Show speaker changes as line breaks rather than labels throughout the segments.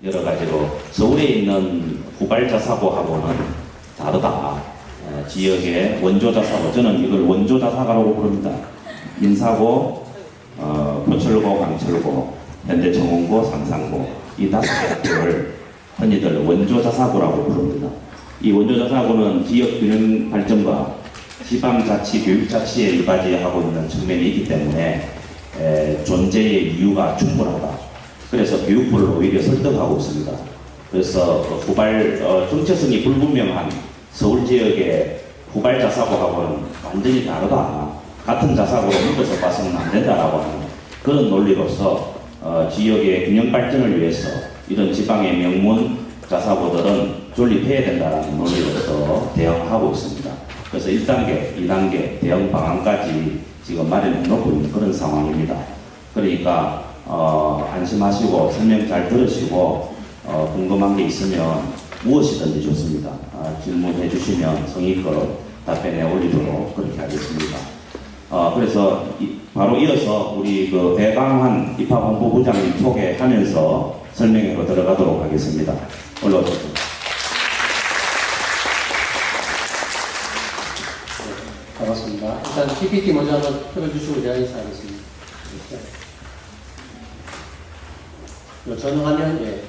여러 가지로 서울에 있는 후발자사고하고는 다르다. 지역의 원조자사고, 저는 이걸 원조자사고라고 부릅니다. 인사고, 포철고, 강철고, 현대정원고, 상산고 이 5개 학교를 흔히들 원조자사고라고 부릅니다. 이 원조자사고는 지역균형 발전과 지방자치, 교육자치에 이바지하고 있는 측면이 있기 때문에 존재의 이유가 충분하다. 그래서 교육부를 오히려 설득하고 있습니다. 그래서 정체성이 불분명한 서울 지역의 후발자사고하고는 완전히 다르다. 같은 자사고로 묶어서 봐서는 안 된다라고 하는 그런 논리로서 지역의 균형 발전을 위해서 이런 지방의 명문 자사고들은 존립해야 된다는 논리로서 대응하고 있습니다. 그래서 1단계, 2단계 대응 방안까지 지금 마련해 놓고 있는 그런 상황입니다. 그러니까 안심하시고 설명 잘 들으시고 궁금한 게 있으면 무엇이든지 좋습니다. 질문해 주시면 성의껏 답변해 올리도록 그렇게 하겠습니다. 그래서 바로 이어서 우리 그 배강한 입학본부부장님 소개하면서 설명으로 들어가도록 하겠습니다. 올라오십시오.
반갑습니다. 일단 PPT 먼저 한번 펴주시고 제가 인사하겠습니다. 전화하면 예.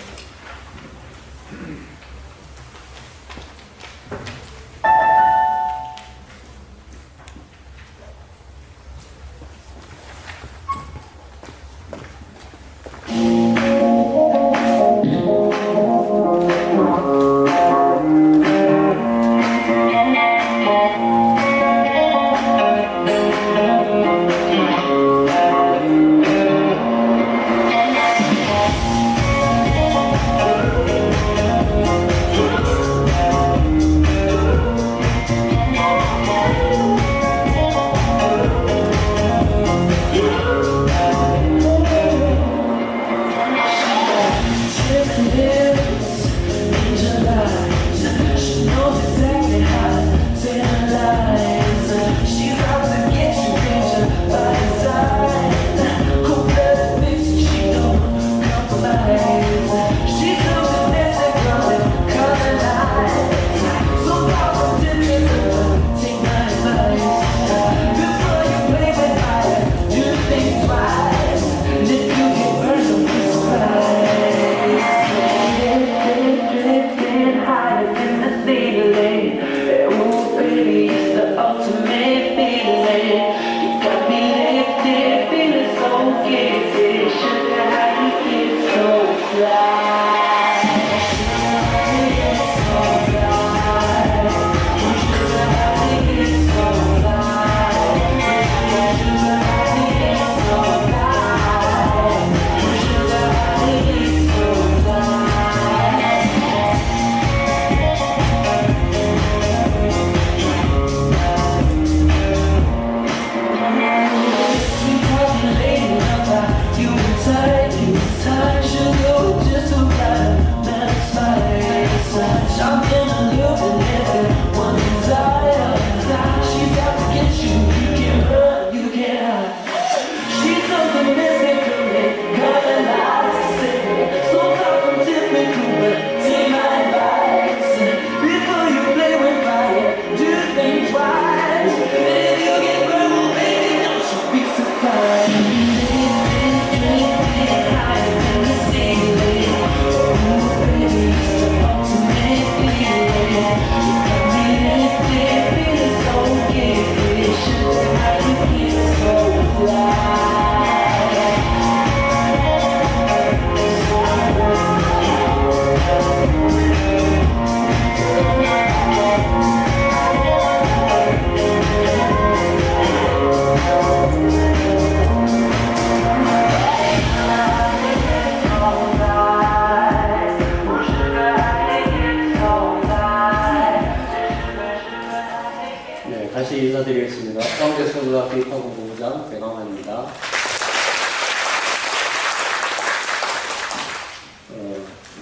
다시 인사드리겠습니다. 서울대학교 입학본부부장 배강환입니다.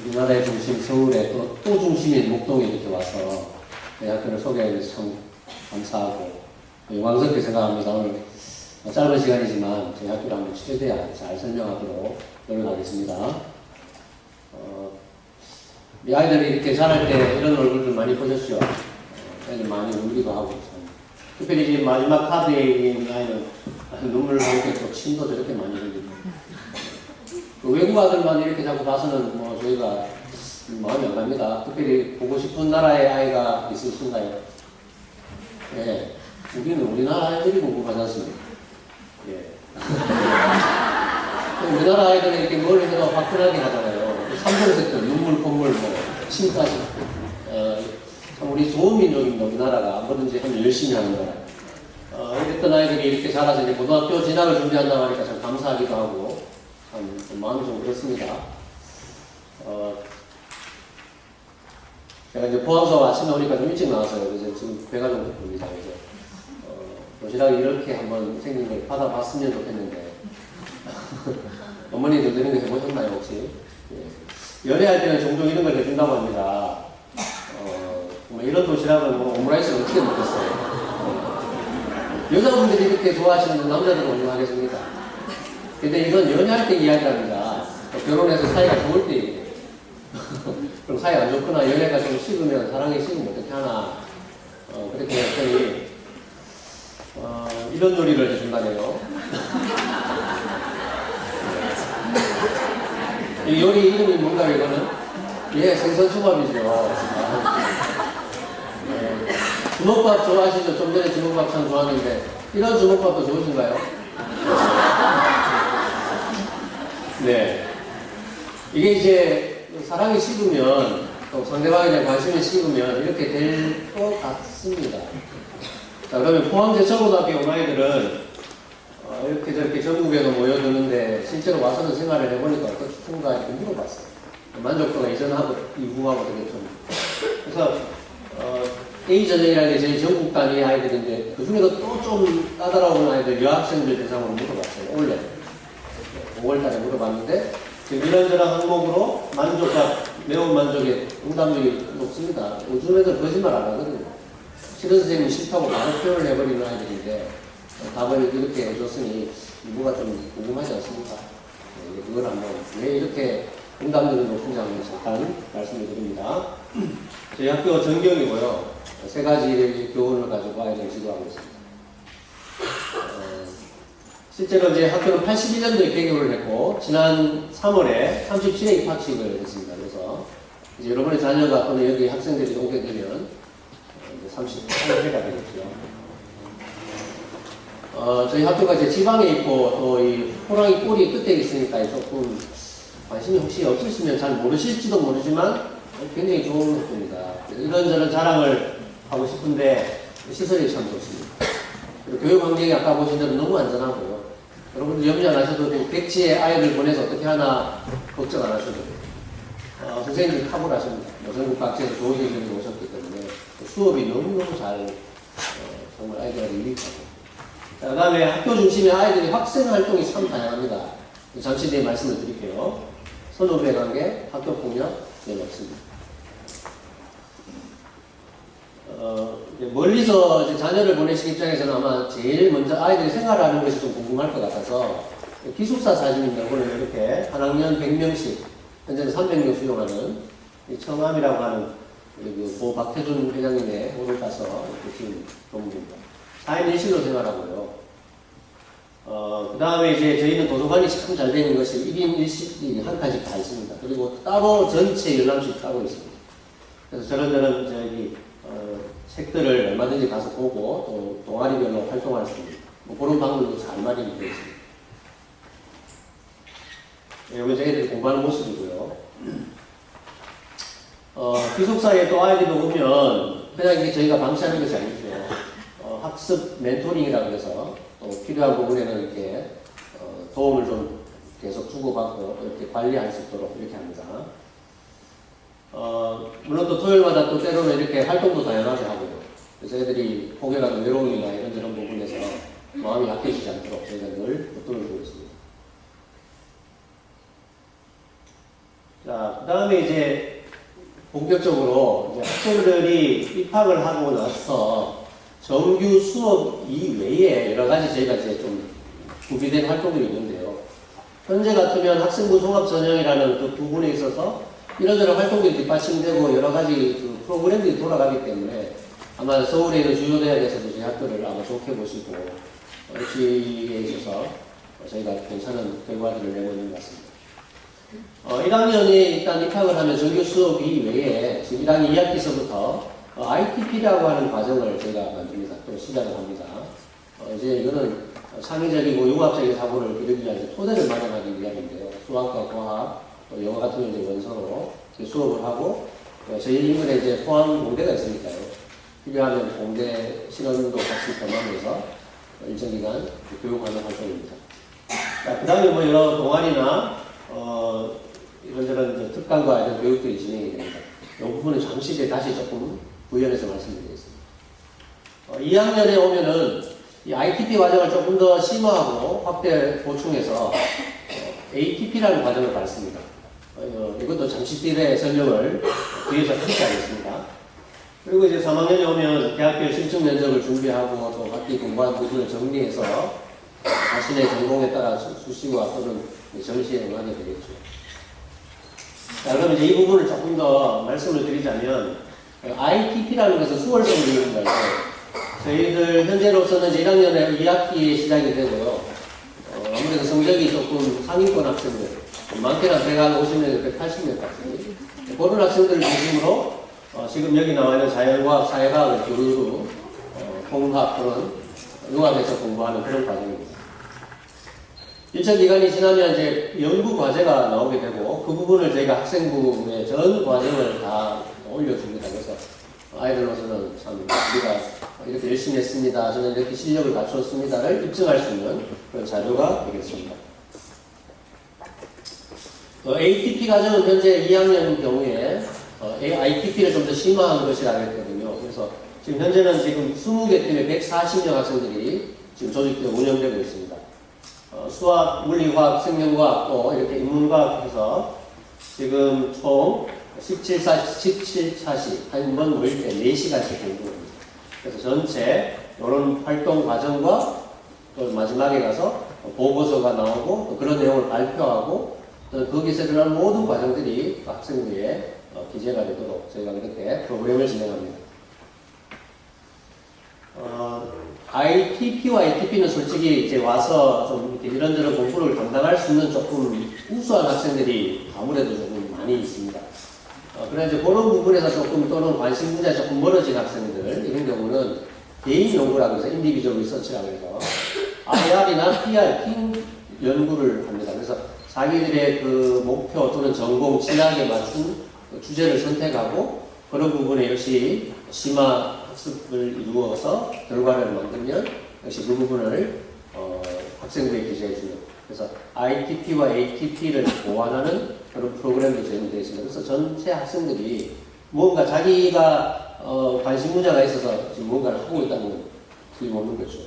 우리나라의 중심 서울에 또 중심인 목동에 이렇게 와서 내 학교를 소개해 주셔서 참 감사하고 영광스럽게 생각합니다. 오늘 짧은 시간이지만 저희 학교를 한번 최대한 잘 설명하도록 노력하겠습니다. 이 아이들이 이렇게 자랄 때 이런 얼굴들 많이 보셨죠? 애들 많이 울기도 하고. 특별히 이제 마지막 카드에 있는 아이는 눈물 나올 때 침도 저렇게 많이 흘리고. 그 외국 아들만 이렇게 자꾸 봐서는 뭐 저희가 마음이 안 갑니다. 특별히 보고 싶은 나라의 아이가 있으신가요? 예. 우리는 우리나라 아이들이 궁금하지 않습니까? 예. 우리나라 아이들은 이렇게 뭘 해도 화끈하게 하잖아요. 삼성색도 눈물, 콧물, 뭐, 침까지. 참 우리 좋은 민족입니다. 우리나라가 뭐든지 참 열심히 하는 나라. 이랬던 아이들이 이렇게 자라서 이제 고등학교 진학을 준비한다고 하니까 참 감사하기도 하고, 참 마음이 좀 그렇습니다. 제가 이제 포항서 아침에 오니까 좀 일찍 나왔어요. 그래서 지금 배가 좀 고픕니다. 그래서 도시락을 이렇게 한번 생긴 걸 받아봤으면 좋겠는데 어머니들 이런 거 해보셨나요 혹시? 예. 연애할 때는 종종 이런 걸 해준다고 합니다. 뭐 이런 도시락은 뭐 오므라이스를 어떻게 먹겠어요? 여자분들이 이렇게 좋아하시는 남자들은 얼마하겠습니까? 근데 이건 연애할 때 이야기합니다. 결혼해서 사이가 좋을 때 얘기해요. 그럼 사이가 안 좋거나 연애가 좀 식으면 사랑이 식으면 어떻게 하나 그렇게 했더니 이런 놀이를 해준다네요. 이 요리 이름이 뭔가요, 이거는? 예, 생선초밥이죠. 네. 주먹밥 좋아하시죠? 좀 전에 주먹밥 참 좋아하는데, 이런 주먹밥도 좋으신가요? 네. 이게 이제 사랑이 식으면, 또 상대방에 대한 관심이 식으면 이렇게 될 것 같습니다. 자, 그러면 포항제천고등학교 온 아이들은 이렇게 저렇게 전국에도 모여드는데 실제로 와서는 생활을 해보니까 어떻습니까? 이렇게 물어봤어요. 만족도가 이전하고 이후하고 되게 좀. 그래서 A전형이라는 게 저희 전국 단위 아이들인데 그 중에도 또 좀 까다로운 아이들 여학생들 대상으로 물어봤어요. 올해 5월달에 물어봤는데 이런저런 항목으로 만족과 매운 만족의 응답률이 높습니다. 요즘 애들 거짓말 안 하거든요. 싫은 선생님이 싫다고 바로 표현을 해버리는 아이들인데 답을 이렇게 해줬으니 이부가 좀 궁금하지 않습니까? 네, 그걸 한번 왜 이렇게 응답률이 높은지 한번 잠깐 말씀을 드립니다. 저희 학교 전경이고요. 세 가지 교훈을 가지고 아이들을 지도하고 있습니다. 실제로 이제 학교는 81년도에 개교를 했고 지난 3월에 37회 입학식을 했습니다. 그래서 이제 여러분의 자녀가 또는 여기 학생들이 오게 되면 38회가 되겠죠. 저희 학교가 이제 지방에 있고 또 이 호랑이 꼬리 끝에 있으니까 조금 관심이 혹시 없으시면 잘 모르실지도 모르지만 굉장히 좋은 학교입니다. 이런저런 자랑을 하고 싶은데 시설이 참 좋습니다. 그리고 교육 환경이 아까 보신 대로 너무 안전하고요. 여러분들 염려 안 하셔도 되고 백지에 아이들 보내서 어떻게 하나 걱정 안 하셔도 돼요. 선생님들이 탁월하십니다. 전국 각지에서 좋은 선생님이 오셨기 때문에 수업이 너무너무 잘 정말 아이들에게 유익하고 그 다음에 학교 중심의 아이들이 학생 활동이 참 다양합니다. 잠시 뒤에 말씀을 드릴게요. 선후배 관계, 학교 폭력, 네, 없습니다. 멀리서 이제 자녀를 보내신 입장에서는 아마 제일 먼저 아이들이 생활하는 것이 좀 궁금할 것 같아서 기숙사 사진입니다. 오늘 이렇게 한 학년 100명씩, 현재는 300명 수용하는 이 청암이라고 하는 고 박태준 회장님의 오늘 가서 이렇게 지금 본부입니다. 4인 1실로 생활하고요. 그 다음에 이제 저희는 도서관이 참 잘 되는 것이 1인 1실이 한 칸씩 다 있습니다. 그리고 따로 전체 열람실 따로 있습니다. 그래서 저런 저기, 책들을 얼마든지 가서 보고 또 동아리별로 활동할 수 있는 뭐 그런 방법도 잘 마련이 되어 있습니다. 네, 여기 저희들이 공부하는 모습이고요. 기숙사에 또 아이들이 오면 그냥 이게 저희가 방치하는 것이 아니죠. 학습 멘토링이라고 해서 또 필요한 부분에는 이렇게 도움을 좀 계속 주고받고 이렇게 관리할 수 있도록 이렇게 합니다. 물론 또 토요일마다 또 때로는 이렇게 활동도 다양하게 하고요. 그래서 애들이 포기가 외로움이나 이런저런 부분에서 마음이 약해지지 않도록 저희가 늘 보통을 주고 있습니다. 자, 그 다음에 이제 본격적으로 이제 학생들이 입학을 하고 나서 정규 수업 이외에 여러 가지 저희가 이제 좀 구비된 활동들이 있는데요. 현재 같으면 학생부 종합 전형이라는 그 부분에 있어서 이런저런 활동들이 뒷받침되고 여러 가지 그 프로그램들이 돌아가기 때문에 아마 서울에 있는 주요 대학에서도 저희 학교를 아마 좋게 보시고 입시에 있어서 저희가 괜찮은 결과들을 내고 있는 것 같습니다. 1학년이 일단 입학을 하면 정규 수업 이외에 지금 1학년 2학기서부터 ITP라고 하는 과정을 저희가 만듭니다. 또 시작을 합니다. 이제 이거는 창의적이고 융합적인 사고를 기르기 위한 토대를 마련하기 위함인데요. 수학과 과학, 또 영어 같은 경우 이제 원서로 수업을 하고, 저희 인근에 이제 포항 공대가 있으니까요. 필요하면 공대 실험도 같이 겸하면서 일정 기간 교육하는 활동입니다. 그 다음에 뭐 여러 동아리나, 이런저런 특강과 이런 교육들이 진행이 됩니다. 이 부분은 잠시 이제 다시 조금 부연해서 말씀드리겠습니다. 2학년에 오면은 이 ITP 과정을 조금 더 심화하고 확대 보충해서 ATP라는 과정을 받습니다. 이것도 잠시 뒤에 설명을 뒤에서 함께 하겠습니다. 그리고 이제 3학년에 오면 대학교 신청 면접을 준비하고 또 학기 공부한 부분을 정리해서 자신의 전공에 따라 수시와 또는 전시에 응하게 되겠죠. 자, 그럼 이제 이 부분을 조금 더 말씀을 드리자면 ITP라는 것은 수월성 교육인가요? 저희들 현재로서는 이제 1학년에 2학기에 시작이 되고요. 아무래도 성적이 조금 상위권 학생들, 많게는 150명, 180명까지 그런 학생들을 중심으로 지금 여기 나와 있는 자연과학, 사회과학을 교류로 통합 또는 융합해서 공부하는 그런 과정입니다. 일정 기간이 지나면 이제 연구 과제가 나오게 되고 그 부분을 저희가 학생부의 전 과정을 다 올려줍니다. 그래서 아이들로서는 참 우리가 이렇게 열심히 했습니다. 저는 이렇게 실력을 갖추었습니다를 입증할 수 있는 그런 자료가 되겠습니다. ATP 과정은 현재 2학년 경우에 ITP를 좀 더 심화한 것이라고 했거든요. 그래서 지금 현재는 지금 20개 팀에 140명 학생들이 지금 조직되어 운영되고 있습니다. 수학, 물리화학, 생명과학 또 이렇게 인문과학 해서 지금 총 17차시 한 번 모일 때 4시간씩 공부합니다. 그래서 전체 이런 활동 과정과 또 마지막에 가서 보고서가 나오고 또 그런 내용을 발표하고 또 거기서 일어난 모든 과정들이 학생들의 기재가 되도록 저희가 그렇게 프로그램을 진행합니다. ITP와 ATP는 솔직히 이제 와서 좀 이렇게 이런저런 공부를 감당할 수 있는 조금 우수한 학생들이 아무래도 조금 많이 있습니다. 그래서 이제 그런 부분에서 조금 또는 관심 분야에 조금 멀어진 학생들 이런 경우는 개인 연구라고 해서 인디비주얼 리서치라고 해서 IR이나 PR, 팀 연구를 합니다. 그래서 자기들의 그 목표 또는 전공, 진학에 맞춘 주제를 선택하고 그런 부분에 역시 심화 학습을 이루어서 결과를 만들면 역시 그 부분을 학생들에 기재해주는 그래서 ITP와 ATP를 보완하는 그런 프로그램이 제공되어 있습니다. 그래서 전체 학생들이 뭔가 자기가 관심 분야가 있어서 지금 뭔가를 하고 있다는 건 틀림없는 거죠.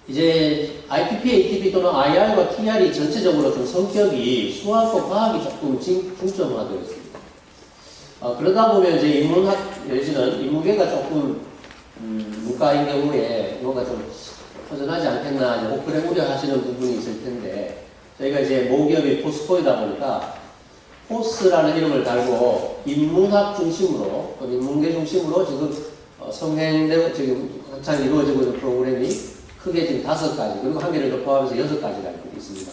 이제 ITP, ATP 또는 IR과 TR이 전체적으로 좀 성격이 수학과 과학이 조금 중점화되어 있습니다. 그러다 보면 이제 인문학 내지는 인문계가 조금 문과인 경우에 뭔가 좀 허전하지 않겠나 이제 그래 우려하시는 부분이 있을 텐데 저희가 이제 모기업이 포스코이다 보니까 포스라는 이름을 달고 인문학 중심으로 또 인문계 중심으로 지금 성행되고 지금 한창 이루어지고 있는 프로그램이 크게 지금 5가지 그리고 한 개를 더 포함해서 6가지가 있습니다.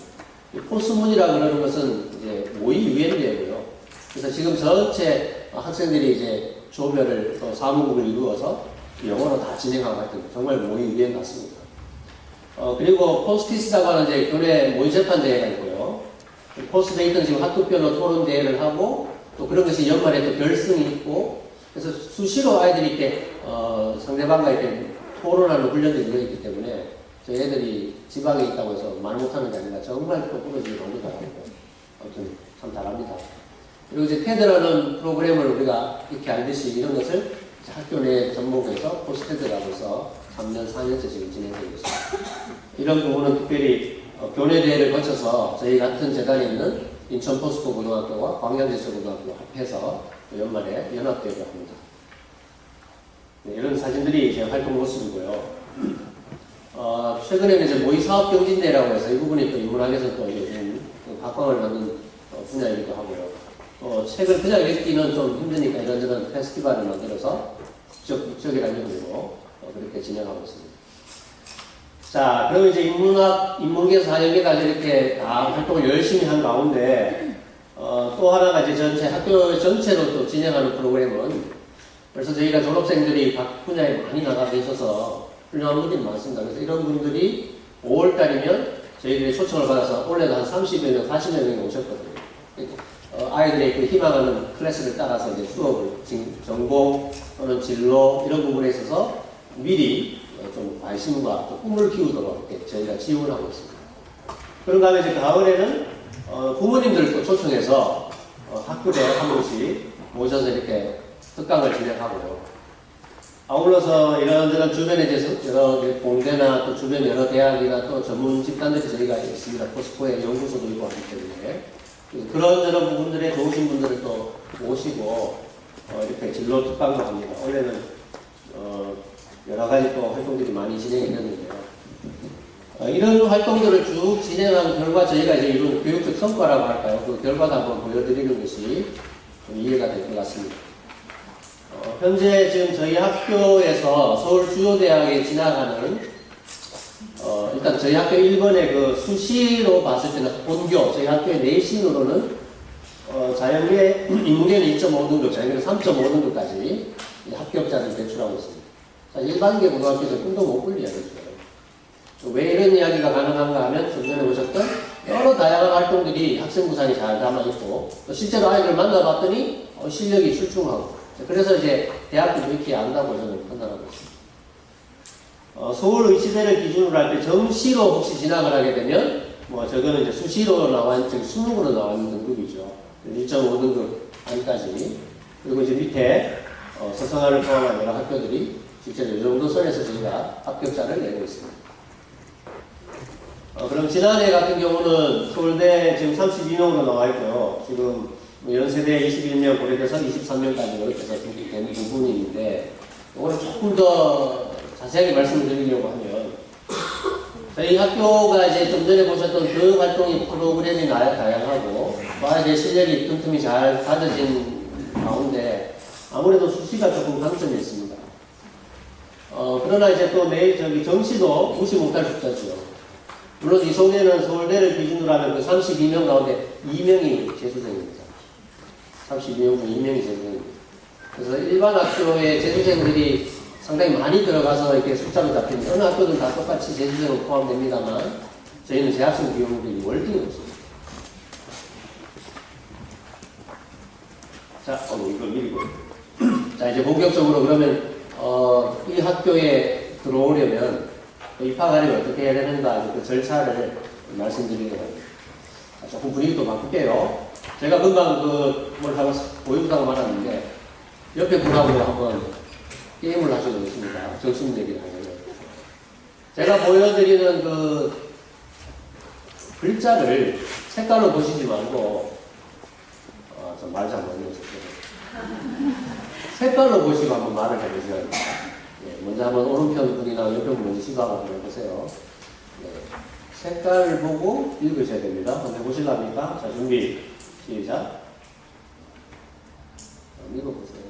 포스문이라고 그러는 것은 이제 모의 유연제고요. 그래서 지금 전체 학생들이 이제 조별을 또 사무국을 이루어서 영어로 다 진행하고 하여튼 정말 모의 유연 같습니다. 그리고 포스티스라고 하는 이제 교내 모의 재판 대회가 있고요. 포스데이트는 지금 학급별로 토론 대회를 하고 또 그런 것이 연말에 또 결승이 있고 그래서 수시로 아이들이 이렇게 상대방과 이렇게 토론하는 훈련들이 되어있기 때문에 저희 애들이 지방에 있다고 해서 말 못하는 게 아니라 정말 또 부러지게 너무 잘하고 아무튼 참 잘합니다. 그리고 이제 테드라는 프로그램을 우리가 이렇게 알듯이 이런 것을 학교 내 전목에서 포스테드라고 해서 3년, 4년째 지금 진행되고 있습니다. 이런 부분은 특별히 교내 대회를 거쳐서 저희 같은 재단에 있는 인천 포스코 고등학교와 광양제철고등학교 합해서 연말에 연합대회를 합니다. 네, 이런 사진들이 제 활동 모습이고요. 최근에는 이제 모의사업경진대라고 해서 이 부분이 또 인문학에서 또 요즘 각광을 받는 분야이기도 하고요. 책을 그냥 읽기는 좀 힘드니까 이런저런 페스티벌을 만들어서 국적이라는 이름으로 그렇게 진행하고 있습니다. 자, 그럼 이제 인문계에서 4년계까지 이렇게 다 활동을 열심히 한 가운데, 또 하나가 이제 학교 전체로 또 진행하는 프로그램은 그래서 저희가 졸업생들이 각 분야에 많이 나가 계셔서 훌륭한 분들이 많습니다. 그래서 이런 분들이 5월달이면 저희들이 초청을 받아서 원래도 한 30여 명, 40여 명이 오셨거든요. 아이들의 그 희망하는 클래스를 따라서 이제 수업을, 전공 또는 진로 이런 부분에 있어서 미리 좀 관심과 또 꿈을 키우도록 이렇게 저희가 지원을 하고 있습니다. 그런가 하면 이제 가을에는 부모님들도 초청해서 학교에 한 번씩 모셔서 이렇게 특강을 진행하고요. 아울러서 이런저런 주변에 이제 여러 공대나 또 주변 여러 대학이나 또 전문 집단들이 저희가 있습니다. 포스코의 연구소도 있고 하기 때문에 그런 부분들에 좋으신 분들을 또 모시고 이렇게 진로 특강도 합니다. 원래는 여러 가지 또 활동들이 많이 진행이 됐는데요. 이런 활동들을 쭉 진행한 결과 저희가 이제 이런 교육적 성과라고 할까요? 그 결과도 한번 보여드리는 것이 좀 이해가 될 것 같습니다. 현재 지금 저희 학교에서 서울 주요대학에 진학하는 일단 저희 학교 1번의 그 수시로 봤을 때는 본교 저희 학교의 내신으로는 자연계 인문계는 2.5등급, 자연계는 3.5등급까지 합격자를 배출하고 있습니다. 자, 일반계 고등학교에서 꿈도 못 꿀 이야기죠. 왜 이런 이야기가 가능한가 하면 좀 전에 보셨던 여러 다양한 활동들이 학생부상이 잘 담아있고 또 실제로 아이들 만나봤더니 실력이 출중하고 그래서 이제 대학도 이렇게 안다고 저는 판단하고 있습니다. 서울의시대를 기준으로 할 때 정시로 혹시 진학을 하게 되면 저거는 이제 수시로 수능으로 나와있는 등급이죠. 1.5등급 안까지. 그리고 이제 밑에 서성화를 포함한 여러 학교들이 실제로 이 정도 선에서 저희가 합격자를 내고 있습니다. 그럼 지난해 같은 경우는 서울대 지금 32명으로 나와 있고요. 지금 연세대 21명, 고려대서 23명까지 이렇게 해서 된 부분이 있는데, 이거는 조금 더 자세하게 말씀을 드리려고 하면, 저희 학교가 이제 좀 전에 보셨던 교육 활동이 프로그램이 다양하고, 아이들의 실력이 틈틈이 잘 가져진 가운데, 아무래도 수시가 조금 강점이 있습니다. 그러나 이제 또 매일 정시도 무시 못할 숫자죠. 물론 이 속에는 서울대를 기준으로 하면 그 32명 가운데 2명이 재수생입니다. 32명 중 2명이 재수생입니다. 그래서 일반 학교에 재수생들이 상당히 많이 들어가서 이렇게 숫자로 잡히는 어느 학교든 다 똑같이 재수생은 포함됩니다만 저희는 재학생 비용들이 월등히 없습니다. 자, 이거 미리고. 자, 이제 본격적으로 그러면 이 학교에 들어오려면 입학하려면 어떻게 해야 되는가 그 절차를 말씀드리려고 합니다. 조금 분위기도 바꿀게요. 제가 금방 뭘 하고 보여주다가 말았는데 옆에 분하고 한번 게임을 하시고 있습니다. 정신 얘기를 하면 제가 보여드리는 그 글자를 색깔로 보시지 말고 좀 말 잘 못해요. 색깔로 보시고 한번 말을 해보셔야 됩니다. 먼저 한번 오른편 분이나 왼편 분 먼저 시도하고 한번 해보세요. 색깔을 보고 읽으셔야 됩니다. 한번 해보실랍니까? 자, 준비, 시작. 읽어보세요.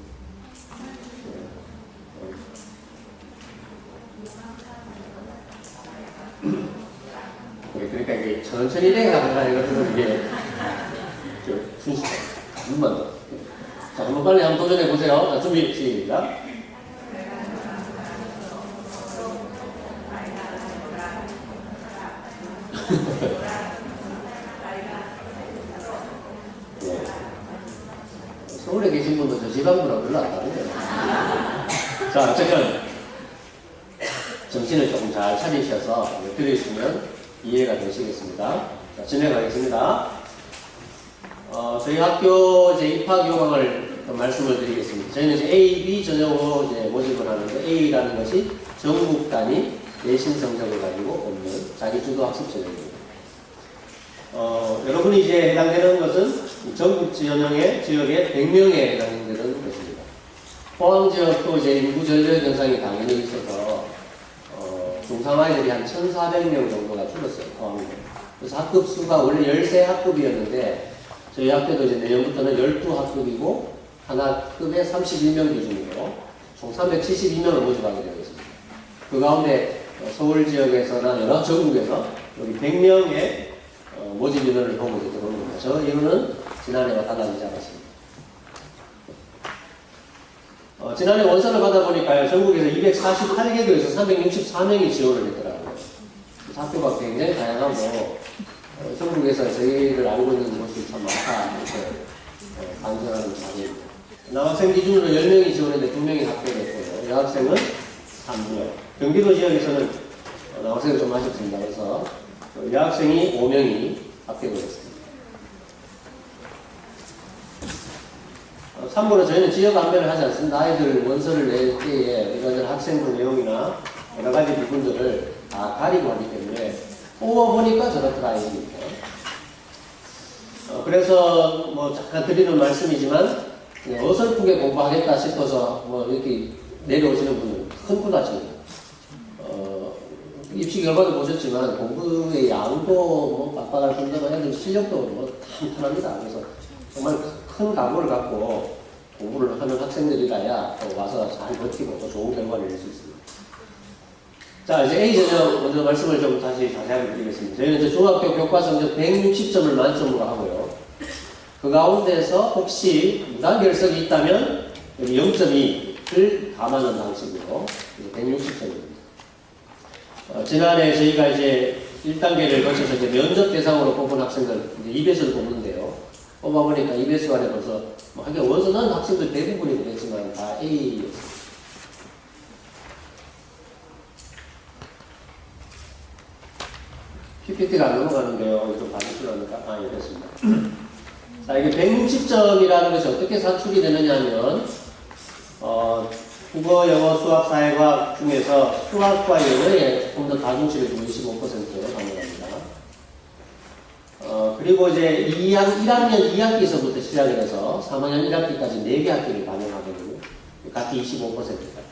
그러니까 이게 천천히 내가 이것들은 이게 순식간 눈만 더. 자, 한번 빨리 한번 도전해보세요. 자, 준비, 시작. 네. 서울에 계신 분도 저 지방분하고 별로 안 다르네요. 자, 어쨌든 정신을 조금 잘 차리셔서 들으시면 이해가 되시겠습니다. 자, 진행하겠습니다. 저희 학교 이제 입학 요강을 말씀을 드리겠습니다. 저희는 이제 A, B 전형으로 이제 모집을 하는데 A라는 것이 전국 단위 내신 성적을 가지고 뽑는 자기주도 학습 전형입니다. 여러분이 이제 해당되는 것은 전국 전형의 지역에 100명에 해당되는 것입니다. 포항 지역도 이제 인구 전력 현상이 당연히 있어서 중3 아이들이 한 1,400명 정도가 줄었어요. 포항에. 그래서 학급 수가 원래 13학급이었는데 저희 학교도 이제 내년부터는 12학급이고 하나급에 31명 기준으로 총 372명을 모집하게 되어 있습니다. 그 가운데 서울 지역에서나 여러 전국에서 여기 100명의 모집 인원을 보고 이제 들어오는 겁니다. 저 인원은 지난해와 달라지지 않았습니다. 지난해 원서를 받아보니까요, 전국에서 248개교에서 364명이 지원을 했더라고요. 학교가 굉장히 다양하고, 전국에서 저희를 알고 있는 곳이 참 많다, 이렇게 반성하는 자리입니다. 남학생 기준으로 10명이 지원했는데 2명이 합격했고요. 여학생은 3명. 경기도 지역에서는 남학생이 좀 아쉽습니다. 그래서 여학생이 5명이 합격을 했습니다. 참고로 저희는 지역 안배를 하지 않습니다. 아이들 원서를 낼 때에 이런 학생부 내용이나 여러 가지 부분들을 다 가리고 하기 때문에 뽑아보니까 저렇더라 이겁니다. 그래서 뭐 잠깐 드리는 말씀이지만 어설프게 공부하겠다 싶어서 뭐 이렇게 내려오시는 분은 큰 부담입니다. 입시 결과도 보셨지만 공부의 양도 뭐 빡빡할 뿐더러 애들 실력도 뭐 탄탄합니다. 그래서 정말 큰 각오를 갖고 공부를 하는 학생들이라야 또 와서 잘 버티고 또 좋은 결과를 낼 수 있습니다. 자, 이제 A 전형 먼저 말씀을 좀 다시 자세하게 드리겠습니다. 저희는 이제 중학교 교과 성적 160점을 만점으로 하고요. 그 가운데서 혹시 무단결석이 있다면 여기 0.2를 감안한 방식으로 160점입니다. 지난해 저희가 이제 1단계를 거쳐서 이제 면접 대상으로 뽑은 학생들 이제 2배수를 뽑는데요. 뽑아보니까 2배수 안에 벌써 뭐 하긴 원서는 학생들 대부분이 그랬지만 다 A였습니다. PPT가 안 넘어가는데요. 이거 좀 봐주시려니까. 예, 됐습니다. 자, 이게 160점이라는 것이 어떻게 산출이 되느냐 하면, 국어, 영어, 수학, 사회과학 중에서 수학과 영어에 좀 더 가중치를 좀 25%로 반영합니다. 그리고 이제 1학년 2학기서부터 시작을 해서 3학년 1학기까지 4개 학기를 반영하거든요. 각기 25%가.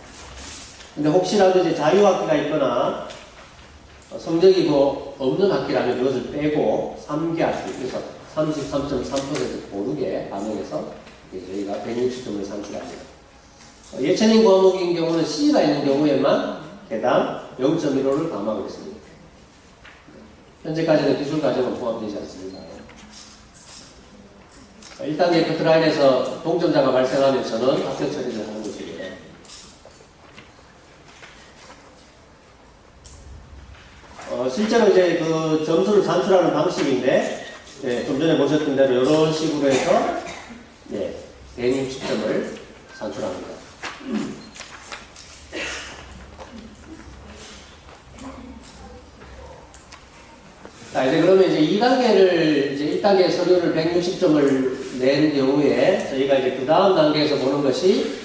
근데 혹시라도 이제 자유학기가 있거나 성적이 뭐 없는 학기라면 그것을 빼고 3개 학기, 그래서 33.3% 고르게 반영해서 저희가 160점을 산출합니다. 예체능 과목인 경우는 C가 있는 경우에만 개당 0.15를 감하고 있습니다. 현재까지는 기술과정은 포함되지 않습니다. 1단계 커트라인에서 동점자가 발생하면 저는 합격 처리를 하는 것이고요. 실제로 이제 그 점수를 산출하는 방식인데, 좀 전에 보셨던 대로 이런 식으로 해서 160점을 산출합니다. 자, 이제 그러면 이제 2단계를, 이제 1단계 서류를 160점을 낸 경우에 저희가 이제 그 다음 단계에서 보는 것이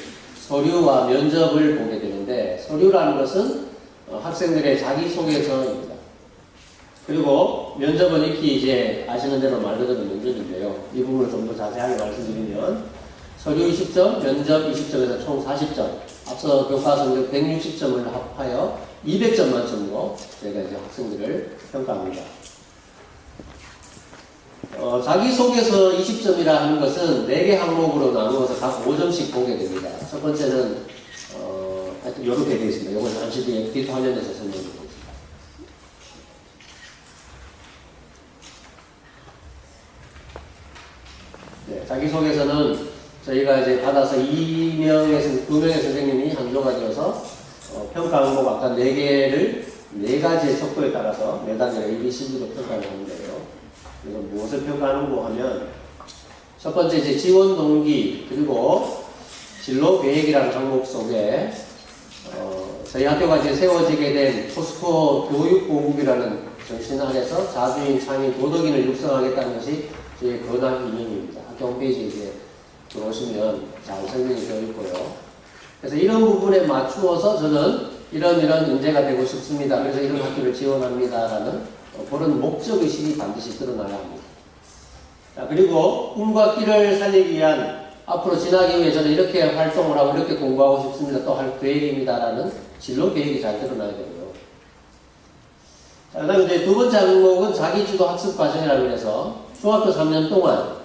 서류와 면접을 보게 되는데, 서류라는 것은 학생들의 자기소개서입니다. 그리고 면접은 익히 이제 아시는 대로 말 그대로 면접인데요. 이 부분을 좀 더 자세하게 말씀드리면, 서류 20점, 면접 20점에서 총 40점, 앞서 교과 성적 160점을 합하여 200점 만점으로 저희가 이제 학생들을 평가합니다. 자기소개서 20점이라 하는 것은 4개 항목으로 나누어서 각 5점씩 보게 됩니다. 첫 번째는, 하여튼 이렇게 되어 있습니다. 이건 잠시 뒤에 디지털 화면에서 설명드리겠습니다. 네, 자기소개서는 저희가 이제 받아서 2명의 선생님이 한 조가 되어서 평가 항목 아까 4개를 4가지의 척도에 따라서 매 단계로 A, B, C, D로 평가를 하는데요. 그래서 무엇을 평가하는고 하면 첫 번째 이제 지원 동기 그리고 진로 계획이라는 항목 속에 저희 학교가 이제 세워지게 된 포스코 교육보국이라는 정신 아래서 자주인, 창의, 도덕인을 육성하겠다는 것이 저희 권한 이념입니다. 학교 홈페이지에 이제 들어오시면 잘 설명이 되어 있고요. 그래서 이런 부분에 맞추어서 저는 이런 인재가 되고 싶습니다. 그래서 이런 학교를 지원합니다라는 그런 목적의식이 반드시 드러나야 합니다. 자, 그리고 꿈과 끼를 살리기 위한 앞으로 지나기 위해 저는 이렇게 활동을 하고 이렇게 공부하고 싶습니다. 또 할 계획입니다라는 진로 계획이 잘 드러나야 되고요. 그다음에 이제 두 번째 항목은 자기주도 학습 과정이라고 해서 중학교 3년 동안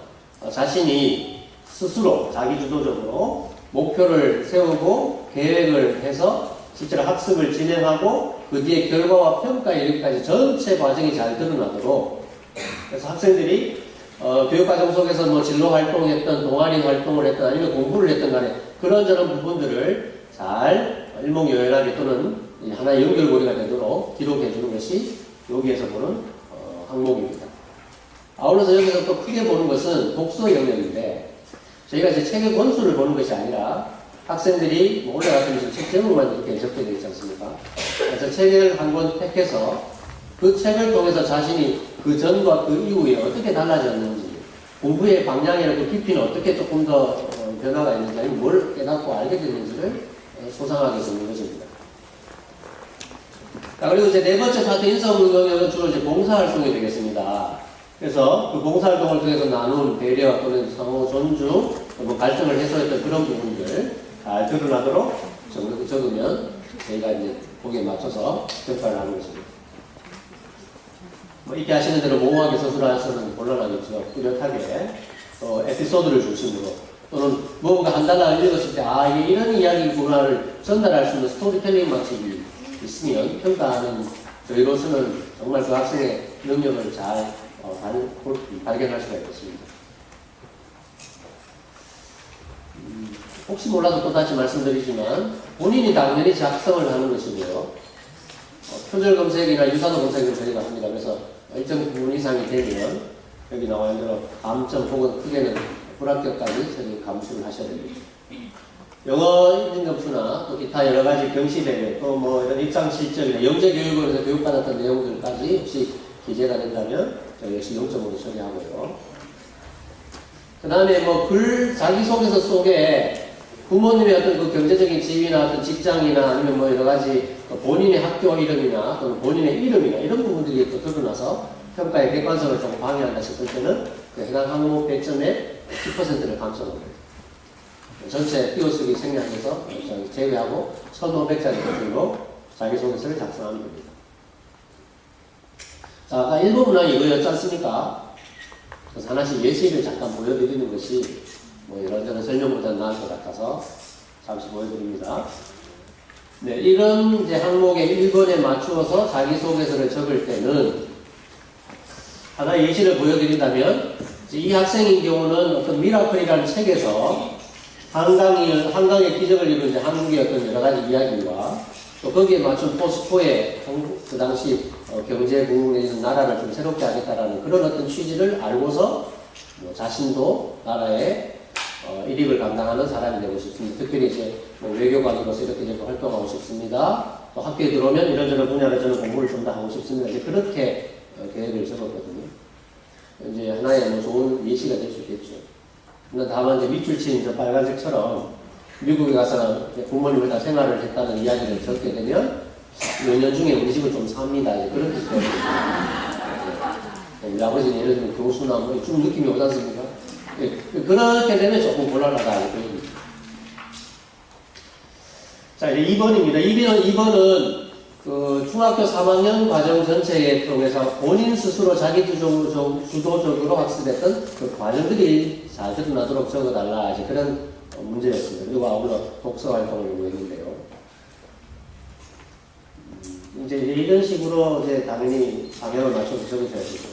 자신이 스스로 자기주도적으로 목표를 세우고 계획을 해서 실제로 학습을 진행하고 그 뒤에 결과와 평가 이르기까지 전체 과정이 잘 드러나도록 그래서 학생들이 교육과정 속에서 뭐 진로 활동했던 동아리 활동을 했던 아니면 공부를 했던 간에 그런저런 부분들을 잘 일목요연하게 또는 하나의 연결고리가 되도록 기록해 주는 것이 여기에서 보는 항목입니다. 아울러서 여기서 또 크게 보는 것은 독서 영역인데 저희가 이제 책의 권수를 보는 것이 아니라 학생들이 뭐 올라갔으면 지금 책 제목만 이렇게 적게 되어 있지 않습니까? 그래서 책을 한 권 택해서 그 책을 통해서 자신이 그 전과 그 이후에 어떻게 달라졌는지 공부의 방향이나 그 깊이는 어떻게 조금 더 변화가 있는지 아니면 뭘 깨닫고 알게 됐는지를 소상하게 적는 것입니다. 자, 그리고 이제 네 번째 파트 인사업무 영역은 주로 이제 봉사활동이 되겠습니다. 그래서 그 봉사활동을 통해서 나눈 배려 또는 상호 존중, 뭐 갈등을 해소했던 그런 부분들 잘 드러나도록 적으면 저희가 이제 거기에 맞춰서 평가를 하는 것입니다. 뭐 이렇게 하시는 대로 모호하게 서술하서는 곤란하겠죠. 뚜렷하게 에피소드를 중심으로 또는 무언가 한 단락을 읽었을 때 이게 이런 이야기구나를 전달할 수 있는 스토리텔링 방식이 있으면 평가하는 저희로서는 정말 그 학생의 능력을 잘 발견할 수가 있겠습니다. 혹시 몰라서 또다시 말씀드리지만 본인이 당연히 작성을 하는 것이고요. 표절 검색이나 유사도 검색을 저희가 합니다. 그래서 일정 부분 이상이 되면 여기 나와 있는 대로 감점 혹은 크게는 불합격까지 저희 감수를 하셔야 됩니다. 영어 인증 점수나 또 기타 여러 가지 경시대회 또 뭐 이런 입상 실적이나 영재 교육원에서 교육받았던 내용들까지 혹시 기재가 된다면 저희 역시 0점으로 처리하고요. 그 다음에 뭐 글 자기소개서 속에 부모님의 어떤 그 경제적인 지위나 어떤 직장이나 아니면 뭐 여러 가지 본인의 학교 이름이나 또는 본인의 이름이나 이런 부분들이 또 드러나서 평가의 객관성을 좀 방해한다 싶을 때는 그 해당 항목 100점에 10%를 감점합니다. 전체 띄어쓰기 생략해서 제외하고 1500자리 기준으로 자기소개서를 작성하면 됩니다. 자, 아까 일부분은 이거였지 않습니까? 그래서 하나씩 예시를 잠깐 보여드리는 것이 뭐 이런저런 설명보다는 나을 것 같아서 잠시 보여드립니다. 네, 이런 이제 항목의 1번에 맞추어서 자기소개서를 적을 때는 하나의 예시를 보여드린다면 이 학생인 경우는 어떤 미라클이라는 책에서 한강의 기적을 이룬 이제 한국의 어떤 여러 가지 이야기와 또 거기에 맞춘 포스코의 그 당시 경제 부분에 있는 나라를 좀 새롭게 하겠다라는 그런 어떤 취지를 알고서 뭐 자신도 나라의 일익을 감당하는 사람이 되고 싶습니다. 특별히 이제 뭐 외교관으로서 이렇게 활동하고 싶습니다. 또 학교에 들어오면 이런저런 분야를 저는 공부를 좀 더 하고 싶습니다. 이제 그렇게 계획을 적었거든요. 이제 하나의 뭐 좋은 예시가 될 수 있겠죠. 근데 다만 이제 밑줄 친 저 빨간색처럼 미국에 가서 부모님을 다 생활을 했다는 이야기를 적게 되면 몇 년 중에 우리 집을 좀 삽니다. 이제 그렇기 때문에 우리 아버지는 예를 들면 교수나 뭐 좀 느낌이 오지 않습니까? 그렇게 되면 조금 곤란하다. 자, 이제 2번입니다. 2번은 그 중학교 3학년 과정 전체에 통해서 본인 스스로 자기 주도적으로 학습했던 그 과정들이 잘 드러나도록 적어달라. 이제 그런 문제였습니다. 그리고 아울러 독서 활동을 요구했는데요. 이제 이런 식으로 이제 당연히 방향을 맞춰서 적으셔야 되죠.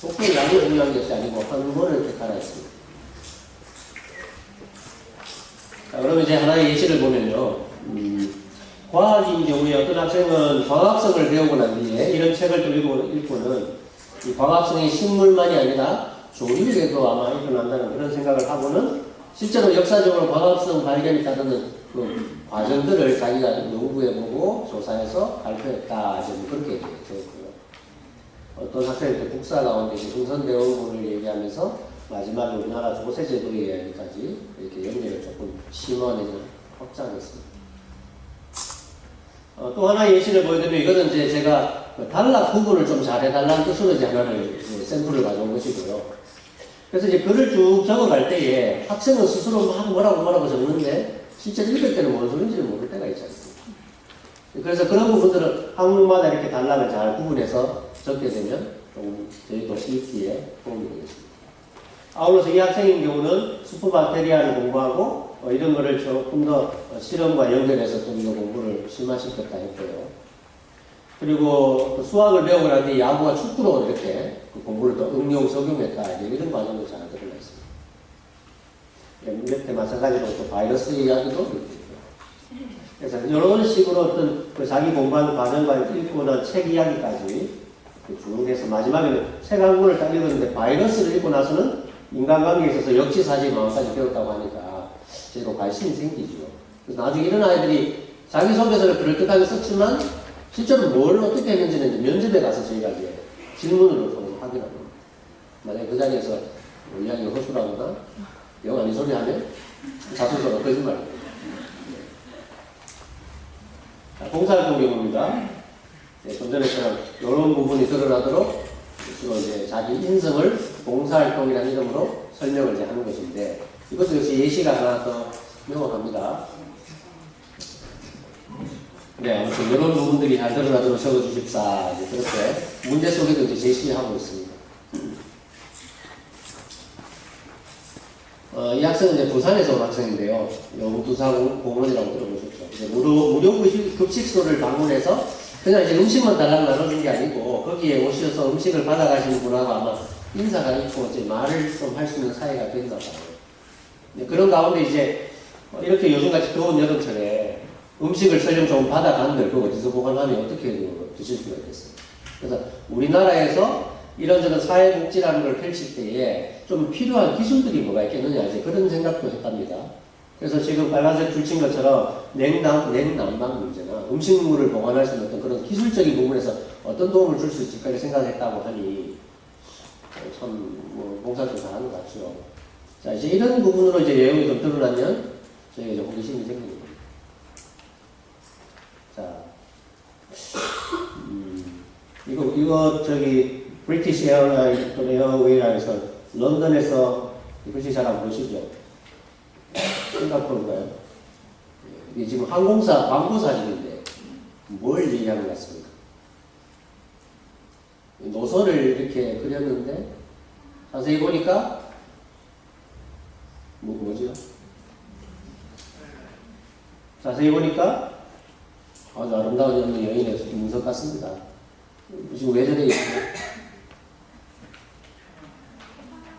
독서의 양이 중요한 것이 아니고 한 번을 택하라 했습니다. 자, 그러면 이제 하나의 예시를 보면요. 과학인 경우에 어떤 학생은 광합성을 배우고 난 뒤에 이런 책을 또 읽고는 이 광합성이 식물만이 아니라 조류에도 아마 일어난다는 그런 생각을 하고는 실제로 역사적으로 광합성 발견이 따르는 그 과정들을 자기가 연구해보고 조사해서 발표했다. 지금 그렇게 되었고요. 어떤 학생이 국사 가운데 흥선대원군을 얘기하면서 마지막에 우리나라 조세제도의 이야기까지 이렇게 연계를 조금 심화해서 확장했습니다. 또 하나의 예시를 보여드리면 이거는 이제 제가 단락 부분을 좀 잘해달라는 뜻으로 이제 하나를 샘플을 가져온 것이고요. 그래서 이제 글을 쭉 적어갈 때에 학생은 스스로 막 뭐라고 적는데 실제 읽을 때는 뭔 소리인지를 모를 때가 있지 않습니까? 그래서 그런 부분들은 항목마다 이렇게 단락을 잘 구분해서 적게 되면 좀 저희도 읽기에 도움이 되겠습니다. 아울러서 이 학생인 경우는 슈퍼박테리아를 공부하고 이런 거를 조금 더 실험과 연결해서 좀 더 공부를 심화시켰다 했고요. 그리고 수학을 배우고 난 뒤 야구와 축구로 이렇게 그 공부를 또 응용 적용했다 이런 과정도 잘 드러나 있습니다. 밑에 마찬가지로 또 바이러스 이야기도 이렇게 있고요. 그래서 이런 식으로 어떤 그 자기 공부하는 과정과 읽고 난 책 이야기까지 쭉 해서 마지막에는 책 한 권을 딱 읽었는데 바이러스를 읽고 나서는 인간관계에 있어서 역지사지 마음까지 배웠다고 하니까 저희도 관심이 생기죠. 그래서 나중에 이런 아이들이 자기소개서를 그럴듯하게 썼지만 실제로 뭘 어떻게 했는지는 면접에 가서 저희가 이제 질문으로 확인합니다. 만약에 그 자리에서 이야기가 허술하거나 영 아닌 소리 하면 자소서가 거짓말입니다. 봉사활동 경우입니다. 네, 좀 전에처럼 이런 부분이 드러나도록 주로 이제 자기 인성을 봉사활동이라는 이름으로 설명을 이제 하는 것인데 이것도 역시 예시가 하나 더 명확합니다. 네, 아무튼 이런 부분들이 잘 드러나도록 적어주십사. 이제 그렇게 문제 속에도 이제 제시하고 있습니다. 이 학생은 이제 부산에서 온 학생인데요. 영두사공원이라고 들어보셨죠. 이제 무료 급식소를 방문해서 그냥 이제 음식만 달라고 나눠준 게 아니고 거기에 오셔서 음식을 받아가시는 분하고 아마 인사가 있고 이제 말을 좀 할 수 있는 사이가 됐나 봐요. 그런 가운데 이제 이렇게 요즘같이 더운 여름철에 음식을 설령 좀 받아간들 그 어디서 보관하면 어떻게 드실 수가 있겠어요. 그래서 우리나라에서 이런저런 사회복지라는 걸 펼칠 때에 좀 필요한 기술들이 뭐가 있겠느냐 이제 그런 생각도 했답니다. 그래서 지금 빨간색 줄친 것처럼 냉난방 문제나 음식물을 보관할 수 있는 어떤 그런 기술적인 부분에서 어떤 도움을 줄 수 있을까를 생각했다고 하니 참 뭐 봉사 좀 잘하는 것 같죠. 자 이제 이런 부분으로 이제 내용이 좀 드러나면 저희가 이제 호기심이 생깁니다. 자 이거 저기 브리티시 에어웨이라에서 런던에서 글씨 잘 안 보시죠? 싱가포르인가요? 이게 지금 항공사 광고 사진인데 뭘 얘기하는 것 같습니까? 노선을 이렇게 그렸는데 자세히 보니까 뭐죠? 자세히 보니까 아주 아름다운 여인의 문석 같습니다. 지금 왜 저래 있어요?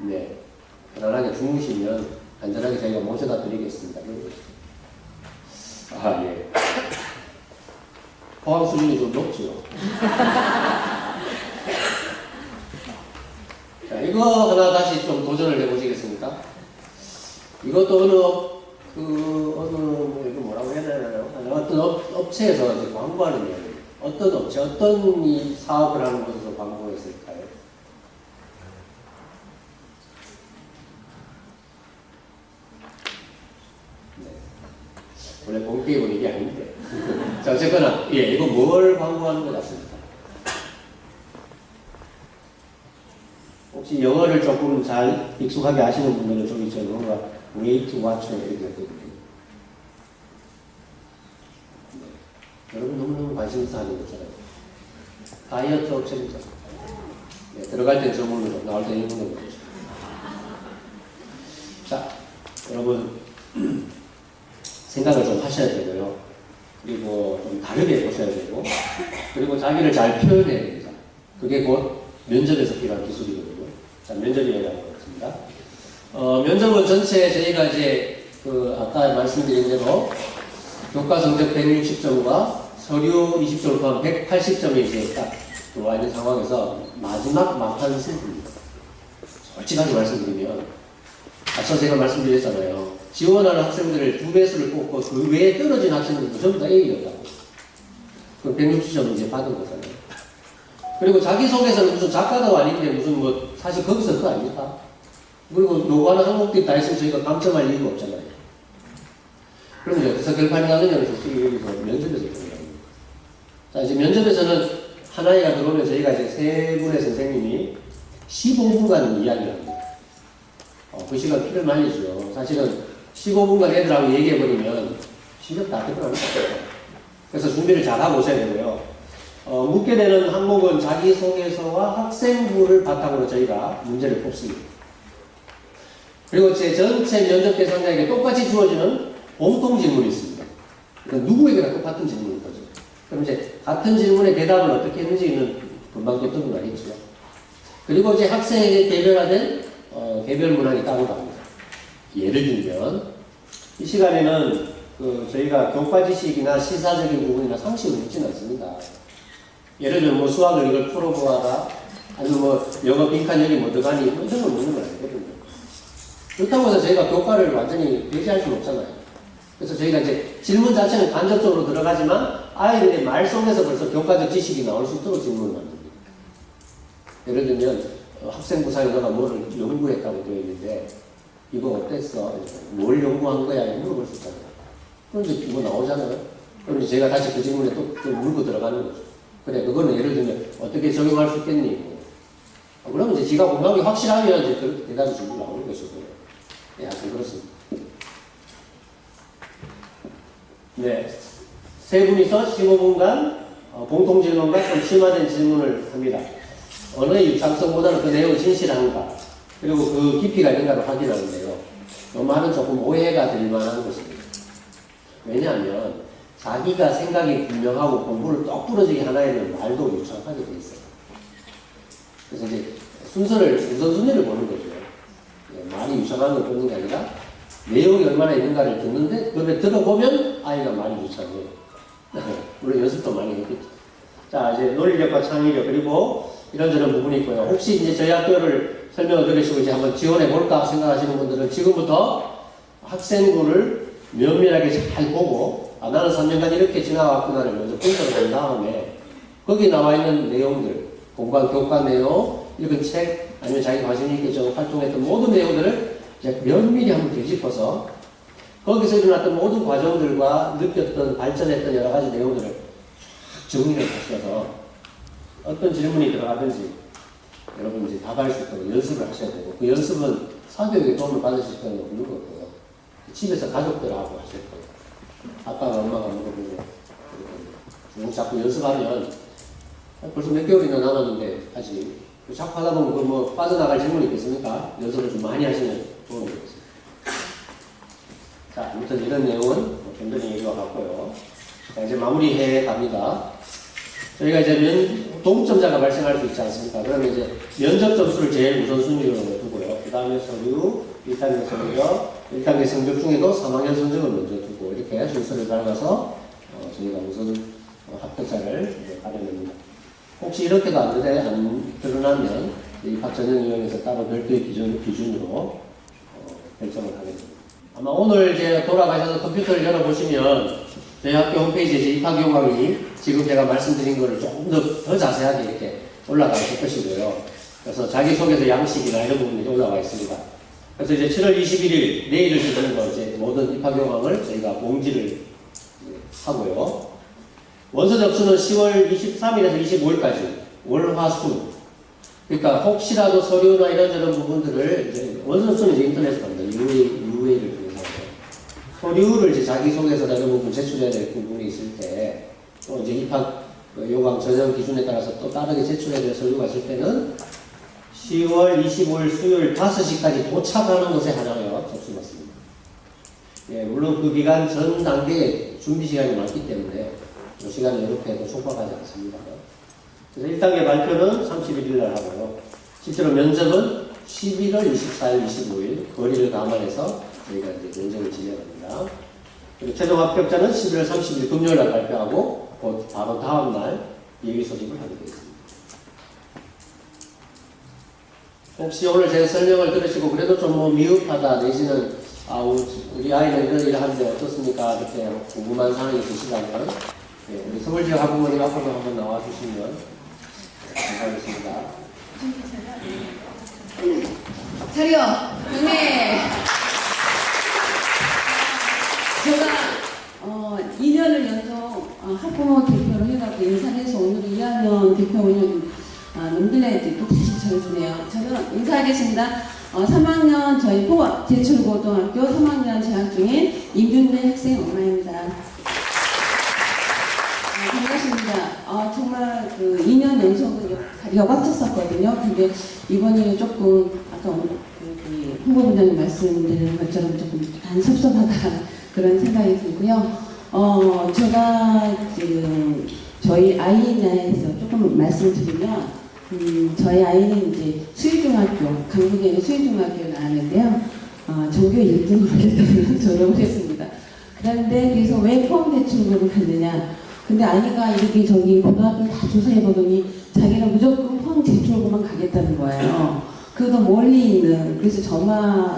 네, 편안하게 주무시면 안전하게 저희가 모셔다 드리겠습니다. 아, 예. 포함 수준이 좀 높죠. 자, 이거 하나 다시 좀 도전을 해보시겠습니까? 이것도 이거 뭐라고 해야 되나요? 어떤 업체에서 이제 광고하는 거예요. 어떤 업체, 어떤 이 사업을 하는 곳에서 광고했을까요? 네. 원래 본게임은 이게 아닌데. 자, 어쨌거나, 예, 이거 뭘 광고하는 것 같습니까? 혹시 영어를 조금 잘 익숙하게 아시는 분들은 좀 있죠. 뭔가 Weight Watcher 이렇게 되거든요. 여러분 너무너무 관심 있어 하는 거잖아요. 다이어트 업체입니다. 네, 들어갈 때 저문으로, 나올 때 이문으로. 자, 여러분 생각을 좀 하셔야 되고요. 그리고 좀 다르게 보셔야 되고, 그리고 자기를 잘 표현해야 됩니다. 그게 곧 면접에서 필요한 기술이거든요. 자, 면접이라고 하겠습니다. 면접은 전체 저희가 이제 아까 말씀드린 대로 교과 성적 160점과 서류 20점을 포함 180점이 이제 딱 들어와 있는 상황에서 마지막 막판 승부입니다. 솔직하게 말씀드리면 앞서 제가 말씀드렸잖아요. 지원하는 학생들을 2배수를 뽑고 그 외에 떨어진 학생들도 전부 다 A였다고. 그럼 160점 이제 받은 거잖아요. 그리고 자기소개서는 무슨 작가도 아닌데 무슨 뭐 사실 거기서 그거 아닙니까? 그리고 요구하는 항목들이 다 있으면 저희가 감점할 이유가 없잖아요. 그럼 여기서 결판이 나느냐는 솔직히 여기서 면접에서 결판이 자, 이제 면접에서는 한 아이가 들어오면 저희가 이제 세 분의 선생님이 15분간 이야기를 합니다. 그 시간 피를 말리죠. 사실은 15분간 애들하고 얘기해버리면 실력 다 끝나는 것 같아요. 그래서 준비를 잘 하고 오셔야 되고요. 묻게 되는 항목은 자기소개서와 학생부를 바탕으로 저희가 문제를 뽑습니다. 그리고 제 전체 면접 대상자에게 똑같이 주어지는 공통 질문이 있습니다. 그러니까 누구에게나 똑같은 질문인 거죠. 그럼 이제 같은 질문에 대답을 어떻게 했는지는 금방 또 드러나겠죠. 그리고 이제 학생에게 개별화된 개별 문항이 따로 나옵니다. 예를 들면 이 시간에는 저희가 교과 지식이나 시사적인 부분이나 상식을 묻지는 않습니다. 예를 들면 뭐 수학을 이걸 풀어보아라, 아니면 뭐 영어 빈칸 여기 뭐 들어가니 뭐 이런 걸 묻는 건 아니거든요. 그렇다고 해서 저희가 교과를 완전히 배제할 수는 없잖아요. 그래서 저희가 이제 질문 자체는 간접적으로 들어가지만 아이들의 말 속에서 벌써 교과적 지식이 나올 수 있도록 질문을 만듭니다. 예를 들면 학생부 사에 너가 뭐를 연구했다고 되어 있는데 이거 어땠어? 뭘 연구한 거야? 물어볼 수 있잖아요. 그럼 이제 이거 나오잖아요. 그럼 이제 제가 다시 그 질문에 또 물고 들어가는 거죠. 그래, 그거는 예를 들면 어떻게 적용할 수 있겠니? 그러면 이제 지가 공감이 확실하면 이제 그 대답이 줄줄 나오는 것이고요. 네, 하여튼 그렇습니다. 네, 세 분이서 15분간 공통 질문과 좀 심화된 질문을 합니다. 언어의 유창성보다는 그 내용이 진실한가, 그리고 그 깊이가 있는가를 확인하는데요. 말은 조금 오해가 될 만한 것입니다. 왜냐하면 자기가 생각이 분명하고 공부를 똑 부러지게 하나에는 말도 유창하게 돼 있어요. 그래서 이제 순서를, 우선순위를 보는 거죠. 말이 유창한 걸 보는 게 아니라 내용이 얼마나 있는가를 듣는데 그걸 들어보면 아이가 말이 유창해요. 물론 연습도 많이 했겠죠. 자, 이제 논리력과 창의력, 그리고 이런저런 부분이 있고요. 혹시 이제 저희 학교를 설명을 들으시고 이제 한번 지원해 볼까 생각하시는 분들은 지금부터 학생부를 면밀하게 잘 보고, 아, 나는 3년간 이렇게 지나왔구나를 먼저 분석을 한 다음에 거기 나와 있는 내용들, 공부한 교과 내용, 읽은 책, 아니면 자기 관심 있게 좀 활동했던 모든 내용들을 이제 면밀히 한번 되짚어서 거기서 일어났던 모든 과정들과 느꼈던, 발전했던 여러 가지 내용들을 쫙 정리를 하셔서 어떤 질문이 들어가든지 여러분 이제 답할 수 있도록 연습을 하셔야 되고, 그 연습은 사교육에 도움을 받으실 거는 없는 거고요. 집에서 가족들하고 하실 거예요. 아빠가 엄마가 물어보고 자꾸 연습하면 벌써 몇 개월이나 남았는데 아직 자꾸 하다 보면 뭐 빠져나갈 질문이 있겠습니까? 연습을 좀 많이 하시면 도움이 되겠습니다. 자, 아무튼 이런 내용은 좀 전에 얘기와 같고요. 자, 이제 마무리해 갑니다. 저희가 이제 동점자가 발생할 수 있지 않습니까? 그러면 이제 면접 점수를 제일 우선순위로 두고요. 그 다음에 서류, 1단계 성적, 1단계 성적 중에도 3학년 성적을 먼저 두고 이렇게 순서를 밟아서 저희가 우선 합격자를 가려냅니다. 혹시 이렇게도 안 드러나면 입학전형위원회에서 따로 별도의 기준으로 결정을 하겠습니다. 아마 오늘 이제 돌아가셔서 컴퓨터를 열어보시면 저희 학교 홈페이지에 이제 입학요강이 지금 제가 말씀드린 거를 조금 더 자세하게 이렇게 올라가 있을 것이고요. 그래서 자기소개서 양식이나 이런 부분이 올라와 있습니다. 그래서 이제 7월 21일, 내일을 기준으로 이제 모든 입학요강을 저희가 공지를 하고요. 원서 접수는 10월 23일에서 25일까지, 월, 화, 수. 그러니까 혹시라도 서류나 이런저런 부분들을 이제 원서 접수는 이제 인터넷에서 합니다. UA를 통해서. 서류를 이제 자기소개서나 이런 부분 제출해야 될 부분이 있을 때, 또 이제 입학 요강 전형 기준에 따라서 또 다르게 제출해야 될 서류가 있을 때는 10월 25일 수요일 5시까지 도착하는 것에 한하여 접수받습니다. 예, 물론 그 기간 전 단계에 준비 시간이 많기 때문에 그 시간이 이렇게 해도 촉박하지 않습니다. 그래서 1단계 발표는 31일 날 하고요. 실제로 면접은 11월 24일, 25일 거리를 감안해서 저희가 이제 면접을 진행합니다. 그리고 최종 합격자는 11월 30일 금요일 날 발표하고 바로 다음 날 예비 소집을 하게 되겠습니다. 혹시 오늘 제 설명을 들으시고 그래도 좀 뭐 미흡하다 내지는 우리 아이는 이런 하는데 어떻습니까? 이렇게 궁금한 사항이 있으시다면 우리 서울지역 학부모님 앞으로 한번 나와주시면 감사하겠습니다.
차려! 네. 제가 2년을 연속 학부모 대표로 해갖고 인사해서 오늘 2학년 대표 운영 놈들한테 또 다시 전해주네요. 저는 인사하겠습니다. 3학년 저희 제출고등학교 3학년 재학 중인 임준래 학생 엄마입니다. 정말 그 2년 연속은 자리가 꽉 찼었거든요. 근데 이번에는 조금 아까 홍보부장님 말씀드린 것처럼 조금 안 섭섭하다 그런 생각이 들고요. 제가 지금 저희 아이나에서 조금 말씀드리면 저희 아이는 이제 수의중학교, 강북에 있는 수의중학교에 나왔는데요. 전교 1등으로 일단 졸업을 했습니다. 그런데 그래서 왜 포항대출고를 갔느냐? 근데 아이가 이렇게 저기 고등학교를 다 조사해보더니 자기는 무조건 포항제출고만 가겠다는 거예요. 그것도 멀리 있는, 그래서 저만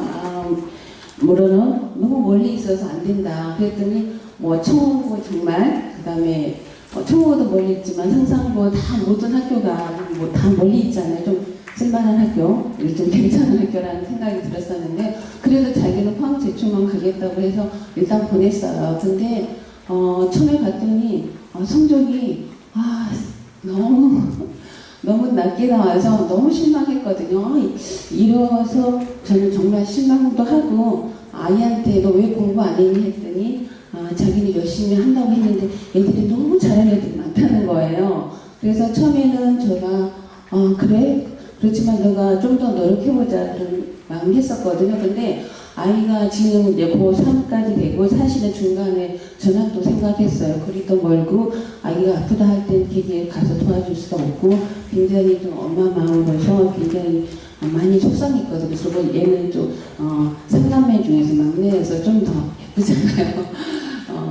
모르는 너무 멀리 있어서 안 된다. 그랬더니 뭐 청호고 정말, 그 다음에 청호도 멀리 있지만 상상고 다 모든 학교가 뭐 다 멀리 있잖아요. 좀 쓸만한 학교, 좀 괜찮은 학교라는 생각이 들었었는데 그래도 자기는 포항제출만 가겠다고 해서 일단 보냈어요. 근데 처음에 갔더니 성적이 너무 낮게 나와서 너무 실망했거든요. 이래서 저는 정말 실망도 하고 아이한테 너 왜 공부 안 했니 했더니 자기는 열심히 한다고 했는데 애들이 너무 잘하는 애들이 많다는 거예요. 그래서 처음에는 제가 그래? 그렇지만 너가 좀 더 노력해보자 그런 마음을 했었거든요. 근데 아이가 지금 이제 고3까지 되고 사실은 중간에 전학도 생각했어요. 거리도 멀고 아이가 아프다 할 땐 기계에 가서 도와줄 수도 없고 굉장히 좀 엄마 마음으로서 굉장히 많이 속상했거든요. 그리고 얘는 좀 3남매 중에서 막내여서 좀 더 예쁘잖아요.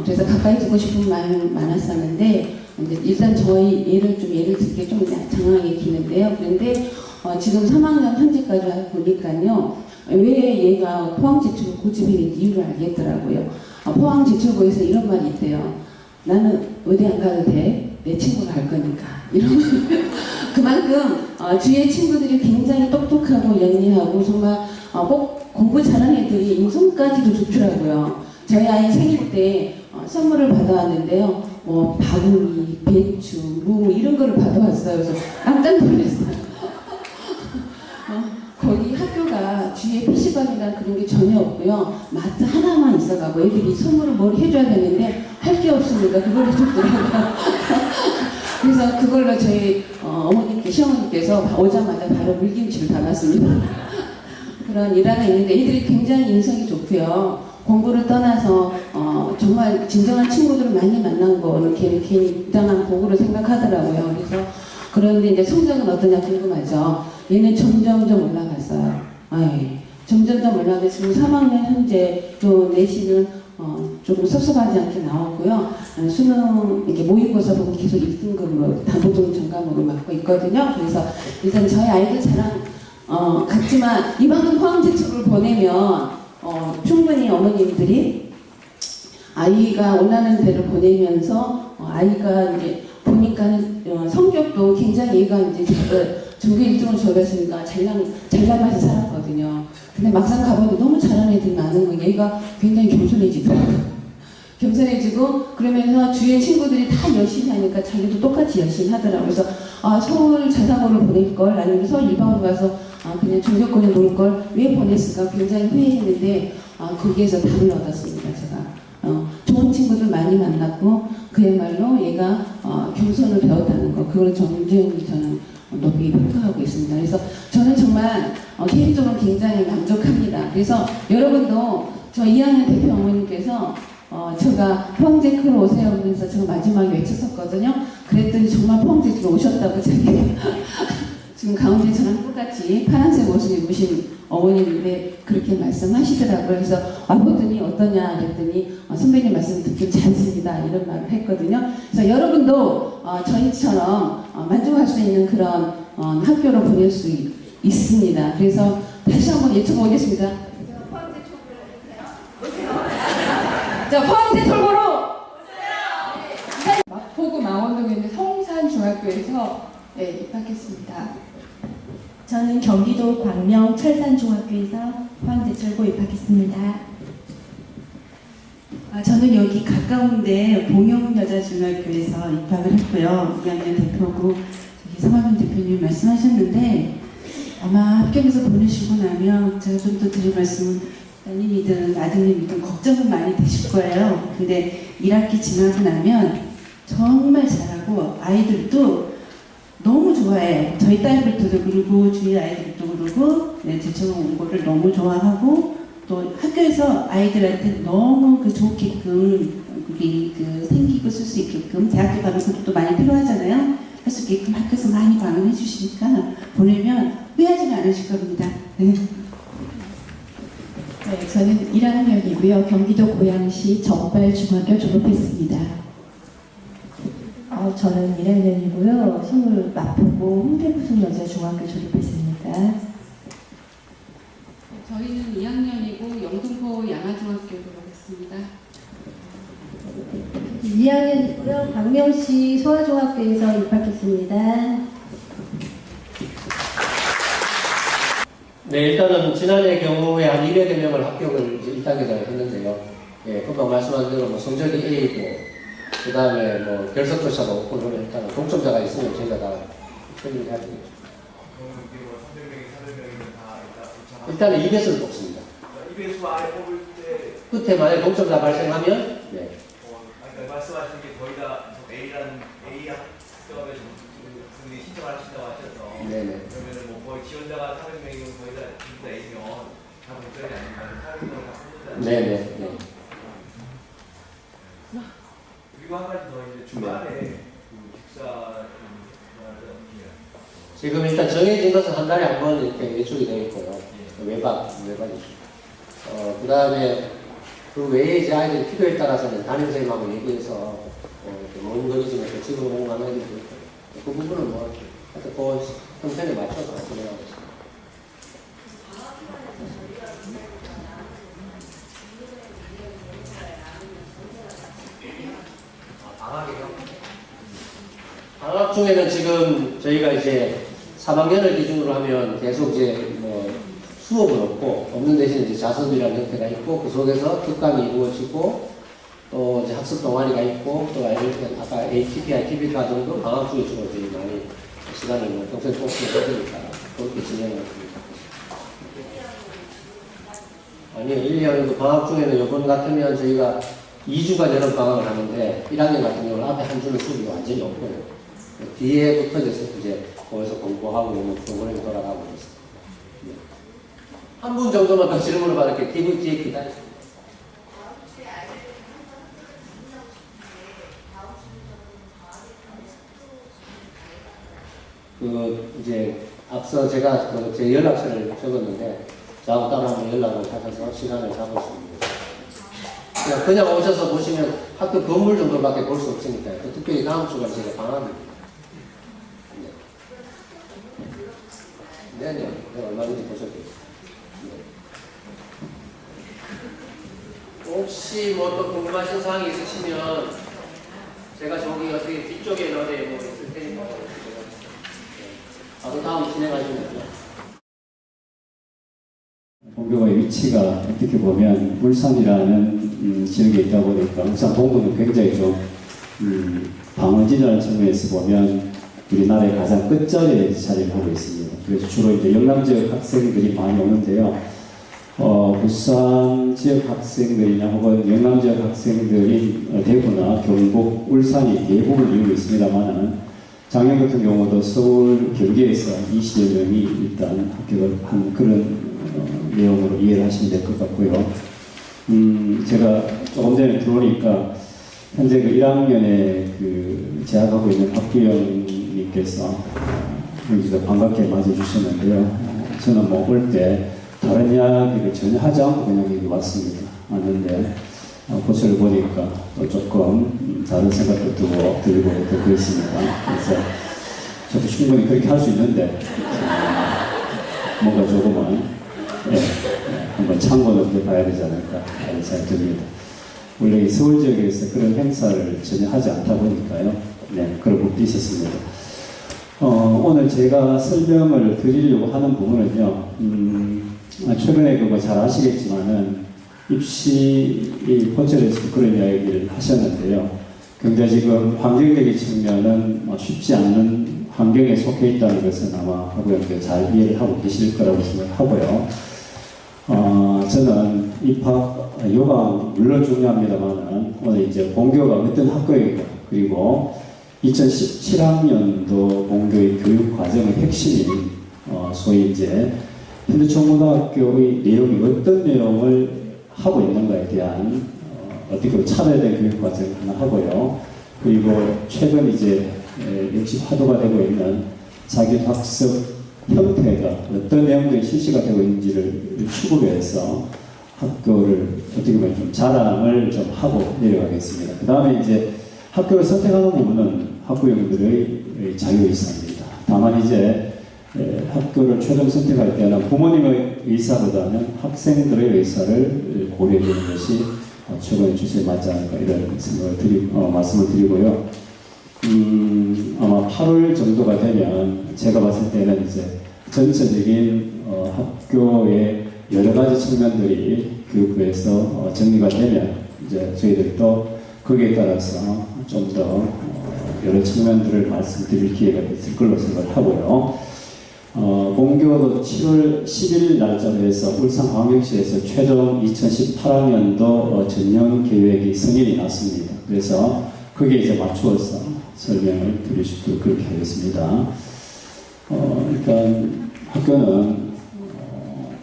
그래서 가까이 두고 싶은 마음이 많았었는데 이제 일단 저희 예를 들게 좀 장황하게 기는데요. 그런데 지금 3학년 현재까지 보니까요. 왜 얘가 포항제출고 고집했는지 이유를 알겠더라고요. 포항제출고에서 이런 말이 있대요. 나는 어디 안 가도 돼. 내 친구가 갈 거니까. 이런 그만큼 주위의 친구들이 굉장히 똑똑하고 영리하고 정말 꼭 공부 잘하는 애들이 인성까지도 좋더라고요. 저희 아이 생일 때 선물을 받아왔는데요. 바구니, 배추, 무 이런 거를 받아왔어요. 그래서 깜짝 놀랐어요. 거기 학교가 뒤에 PC방이나 그런 게 전혀 없고요. 마트 하나만 있어가고 애들이 선물을 뭘 해줘야 되는데 할 게 없으니까 그걸 해줬더라고요. 그래서 그걸로 저희 어머님께 시어머니께서 오자마자 바로 물김치를 담았습니다. 그런 일화가 있는데 애들이 굉장히 인성이 좋고요. 공부를 떠나서 정말 진정한 친구들을 많이 만난 거는 걔는 괜히 부당한 복으로 생각하더라고요. 그래서 그런데 이제 성적은 어떠냐 궁금하죠. 얘는 점점점 올라갔어요. 점점점 올라가서 지금 3학년 현재 또 내신은 조금 섭섭하지 않게 나왔고요. 수능 이렇게 모의고사 보고 계속 1등급으로 단보종 전감으로 맡고 있거든요. 그래서 일단 저희 아이들 자랑 같지만 이방은 포항제출을 보내면 충분히 어머님들이 아이가 원하는 데를 보내면서 아이가 이제 보니까는 성격도 굉장히 얘가 이제 전교 1등을 졸업했으니까 잘나가서 살았거든요. 근데 막상 가보니 너무 잘하는 애들이 많은 거예요. 얘가 굉장히 겸손해지더라고요. 겸손해지고 그러면서 주위의 친구들이 다 열심히 하니까 자기도 똑같이 열심히 하더라고요. 그래서 서울 자사고를 보낼 걸 아니면 서울 일반으로 가서 그냥 전교권에 놓을 걸 왜 보냈을까 굉장히 후회했는데 거기에서 답을 얻었습니다. 제가 좋은 친구들 많이 만났고 그야말로 얘가 겸손을 배웠다는 거 그걸 정주행이 저는 높이 평가하고 있습니다. 그래서 저는 정말 개인적으로 굉장히 만족합니다. 그래서 여러분도 저 2학년 대표 어머님께서 제가 포항제크로 오세요 하면서 제가 마지막에 외쳤었거든요. 그랬더니 정말 포항제크로 오셨다고 제가 지금 가운데 저랑 똑같이 파란색 옷을 입으신 어머님인데 그렇게 말씀하시더라고요. 그래서 와보더니 어떠냐 그랬더니 선배님 말씀 듣기 잘습니다 이런 말을 했거든요. 그래서 여러분도 저희처럼 만족할 수 있는 그런 학교로 보낼 수 있습니다. 그래서 다시 한번 여쭤보겠습니다. 포항제 촌으로 오세요. 자, 포항제 촌으로 오세요.
마포구 망원동에 있는 성산중학교에서 입학했습니다.
저는 경기도 광명 철산중학교에서 포항제철고 입학했습니다.
저는 여기 가까운데 봉영여자중학교에서 입학을 했고요. 2학년 대표고 저기 서방현 대표님 말씀하셨는데 아마 합격해서 보내시고 나면 제가 좀 더 드릴 말씀은 따님이든 아드님이든 걱정은 많이 되실 거예요. 근데 1학기 지나고 나면 정말 잘하고 아이들도 너무 좋아해요. 저희 딸들도 그러고 주위 아이들도 그러고 네, 제처럼 온 거를 너무 좋아하고 또 학교에서 아이들한테 너무 그 좋게끔 그게 그 생기고 쓸 수 있게끔 대학교 가면 그것도 많이 필요하잖아요. 할 수 있게끔 학교에서 많이 방문해 주시니까 보내면 후회하지는 않으실 겁니다. 네.
네, 저는 1학년이고요. 경기도 고양시 정발중학교 졸업했습니다. 저는 1학년이고요. 서울 마포구 홍대부속여자중학교 졸업했습니다.
저희는 2학년이고 영등포 양화중학교 졸업했습니다.
2학년이고요. 광명시 소아중학교에서 입학했습니다.
네, 일단은 지난해 경우에 한 200여 명을 합격을 이제 1단계를 했는데요. 예, 금방 말씀하신 대로 뭐 성적이 A고, 그 다음에 뭐 결석조차도 없고, 그러면 일단 동점자가 있으면 저희가 다 처리를 해야 되겠죠. 일단은 2배수를 뽑습니다.
2배수 안에 뽑을 때
끝에 만약에 동점자 발생하면, 네.
그러니까 말씀하신 게 거의 다 A라는 A 학급에 분들이 신청하신다고 하셔서
네네.
그러면은 뭐 거의 지원자가 400명이면 거의 다 전부 다 A면 다 동점이 아닌가 400명을 다 뽑는다.
네네. 네.
그리고 한 가지 더 이제 중간에 그 기숙사
지금 일단 정해진 것은 한 달에 한 번 이렇게 외출이 되어 있고요. 외박이죠. 그 다음에 그 외에 이제 아이들 필요에 따라서는 담임선생님하고 얘기해서 이렇게 먼 거리지만 집으로 공부하는 애들도 있고 그 부분은 뭐 하여튼 그 형편에 맞춰서 진행하고 있습니다. 방학 중에는 지금 저희가 이제 3학년을 기준으로 하면 계속 이제 뭐 수업은 없는 대신 이제 자습이라는 형태가 있고 그 속에서 특강이 이루어지고 또 이제 학습 동아리가 있고 또 아까 ATPI, TV 과정도 방학 중에 주로 이제 많이 시간을 뭐 평소에 뽑기를 해드니까 그렇게 진행을 합니다. 아니요, 1년 방학 중에는 이번 같으면 저희가 2주간 여름 방학을 하는데 1학년 같은 경우는 앞에 한 주는 수업이 완전히 없고요. 뒤에부터 이제 거기서 공부하고 뭐 프로그램이 돌아가고 있습니다. 네. 한 분 정도만 더 질문을 받을게요. 뒤에 기다리세요. 이제 앞서 제가 제 연락처를 적었는데 저하고 따로 한번 연락을 하셔서 시간을 잡으시면 그냥 오셔서 보시면 학교 건물 정도밖에 볼 수 없으니까요. 특별히 다음 주가 제가 방학입니다. 네네, 얼마든지 보셔도 돼요. 네. 혹시 뭐 또 궁금하신 사항이 있으시면 제가 저기 어떻게 뒤쪽에 어디 뭐 있을 테니까 바로 다음 진행하시면 돼요.
본교의 위치가 어떻게 보면 울산이라는 지역에 있다 보니까 울산 동부는 굉장히 좀 방어지라는 측면에서 보면 우리나라의 가장 끝자리에 자리를 하고 있습니다. 그래서 주로 이제 영남 지역 학생들이 많이 오는데요. 부산 지역 학생들이나 혹은 영남 지역 학생들이 대구나 경북, 울산이 대부분 이루고 있습니다만은 작년 같은 경우도 서울, 경기에서 20여 명이 일단 합격을 한 그런 내용으로 이해를 하시면 될 것 같고요. 제가 조금 전에 들어오니까 현재 그 1학년에 그 재학하고 있는 박규영님께서 여기서 반갑게 맞아주셨는데요. 저는 뭐 올 때 다른 이야기를 전혀 하지 않고 그냥 여기 왔습니다. 왔는데 고초를 보니까 또 조금 다른 생각도 들고 또 그렇습니다. 그래서 저도 충분히 그렇게 할 수 있는데 뭔가 조금은 한번 참고는 해봐야 되지 않을까 하는 생각이 듭니다. 원래 이 서울 지역에서 그런 행사를 전혀 하지 않다 보니까요. 네, 그런 부분도 있었습니다. 오늘 제가 설명을 드리려고 하는 부분은요, 최근에 그거 잘 아시겠지만은 입시 호텔에서 그런 이야기를 하셨는데요. 굉장히 지금 환경적인 측면은 쉽지 않은 환경에 속해 있다는 것은 아마 학우님들 잘 이해를 하고 계실 거라고 생각하고요. 저는 입학, 요강 물론 중요합니다만 오늘 이제 본교가 어떤 학교이고 그리고 2017학년도 본교의 교육 과정의 핵심인 소위 이제 현대총고등학교의 내용이 어떤 내용을 하고 있는가에 대한 어떻게 보면 차별된 교육 과정 하나 하고요. 그리고 최근 이제 역시 화두가 되고 있는 자기학습 형태가 어떤 내용들이 실시가 되고 있는지를 추구해서 학교를 어떻게 보면 좀 자랑을 좀 하고 내려가겠습니다. 그 다음에 이제 학교를 선택하는 부분은 학부형들의 자유의사입니다. 다만 이제 학교를 최종 선택할 때는 부모님의 의사보다는 학생들의 의사를 고려해 주는 것이 최고의 추세에 맞지 않을까 이런 생각을 말씀을 드리고요. 아마 8월 정도가 되면 제가 봤을 때는 이제 전체적인 학교의 여러 가지 측면들이 교육부에서 정리가 되면 이제 저희들도 거기에 따라서 좀 더 여러 측면들을 말씀드릴 기회가 있을 걸로 생각을 하고요. 본교도 7월 10일 날짜로 해서 울산광역시에서 최종 2018학년도 전형 계획이 승인이 났습니다. 그래서 거기에 이제 맞추어서 설명을 드릴 수 있도록 그렇게 하겠습니다. 일단 학교는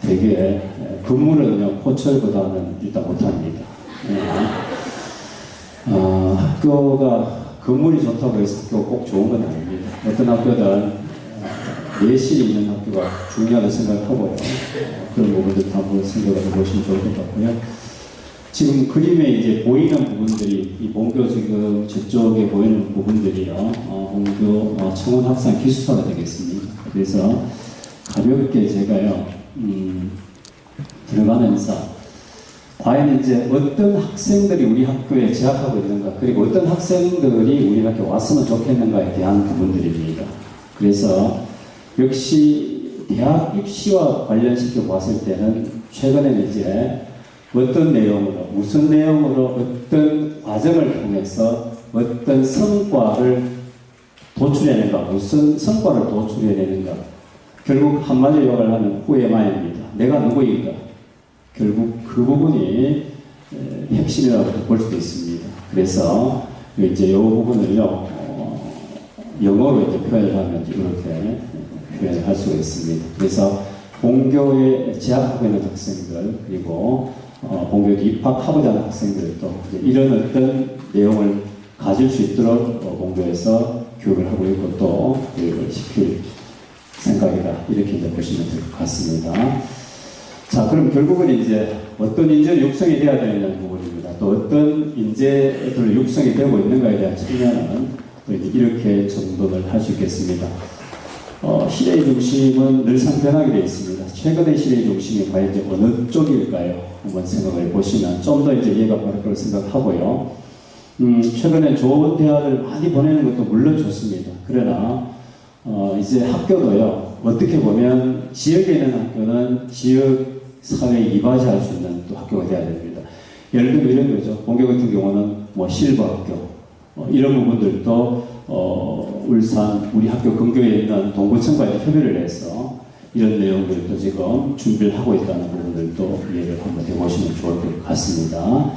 되게 건물은요 포철보다는 일단 못합니다. 학교가 건물이 좋다고 해서 학교가 꼭 좋은 건 아닙니다. 어떤 학교든 내실이 있는 학교가 중요하다고 생각하고요. 그런 부분들 한번 생각을 해보시면 좋을 것 같고요. 지금 그림에 이제 보이는 부분들이 이 본교 지금 저쪽에 보이는 부분들이요. 본교 청원학산 기숙사가 되겠습니다. 그래서 가볍게 제가요 들어가면서 과연 이제 어떤 학생들이 우리 학교에 재학하고 있는가, 그리고 어떤 학생들이 우리 학교에 왔으면 좋겠는가에 대한 부분들입니다. 그래서 역시 대학 입시와 관련시켜 봤을 때는 최근에는 이제 어떤 내용으로, 무슨 내용으로, 어떤 과정을 통해서 어떤 성과를 도출해내는가, 무슨 성과를 도출해내는가. 결국 한마디로 요약을 하면 후에마입니다. 내가 누구인가. 결국 그 부분이 핵심이라고 볼 수도 있습니다. 그래서 이제 이 부분을요, 영어로 이제 표현을 하면 이렇게 표현을 할 수가 있습니다. 그래서 본교에 재학하고 있는 학생들, 그리고 본교에 입학하고자 하는 학생들도 이런 어떤 내용을 가질 수 있도록 본교에서 교육을 하고 있고 또 교육을 시킬 생각이다. 이렇게 이제 보시면 될 것 같습니다. 자, 그럼 결국은 이제 어떤 인재를 육성이 돼야 되는 부분입니다. 또 어떤 인재들 육성이 되고 있는가에 대한 측면은 또 이제 이렇게 정돈을 할 수 있겠습니다. 시대의 중심은 늘상 변하게 되어 있습니다. 최근의 시대의 중심이 과연 이제 어느 쪽일까요? 한번 생각을 보시면 좀 더 이제 이해가 바를 거라고 생각하고요. 최근에 좋은 대학을 많이 보내는 것도 물론 좋습니다. 그러나 이제 학교도요, 어떻게 보면 지역에 있는 학교는 지역 사회에 이바지할 수 있는 또 학교가 되어야 됩니다. 예를 들면 이런 거죠. 본교 같은 경우는 뭐 실버 학교, 이런 부분들도 울산 우리 학교 근교에 있는 동구청과의 협의를 해서 이런 내용들도 지금 준비를 하고 있다는 부분들도 이해를 한번 해보시면 좋을 것 같습니다.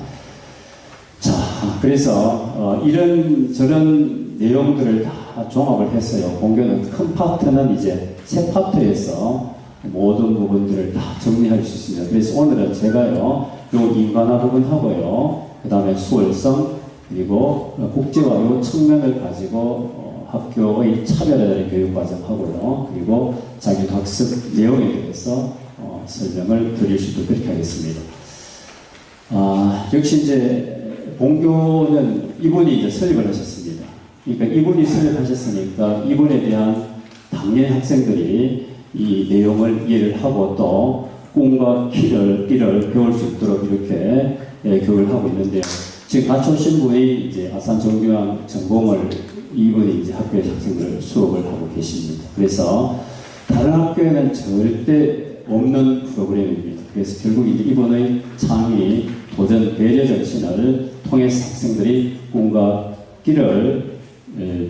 자, 그래서 이런 저런 내용들을 다 종합을 했어요. 본교는 큰 파트는 이제 세 파트에서 모든 부분들을 다 정리할 수 있습니다. 그래서 오늘은 제가요, 요 인간화 부분하고요, 그 다음에 수월성, 그리고 국제화 요 측면을 가지고 학교의 차별화된 교육과정하고요, 그리고 자기학습 내용에 대해서 설명을 드릴 수 있도록 그렇게 하겠습니다. 역시 이제 본교는 이분이 이제 설립을 하셨습니다. 그러니까 이분이 설립하셨으니까 이분에 대한 당연히 학생들이 이 내용을 이해를 하고 또 꿈과 키를 배울 수 있도록 이렇게 교육을 하고 있는데요. 지금 같이 오신 분이 이제 아산정교양 전공을 이분이 이제 학교에 학생들 수업을 하고 계십니다. 그래서 다른 학교에는 절대 없는 프로그램입니다. 그래서 결국 이제 이분의 창의, 도전, 배려 정신을 통해서 학생들이 꿈과 끼를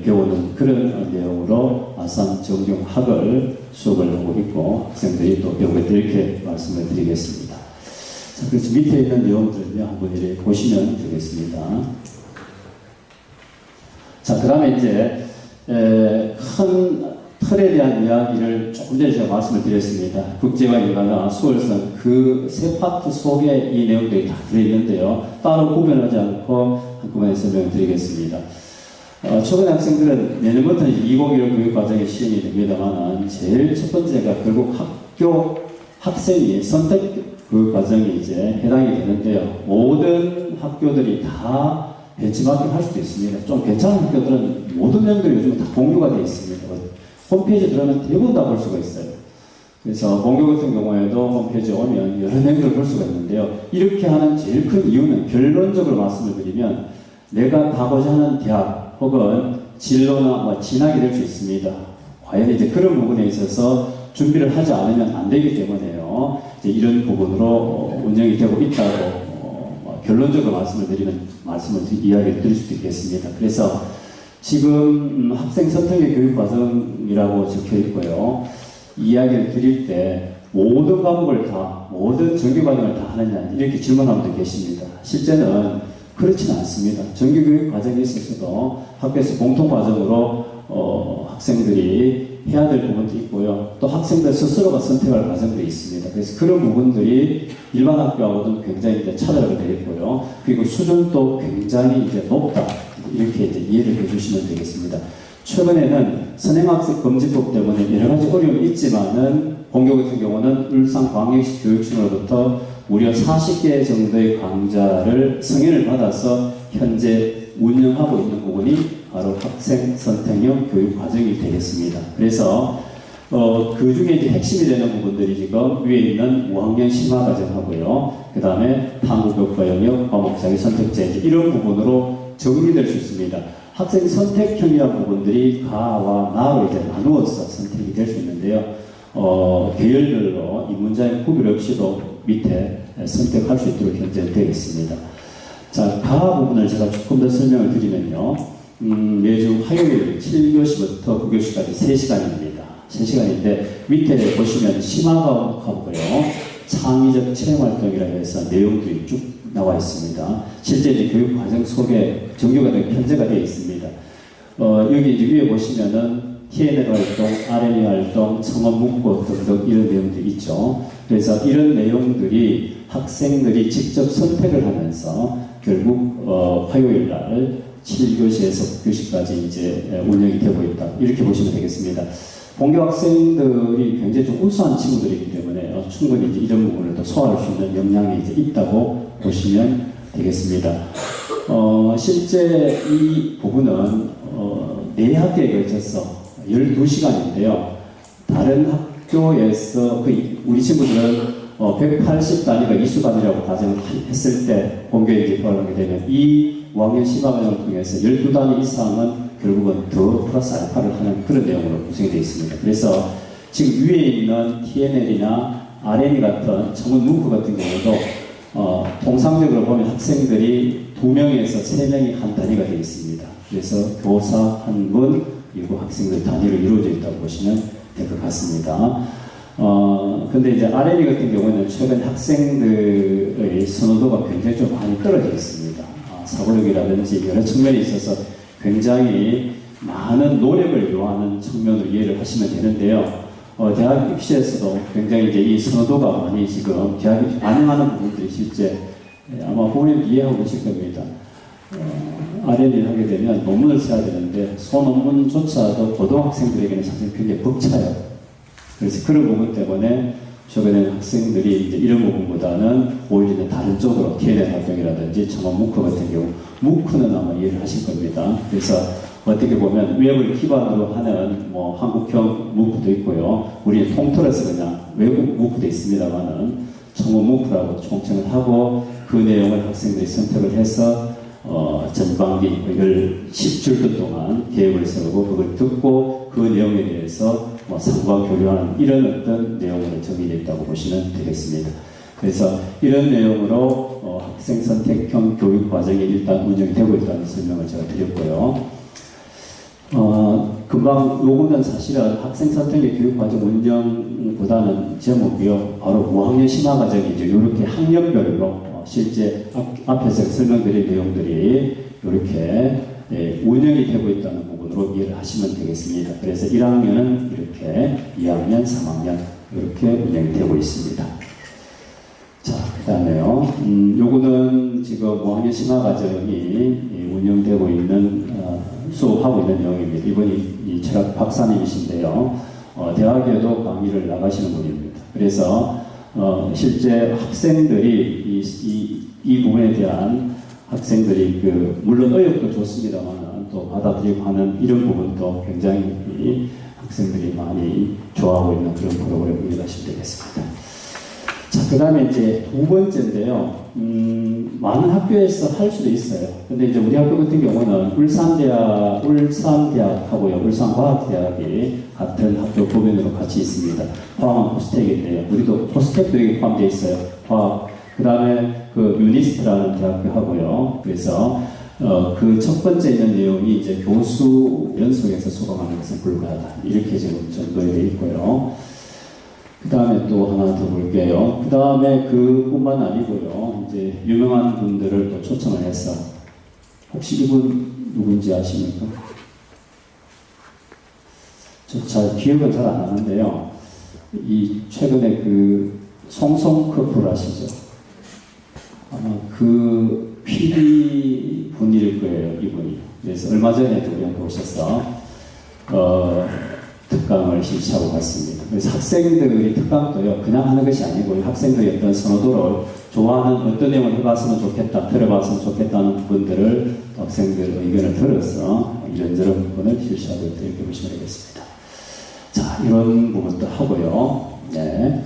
배우는 그런 내용으로 아산 정경학을 수업을 하고 있고 학생들이 또 배우게 될 이렇게 말씀을 드리겠습니다. 자, 그래서 밑에 있는 내용들은요 한번 이렇게 보시면 되겠습니다. 자, 그 다음에 이제 큰 틀에 대한 이야기를 조금 전에 제가 말씀을 드렸습니다. 국제화 인가나 수월성 그 세 파트 속에 이 내용들이 다 들어있는데요. 따로 구별하지 않고 한꺼번에 설명을 드리겠습니다. 초등 학생들은 내년부터는 2015 교육과정이 시행이 됩니다만 제일 첫 번째가 결국 학생이 선택 교육과정이 이제 해당이 되는데요. 모든 학교들이 다 벤치마킹 할 수도 있습니다. 좀 괜찮은 학교들은 모든 내용들이 요즘 다 공유가 되어 있습니다. 홈페이지에 들어가면 대부분 다 볼 수가 있어요. 그래서 본교 같은 경우에도 홈페이지에 오면 여러 내용들을 볼 수가 있는데요. 이렇게 하는 제일 큰 이유는 결론적으로 말씀을 드리면 내가 가고자 하는 대학 혹은 진로나 진학이 될 수 있습니다. 과연 이제 그런 부분에 있어서 준비를 하지 않으면 안 되기 때문에요. 이제 이런 부분으로 운영이 되고 있다고 결론적으로 이야기를 드릴 수도 있겠습니다. 그래서 지금 학생 선택의 교육 과정이라고 적혀 있고요. 이야기를 드릴 때 모든 과목을 다, 모든 정규 과정을 다 하느냐 이렇게 질문하는 분들 계십니다. 실제는 그렇지는 않습니다. 정규 교육 과정에 있어서도 학교에서 공통 과정으로 학생들이 해야 될 부분도 있고요. 또 학생들 스스로가 선택할 과정도 있습니다. 그래서 그런 부분들이 일반 학교하고도 굉장히 이제 차별화가 되어 있고요. 그리고 수준도 굉장히 이제 높다. 이렇게 이제 이해를 해주시면 되겠습니다. 최근에는 선행학습 금지법 때문에 여러 가지 어려움이 있지만은 본교 같은 경우는 울산광역시 교육청으로부터 무려 40개 정도의 강좌를 승인을 받아서 현재 운영하고 있는 부분이 바로 학생 선택형 교육 과정이 되겠습니다. 그래서 그 중에 이제 핵심이 되는 부분들이 지금 위에 있는 5학년 심화 과정하고요. 그 다음에 탐구교과 영역, 과목 자기 선택제 이런 부분으로 정리될 수 있습니다. 학생 선택형이라는 부분들이 가와 나로 이제 나누어서 선택이 될 수 있는데요. 계열별로 이 문장의 구별 없이도 밑에 선택할 수 있도록 현재 되어 있습니다. 자, 가 부분을 제가 조금 더 설명을 드리면요. 매주 화요일 7교시부터 9교시까지 3시간입니다. 3시간인데 밑에 보시면 심화가 하고요. 창의적 체험활동이라고 해서 내용들이 쭉 나와 있습니다. 실제 이제 교육 과정 속에 정규과정 편제가 되어 있습니다. 여기 이제 위에 보시면은 TNL 활동, R&E 활동, 청원 문구 등등 이런 내용들이 있죠. 그래서 이런 내용들이 학생들이 직접 선택을 하면서 결국 화요일 날 7교시에서 9교시까지 이제 운영이 되고 있다. 이렇게 보시면 되겠습니다. 본교 학생들이 굉장히 좀 우수한 친구들이기 때문에 충분히 이제 이런 부분을 또 소화할 수 있는 역량이 이제 있다고 보시면 되겠습니다. 실제 이 부분은 4학기에 걸쳐서 12시간인데요. 다른 학교에서 우리 친구들은 180단위가 이수단위라고 가정을 했을 때 본교에 입학을 하게 되면 이 5학년 심화과정을 통해서 12단위 이상은 결국은 더 플러스 알파를 하는 그런 내용으로 구성이 되어 있습니다. 그래서 지금 위에 있는 TNL이나 R&E 같은 전문 문구 같은 경우도 통상적으로 보면 학생들이 2명에서 3명이 한 단위가 되어 있습니다. 그래서 교사 한 분, 그리고 학생들 단위로 이루어져 있다고 보시면 될 것 같습니다. 근데 이제 R&E 같은 경우는 최근 학생들의 선호도가 굉장히 좀 많이 떨어져 있습니다. 사고력이라든지 여러 측면에 있어서 굉장히 많은 노력을 요하는 측면으로 이해를 하시면 되는데요. 대학 입시에서도 굉장히 이제 이 선호도가 많이 지금 대학이 반영하는 부분들이 실제 아마 부모님 이해하고 계실 겁니다. R&E를 하게 되면 논문을 써야 되는데 소논문조차도 고등학생들에게는 사실 굉장히 벅차요. 그래서 그런 부분 때문에 최근에는 학생들이 이제 이런 부분보다는 오히려 다른 쪽으로 TNL 활동이라든지 청원 무크 같은 경우 무크는 아마 이해를 하실 겁니다. 그래서 어떻게 보면 웹을 기반으로 하는 한국형 무크도 있고요. 우리는 통틀어서 그냥 외국 무크도 있습니다만은 청원 무크라고 총칭을 하고 그 내용을 학생들이 선택을 해서 전반기 이걸 10줄 동안 계획을 세우고 그걸 듣고 그 내용에 대해서 상과 교류하는 이런 어떤 내용으로 정의되어 있다고 보시면 되겠습니다. 그래서 이런 내용으로 학생 선택형 교육 과정이 일단 운영이 되고 있다는 설명을 제가 드렸고요. 금방 요거는 사실은 학생 선택의 교육 과정 운영보다는 제목이요. 바로 5학년 심화 과정이 이제 이렇게 학년별로 실제 앞에서 설명드린 내용들이 이렇게 운영이 되고 있다는 부분으로 이해를 하시면 되겠습니다. 그래서 1학년은 이렇게, 2학년, 3학년 이렇게 운영이 되고 있습니다. 자, 그 다음에요. 요거는 지금 5학년 심화과정이 운영되고 있는, 수업하고 있는 내용입니다. 이분이 이 철학 박사님이신데요. 대학에도 강의를 나가시는 분입니다. 그래서, 실제 학생들이 이 부분에 대한 학생들이 물론 의욕도 좋습니다만 또 받아들이고 하는 이런 부분도 굉장히 학생들이 많이 좋아하고 있는 그런 프로그램을 이해하시면 되겠습니다. 자, 그 다음에 이제 두 번째인데요. 많은 학교에서 할 수도 있어요. 근데 이제 우리 학교 같은 경우는 울산대학하고요, 울산과학대학이 같은 학교 법인으로 같이 있습니다. 포함한 포스텍인데요. 우리도 포스텍도 여기 포함되어 있어요. 과학. 그 다음에 유니스트라는 대학교 하고요. 그래서 그 첫 번째 있는 내용이 이제 교수 연수에서 수강하는 것은 불가하다. 이렇게 지금 전도되어 있고요. 그 다음에 또 하나 더 볼게요. 그 다음에 그뿐만 아니고요. 이제 유명한 분들을 또 초청을 해서, 혹시 이분 누군지 아십니까? 저 잘 기억은 잘 안 나는데요. 이 최근에 송송 커플 아시죠? 아마 PD 분일 거예요, 이분이. 그래서 얼마 전에 우리한테 오셔서 특강을 실시하고 갔습니다. 그래서 학생들이 특강도요, 그냥 하는 것이 아니고 학생들이 어떤 선호도를 좋아하는 어떤 내용을 해봤으면 좋겠다, 들어봤으면 좋겠다는 부분들을 학생들 의견을 들어서 이런저런 부분을 실시하고 있다, 이렇게 보시면 되겠습니다. 자, 이런 부분도 하고요. 네.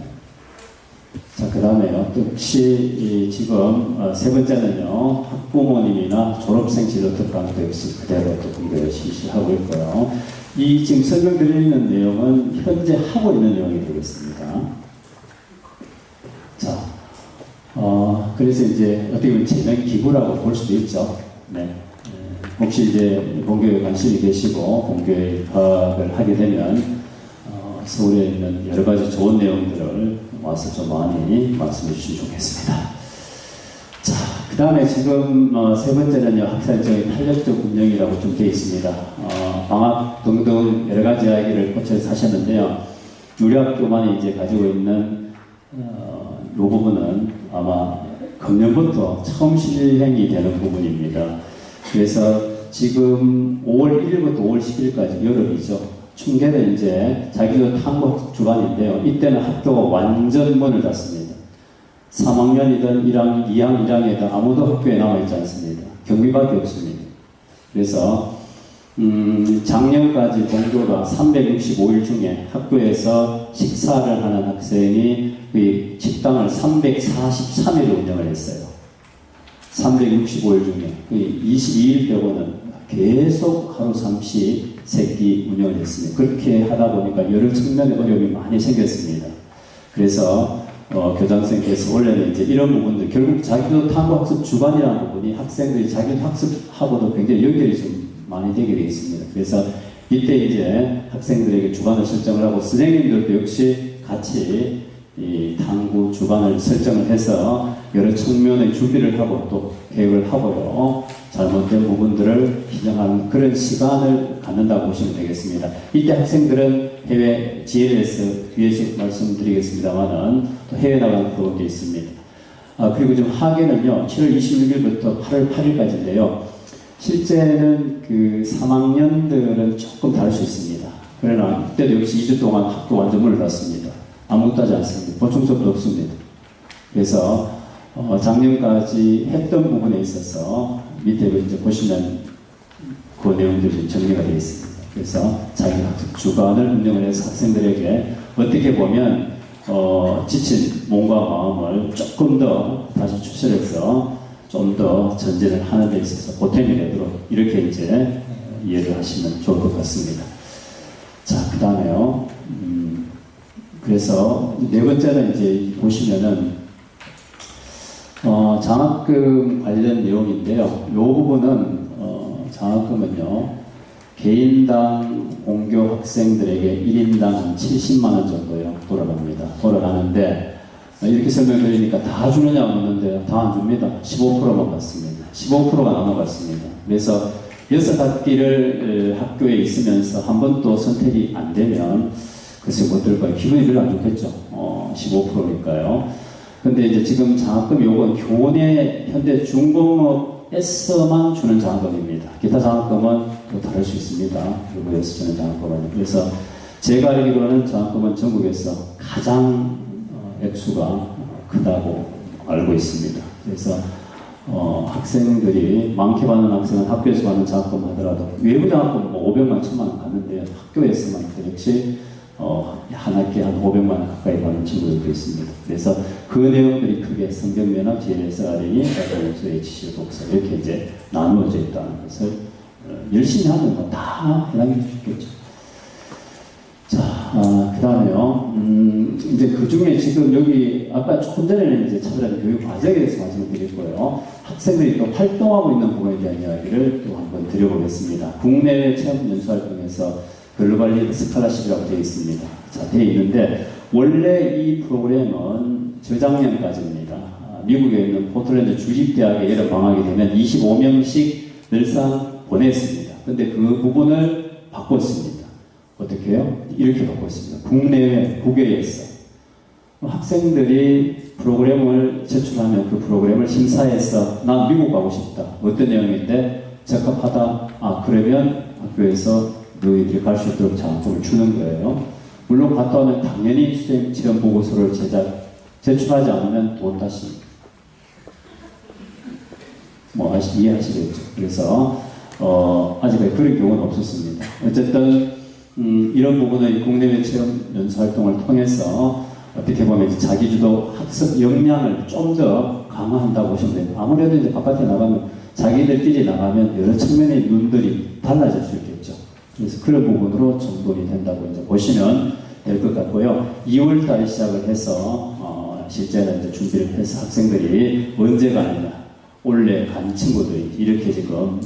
자, 그 다음에요. 역시 지금 세 번째는요, 학부모님이나 졸업생 진로 특강도 역시 그대로 또 공개를 실시하고 있고요. 이 지금 설명드리는 내용은 현재 하고 있는 내용이 되겠습니다. 자, 그래서 이제 어떻게 보면 재능 기부라고 볼 수도 있죠. 네. 혹시 이제 본교에 관심이 계시고 본교에 입학을 하게 되면 서울에 있는 여러 가지 좋은 내용들을 와서 좀 많이 말씀해 주시면 좋겠습니다. 자, 그 다음에 지금 세 번째는요, 학생적인 탄력적 운영이라고 좀 되어 있습니다. 방학 등등 여러 가지 이야기를 거쳐서 하셨는데요. 우리 학교만이 이제 가지고 있는 이 부분은 아마 금년부터 처음 실행이 되는 부분입니다. 그래서 지금 5월 1일부터 5월 10일까지 여름이죠. 춘계는 이제 자기도 탐구 주간인데요. 이때는 학교가 완전 문을 닫습니다. 3학년이든 2학년, 1학년이든 아무도 학교에 남아있지 않습니다. 경비밖에 없습니다. 그래서 작년까지 본교가 365일 중에 학교에서 식사를 하는 학생이 그 식당을 343일을 운영을 했어요. 365일 중에 22일 빼고는 계속 하루 3시 세끼 운영을 했습니다. 그렇게 하다 보니까 여러 측면의 어려움이 많이 생겼습니다. 그래서 교장선생님께서 원래는 이제 이런 부분들, 결국 자기도 탐구학습 주간이라는 부분이 학생들이 자기도 학습하고도 굉장히 연결이 좀 많이 되게 되어 있습니다. 그래서 이때 이제 학생들에게 주간을 설정을 하고 선생님들도 역시 같이 이 탐구 주간을 설정을 해서 여러 측면의 준비를 하고 또 계획을 하고요. 잘못된 부분들을 희정하는 그런 시간을 갖는다고 보시면 되겠습니다. 이때 학생들은 해외 GLS 뒤에서 말씀드리겠습니다만은 또 해외 나가는 프로그램도 있습니다. 그리고 지금 학예는요, 7월 26일부터 8월 8일까지인데요. 실제는 그 3학년들은 조금 다를 수 있습니다. 그러나 이때도 역시 2주 동안 학교 완전 문을 닫습니다. 아무것도 하지 않습니다. 보충 수업도 없습니다. 그래서 작년까지 했던 부분에 있어서 밑에 이제 보시면 그 내용들이 정리가 되어 있습니다. 그래서 자기 학습 주간을 운영을 해서 학생들에게 어떻게 보면 지친 몸과 마음을 조금 더 다시 추스려서 좀 더 전진을 하는 데 있어서 보탬이 되도록 이렇게 이제 이해를 하시면 좋을 것 같습니다. 자, 그 다음에요. 그래서 네 번째는 이제 보시면은 장학금 관련 내용인데요. 이 부분은 장학금은요, 개인당 공교 학생들에게 1인당 한 70만 원 정도요 돌아갑니다. 돌아가는데 이렇게 설명드리니까 다 주느냐 묻는데 다 안 줍니다. 15%만 받습니다. 15%가 남아갔습니다. 그래서 6학기를 학교에 있으면서 한 번도 선택이 안 되면 글쎄 뭐 어떨까요? 기분이 별로 안 좋겠죠. 15%니까요. 근데 이제 지금 장학금 요건 교내 현대 중공업에서만 주는 장학금입니다. 기타 장학금은 또 다를 수 있습니다. 외부에서 주는 장학금은. 그래서 제가 알기로는 장학금은 전국에서 가장 액수가 크다고 알고 있습니다. 그래서 학생들이 많게 받는 학생은 학교에서 받는 장학금 하더라도 외부 장학금 뭐 500만, 1000만 원 받는데 학교에서만 역시 한 학기에 한 500만 원 가까이 받는 친구들도 있습니다. 그래서 그 내용들이 크게 성경면허, GLS, RN이, 가정연수, HCO, 독서 이렇게 이제 나누어져 있다는 것을 열심히 하는 건 다 해당해 주겠죠. 자, 그 다음에요. 이제 그 중에 지금 여기 아까 조금 전에는 이제 차별화된 교육 과정에 대해서 말씀을 드렸고요. 학생들이 또 활동하고 있는 부분에 대한 이야기를 또 한번 드려보겠습니다. 국내외 체험 연수 활동에서 글로벌 스칼라십이라고 되어 있습니다. 자, 되어 있는데 원래 이 프로그램은 저작년까지입니다. 미국에 있는 포틀랜드 주립대학에 여름 방학이 되면 25명씩 늘상 보냈습니다. 근데 그 부분을 바꿨습니다. 어떻게 해요? 이렇게 바꿨습니다. 국내외 국외에서 학생들이 프로그램을 제출하면 그 프로그램을 심사해서 난 미국 가고 싶다. 어떤 내용인데 적합하다. 그러면 학교에서 너희들이 갈 수 있도록 장학금을 주는 거예요. 물론 갔다 오면 당연히 수행 체험 보고서를 제출하지 않으면 돈 다시 뭐 이해하시겠죠. 그래서 아직까지 그런 경우는 없었습니다. 어쨌든 이런 부분은 국내외 체험 연수 활동을 통해서 어떻게 보면 이제 자기주도 학습 역량을 좀 더 강화한다고 보시면 됩니다. 아무래도 이제 바깥에 나가면 자기들끼리 나가면 여러 측면의 눈들이 달라질 수 있겠죠. 그래서 그런 부분으로 정돈이 된다고 이제 보시면 될 것 같고요. 2월달에 시작을 해서 실제는 이제 준비를 해서 학생들이 언제 가느냐, 올해 간 친구들이 이렇게 지금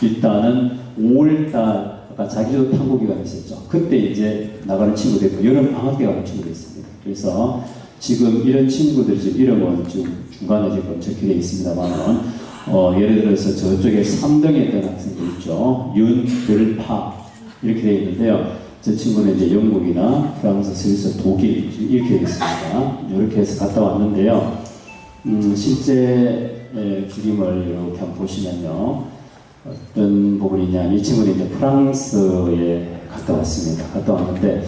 일단은 5월달 아까 자기주도 탐구 기간이 있었죠. 그때 이제 나가는 친구도 있고 여름 방학 때 가는 친구도 있습니다. 그래서 지금 이런 친구들 지금 이름은 지금 중간에 지금 적혀져 있습니다만은 예를 들어서 저쪽에 3등에 있던 학생도 있죠. 윤별파 이렇게 되어 있는데요. 저 친구는 이제 영국이나 프랑스, 스위스, 독일 이렇게 되어 있습니다. 이렇게 해서 갔다 왔는데요. 실제 그림을 이렇게 한번 보시면요. 어떤 부분이냐면 이 친구는 이제 프랑스에 갔다 왔습니다. 갔다 왔는데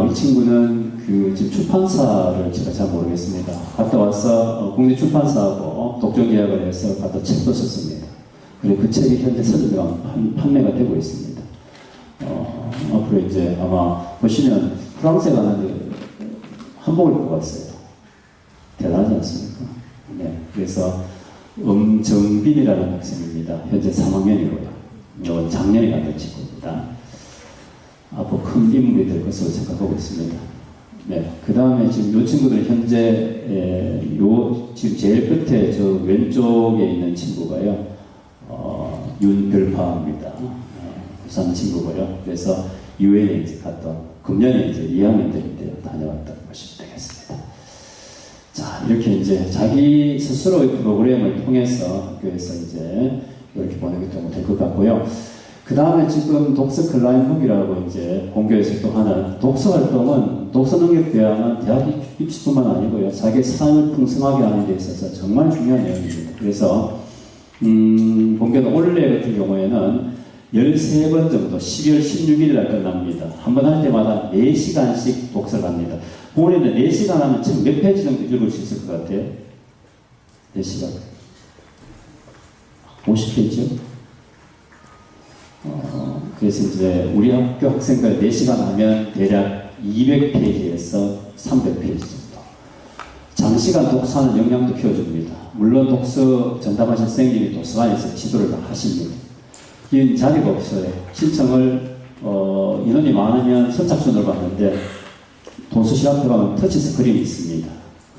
이 친구는 그 지금 출판사를 제가 잘 모르겠습니다. 갔다 와서 국내 출판사하고 독점 계약을 해서 갖다 책도 썼습니다. 그리고 그 책이 현재 서점에 판매가 되고 있습니다. 앞으로 이제 아마 보시면 프랑스에 가는데 한복을 입고 갔어요. 대단하지 않습니까? 네, 그래서 엄정빈이라는 학생입니다. 현재 3학년이고요. 작년에 갔던 친구입니다. 앞으로 큰 인물이 될 것으로 생각하고 있습니다. 네, 그 다음에 지금 이 친구들 현재 지금 제일 끝에 저 왼쪽에 있는 친구가요. 윤별파입니다. 부산 친구고요. 그래서 유엔에 이제 갔던 금년에 이제 2학년들인데요. 다녀왔다고 보시면 되겠습니다. 자, 이렇게 이제 자기 스스로의 프로그램을 통해서 학교에서 이제 이렇게 보내게 되면 될 것 같고요. 그 다음에 지금 독서 클라인북이라고 이제 본교에서 또 하는 독서 활동은 독서 능력 대학은 대학 입시뿐만 아니고요. 자기 삶을 풍성하게 하는 데 있어서 정말 중요한 내용입니다. 그래서 본교는 올해 같은 경우에는 13번 정도 12월 16일 날 끝납니다. 한 번 할 때마다 4시간씩 독서를 합니다. 본인은 4시간 하면 책 몇 페이지 정도 읽을 수 있을 것 같아요? 4시간. 50페이지요? 그래서 이제 우리 학교 학생들 4시간 하면 대략 200페이지에서 300페이지 정도. 장시간 독서하는 역량도 키워줍니다. 물론 독서 전담하신 선생님이 도서관에서 지도를 다 하십니다. 이 자리가 없어요. 신청을 인원이 많으면 선착순을 받는데 도서실 앞에 가면 터치 스크린이 있습니다.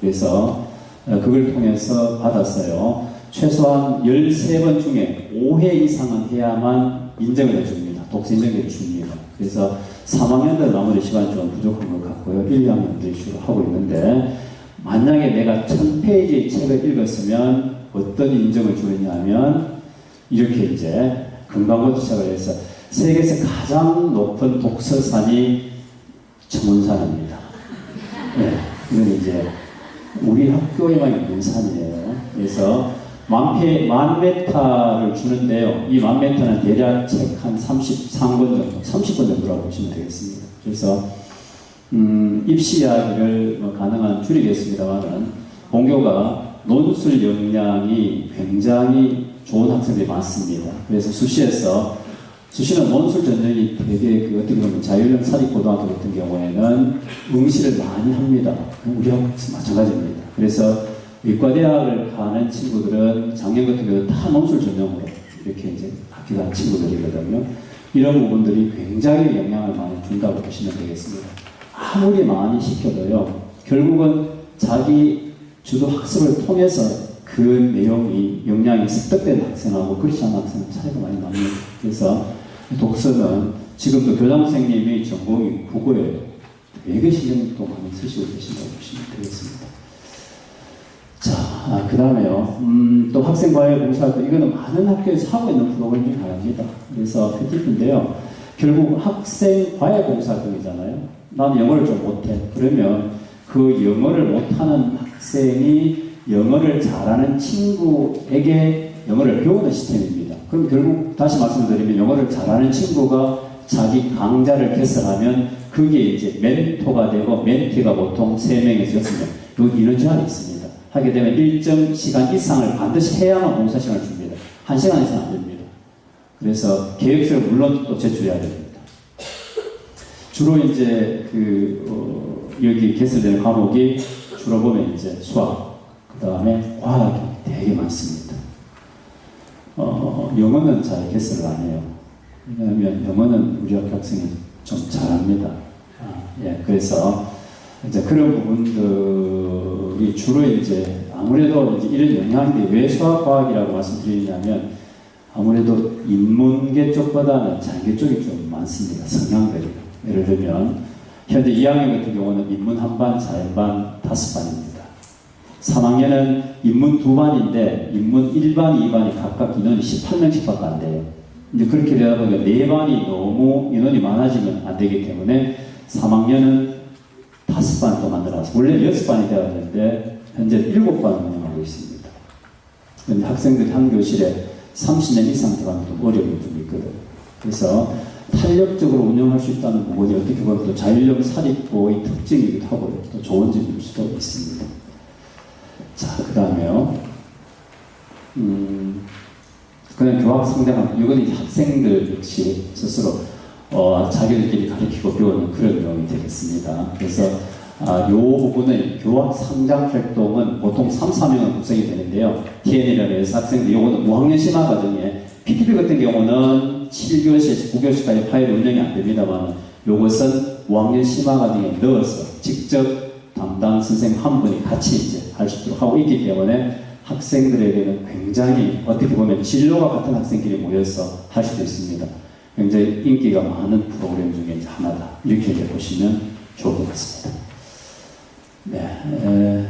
그래서 그걸 통해서 받았어요. 최소한 13번 중에 5회 이상은 해야만 인정을 해줍니다. 독서 인정을 줍니다. 그래서 3학년들 나머지 시간이 좀 부족한 것 같고요. 1, 2학년들이 주로 하고 있는데 만약에 내가 1000페이지의 책을 읽었으면 어떤 인정을 주느냐 하면 이렇게 이제 금강부터 시작을 해서 세계에서 가장 높은 독서산이 청운산입니다. 네, 이건 이제 우리 학교에만 있는 산이에요. 그래서 만 메타를 주는데요. 이 만 메타는 대략 책 한 33권 정도, 30권 정도라고 보시면 되겠습니다. 그래서 입시 이야기를 가능한 줄이겠습니다만은 본교가 논술 역량이 굉장히 좋은 학생들이 많습니다. 그래서 수시는 논술 전형이 되게 어떻게 보면 자율형 사립고등학교 같은 경우에는 응시를 많이 합니다. 우리 학교 마찬가지입니다. 그래서 의과대학을 가는 친구들은 작년 같은 경우는 다 논술 전형으로 이렇게 이제 학교 간 친구들이거든요. 이런 부분들이 굉장히 영향을 많이 준다고 보시면 되겠습니다. 아무리 많이 시켜도요, 결국은 자기 주도 학습을 통해서 그 내용이 역량이 습득된 학생하고 그렇지 않은 학생은 차이가 많이 납니다. 그래서 독서는 지금도 교장 선생님이 전공이 국어예요. 되게 신경 또 많이 쓰시고 계신다고 보시면 되겠습니다. 자, 그 다음에요. 또 학생과의 봉사활동, 이거는 많은 학교에서 하고 있는 프로그램 중 하나입니다. 그래서 큐티인데요. 결국 학생과의 봉사활동이잖아요. 나는 영어를 좀 못해. 그러면 그 영어를 못하는 학생이 영어를 잘하는 친구에게 영어를 배우는 시스템입니다. 그럼 결국 다시 말씀드리면 영어를 잘하는 친구가 자기 강좌를 개설하면 그게 이제 멘토가 되고 멘티가 보통 3명에서 6명. 여기 이런 제한이 있습니다. 하게 되면 일정 시간 이상을 반드시 해야만 봉사 시간을 줍니다. 1시간 이상 안 됩니다. 그래서 계획서를 물론 또 제출해야 됩니다. 주로 이제 여기 개설되는 과목이 주로 보면 이제 수학, 그 다음에 과학이 되게 많습니다. 영어는 잘 개설을 안 해요. 왜냐하면 영어는 우리 학생이 좀 잘합니다. 예, 그래서 이제 그런 부분들이 주로 이제 아무래도 이제 이런 영향들이 왜 수학과학이라고 말씀드리냐면 아무래도 인문계 쪽보다는 자연계 쪽이 좀 많습니다. 성향들이. 예를 들면 현재 2학년 같은 경우는 인문 한 반, 자연반 5반입니다. 3학년은 인문 2반인데 인문 1반, 2반이 각각 인원이 18명씩밖에 안 돼요. 이제 그렇게 되다 보니까 4반이 너무 인원이 많아지면 안 되기 때문에 3학년은 5반 또 만들어서 원래 6반이 되어야 되는데 현재 7반을 운영하고 있습니다. 그런데 학생들이 한 교실에 30명 이상 들어가면 좀 어려움이 좀 있거든요. 그래서 탄력적으로 운영할 수 있다는 부분이 어떻게 보면 또 자율형 사립고의 특징이기도 하고요. 또 좋은 점일 수도 있습니다. 자, 그 다음에요. 그냥 교학 상대방, 이건 이제 학생들 역시 스스로 자기들끼리 가르치고 배우는 그런 내용이 되겠습니다. 그래서 이 부분은 교학 상장 활동은 보통 3, 4명은 구성이 되는데요. TN이라고 해서 학생들, 이거는 5학년 심화 과정에 PTP 같은 경우는 7교시, 9교시까지 파일이 운영이 안 됩니다만 이것은 5학년 심화 과정에 넣어서 직접 담당 선생님 한 분이 같이 이제 할 수 있도록 하고 있기 때문에 학생들에게는 굉장히 어떻게 보면 진로가 같은 학생끼리 모여서 할 수도 있습니다. 굉장히 인기가 많은 프로그램 중에 이제 하나다. 이렇게 이제 보시면 좋을 것 같습니다. 네,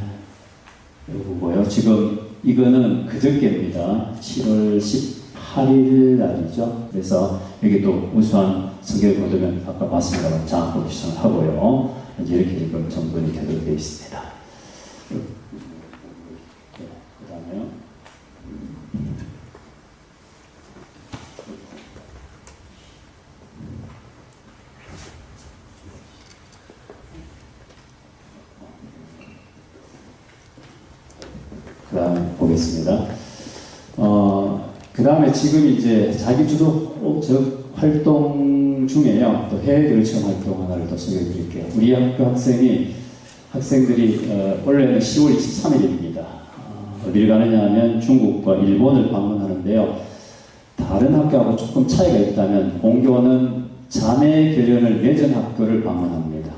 이거고요. 지금 이거는 그저께입니다. 7월 18일 날이죠. 그래서 여기 또 우수한 성격을 거두면 아까 봤습니다만 장학금 시청을 하고요. 이제 이렇게 지금 정돈이 되도록 되어 있습니다. 그 다음에요. 그 다음에 보겠습니다. 그 다음에 지금 이제 자기주도 활동 중에요. 또 해외 교류청 활동 하나를 더 소개해 드릴게요. 우리 학교 학생들이 원래는 10월 23일입니다. 어디를 가느냐 하면 중국과 일본을 방문하는데요. 다른 학교하고 조금 차이가 있다면 본교는 자매 교련을 맺은 학교를 방문합니다.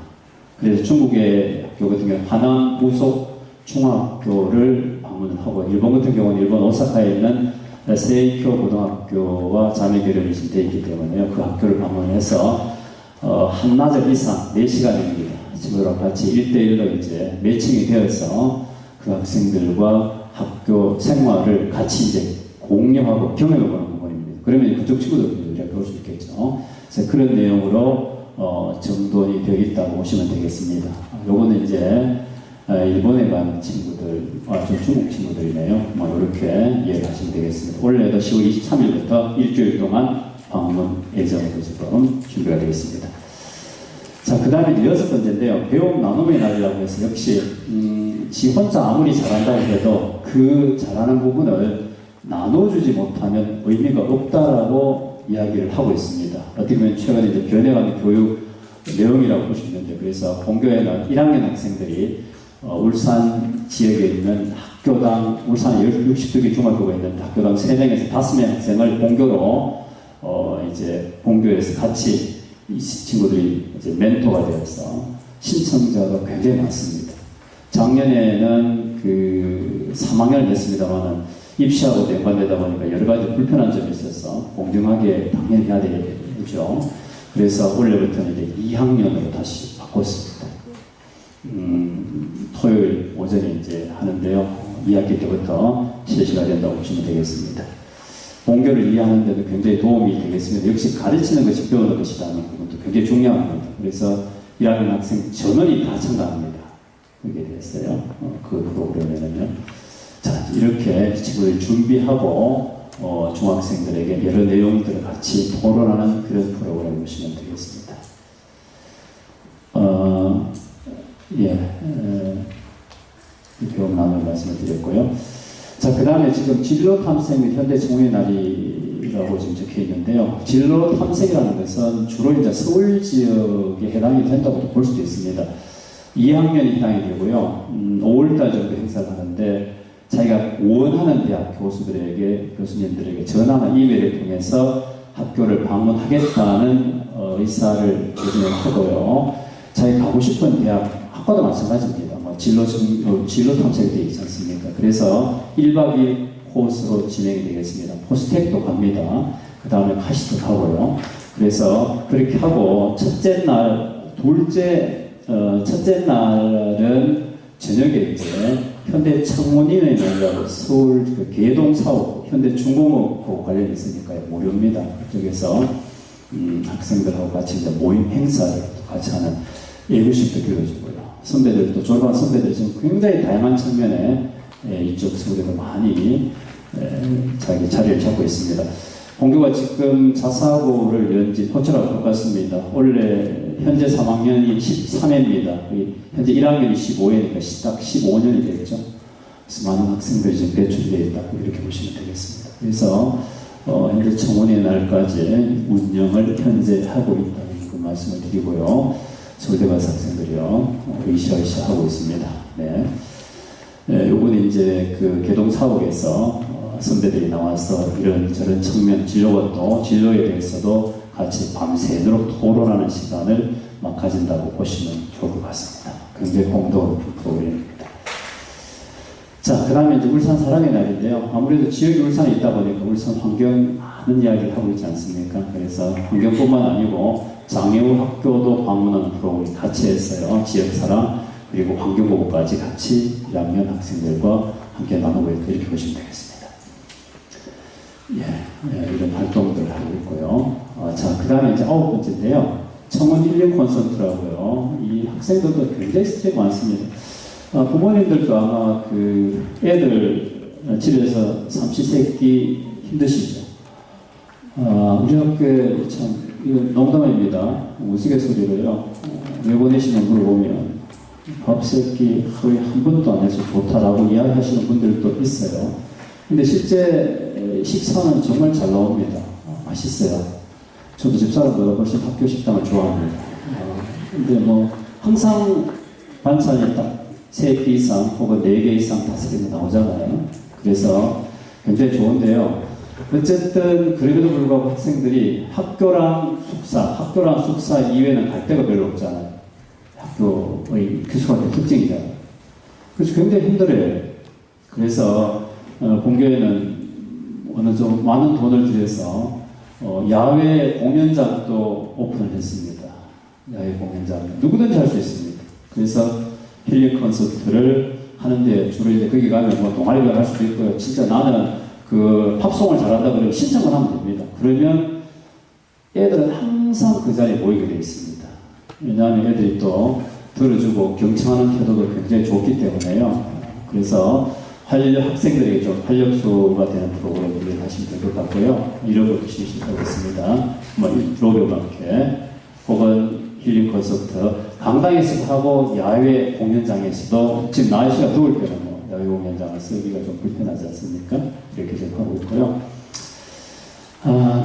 그래서 중국의 학교 같은 경우는 하남 우속 중학교를 방문을 하고 일본 같은 경우는 일본 오사카에 있는 세이쿄 고등학교와 자매 교련이 되어 있기 때문에요. 그 학교를 방문해서 한나절 이상 4시간입니다. 친구들과 같이 1대1로 이제 매칭이 되어서 그 학생들과 학교 생활을 같이 이제 공유하고 경험해보는 부분입니다. 그러면 그쪽 친구들도 이렇게 볼 수 있겠죠. 그래서 그런 내용으로 정돈이 되어 있다고 보시면 되겠습니다. 요거는 이제 일본에 간 친구들, 좀 중국 친구들이네요. 이렇게 이해를 하시면 되겠습니다. 올해도 10월 23일부터 일주일 동안 방문 예정으로 지금 준비가 되겠습니다. 자, 그 다음에 여섯 번째인데요. 배움 나눔의 날이라고 해서 역시 지 혼자 아무리 잘한다고 해도 그 잘하는 부분을 나눠주지 못하면 의미가 없다라고 이야기를 하고 있습니다. 어떻게 보면 최근에 이제 변해가는 교육 내용이라고 보시면 되는데, 그래서 본교에는 1학년 학생들이 울산 지역에 있는 학교당, 울산에 62개 중학교가 있는 학교당 3명에서 5명 학생을 본교로 이제 본교에서 같이 이 친구들이 이제 멘토가 되어서 신청자가 굉장히 많습니다. 작년에는 그 3학년을 냈습니다만은 입시하고 연관되다 보니까 여러 가지 불편한 점이 있어서 공정하게 당연히 해야 되겠죠. 그래서 올해부터는 이제 2학년으로 다시 바꿨습니다. 토요일 오전에 이제 하는데요. 2학기 때부터 실시가 된다고 보시면 되겠습니다. 본교를 이해하는 데도 굉장히 도움이 되겠습니다. 역시 가르치는 것이 배우는 것이라는 부분도 굉장히 중요합니다. 그래서 1학년 학생 전원이 다 참가합니다. 그게 됐어요. 그 프로그램에는요. 자, 이렇게 친구들이 준비하고 중학생들에게 여러 내용들을 같이 토론하는 그런 프로그램을 보시면 되겠습니다. 배움 나눔을 말씀을 드렸고요. 자, 그 다음에 지금 진로 탐색 및 현대 청년의 날이라고 지금 적혀 있는데요. 진로 탐색이라는 것은 주로 이제 서울 지역에 해당이 된다고 볼 수도 있습니다. 2학년이 해당이 되고요. 5월달 정도 행사를 하는데 자기가 원하는 대학 교수님들에게 전화나 이메일을 통해서 학교를 방문하겠다는 의사를 요즘에 하고요. 자기가 가고 싶은 대학, 학과도 마찬가지입니다. 진로 탐색이 되어 있지 않습니까? 그래서 1박 2일 코스로 진행이 되겠습니다. 포스텍도 갑니다. 그 다음에 카시도 가고요. 그래서 그렇게 하고 첫째 날은 저녁에 이제 현대 청문인의 날이라고 서울 그 계동사업 현대중공업하고 관련이 있으니까요. 무료입니다. 그쪽에서 학생들하고 같이 이제 모임 행사를 같이 하는 예구식도 빌려주고요. 선배들도, 졸업한 선배들 지금 굉장히 다양한 측면에 이쪽 서울에도 많이 자기 자리를 잡고 있습니다. 본교가 지금 자사고를 연지 포철하고 똑같습니다. 원래 현재 3학년이 13회입니다. 현재 1학년이 15회니까 딱 15년이 되겠죠. 그래서 많은 학생들이 지금 배출이 되어 있다고 이렇게 보시면 되겠습니다. 그래서 현재 청원의 날까지 운영을 현재 하고 있다는 그 말씀을 드리고요. 서울대가서 학생들이요, 으쌰으쌰 하고 있습니다. 네. 요번에 이제 그 개동 사옥에서 선배들이 나와서 이런저런 측면, 진로에 대해서도 같이 밤새도록 토론하는 시간을 막 가진다고 보시면 좋을 것 같습니다. 굉장히 공동 프로그램입니다. 자, 그 다음에 이제 울산 사랑의 날인데요. 아무래도 지역이 울산에 있다 보니까 울산 환경 많은 이야기를 하고 있지 않습니까? 그래서 환경뿐만 아니고 장애우 학교도 방문하는 프로그램을 같이 했어요. 지역사랑 그리고 환경보호까지 같이 1학년 학생들과 함께 나누고 있고 이렇게 보시면 되겠습니다. 이런 활동들을 하고 있고요. 자, 그 다음에 이제 9번째인데요. 청원 힐링 콘서트라고요. 이 학생들도 굉장히 스트레스가 많습니다. 부모님들도 아마 그 애들 집에서 삼시세끼 힘드시죠. 우리 학교에 참 이건 농담입니다. 우스갯소리로요. 내보내시는 물어보면 밥세끼 하루에 한 번도 안 해서 좋다라고 이야기하시는 분들도 있어요. 근데 실제 식사는 정말 잘 나옵니다. 맛있어요. 저도 집사람보다 훨씬 학교 식당을 좋아합니다. 근데 뭐 항상 반찬이 딱 3개 이상 혹은 4개 이상 5개는 나오잖아요. 그래서 굉장히 좋은데요. 어쨌든 그래도 불구하고 학생들이 학교랑 숙사 이외에는 갈 데가 별로 없잖아요. 학교의 교수관의 특징이잖아요. 그래서 굉장히 힘들어요. 그래서 본교에는 어느 정도 많은 돈을 들여서 야외 공연장도 오픈을 했습니다. 야외 공연장 누구든지 할 수 있습니다. 그래서 힐링 콘서트를 하는데 주로 이제 거기 가면 뭐 동아리가 갈 수도 있고요. 진짜 나는 그 팝송을 잘한다 그러면 신청을 하면 됩니다. 그러면 애들은 항상 그 자리에 모이게 되어 있습니다. 왜냐하면 애들이 또 들어주고 경청하는 태도도 굉장히 좋기 때문에요. 그래서 학생들에게 좀 활력소가 되는 프로그램을 하시면 될 것 같고요. 이런 것도 실시하고 있습니다. 로비 음악회 혹은 힐링 콘서트, 강당에서도 하고 야외 공연장에서도 지금 날씨가 더울 때는 야외 공연장을 쓰기가 좀 불편하지 않습니까? 이렇게 좀 하고 있고요.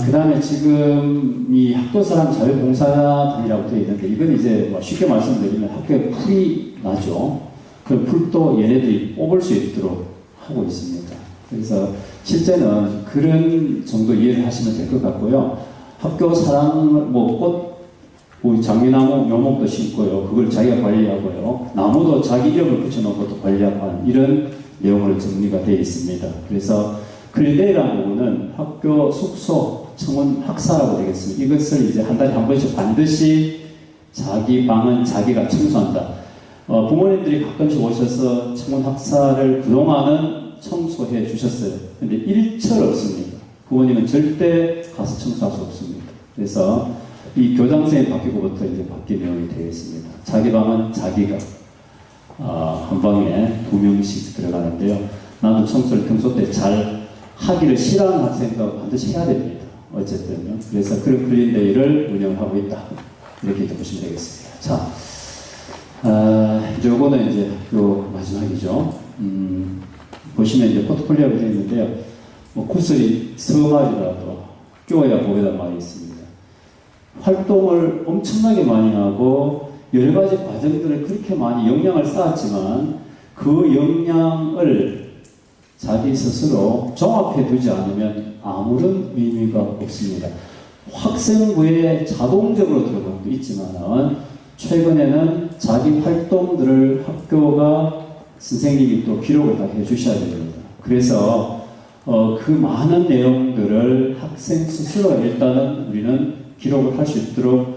그 다음에 지금 이 학교사랑 자유봉사단이라고 되어 있는데, 이건 이제 쉽게 말씀드리면 학교에 풀이 나죠. 그 풀도 얘네들이 뽑을 수 있도록 하고 있습니다. 그래서 실제는 그런 정도 이해를 하시면 될 것 같고요. 학교 사랑, 꽃, 장미나무, 묘목도 심고요. 그걸 자기가 관리하고요. 나무도 자기 이름을 붙여놓은 것도 관리하고 하는 이런 내용으로 정리가 되어 있습니다. 그래서 클린데이라는 부분은 학교 숙소, 청원 학사라고 되겠습니다. 이것을 이제 한 달에 한 번씩 반드시 자기 방은 자기가 청소한다. 부모님들이 가끔씩 오셔서 청원 학사를 그동안은 청소해 주셨어요. 근데 일철 없습니다. 부모님은 절대 가서 청소할 수 없습니다. 그래서 이 교장선생이 바뀌고부터 이제 바뀐 내용이 되어 있습니다. 자기 방은 자기가 한 방에 2명씩 들어가는데요. 나도 청소를 평소 때 잘 하기를 싫어하는 학생도 반드시 해야 됩니다. 어쨌든요. 그래서 그런 클린데이를 운영하고 있다. 이렇게 보시면 되겠습니다. 자, 요거는 이제 요 마지막이죠. 보시면 이제 포트폴리오가 되어 있는데요. 구슬이 서말이라도 껴야 보이단 말이 있습니다. 활동을 엄청나게 많이 하고 여러 가지 과정들을 그렇게 많이 역량을 쌓았지만 그 역량을 자기 스스로 종합해 두지 않으면 아무런 의미가 없습니다. 학생부에 자동적으로 들어간 것도 있지만 최근에는 자기 활동들을 학교가 선생님이 또 기록을 다 해주셔야 됩니다. 그래서 그 많은 내용들을 학생 스스로 일단은 우리는 기록을 할 수 있도록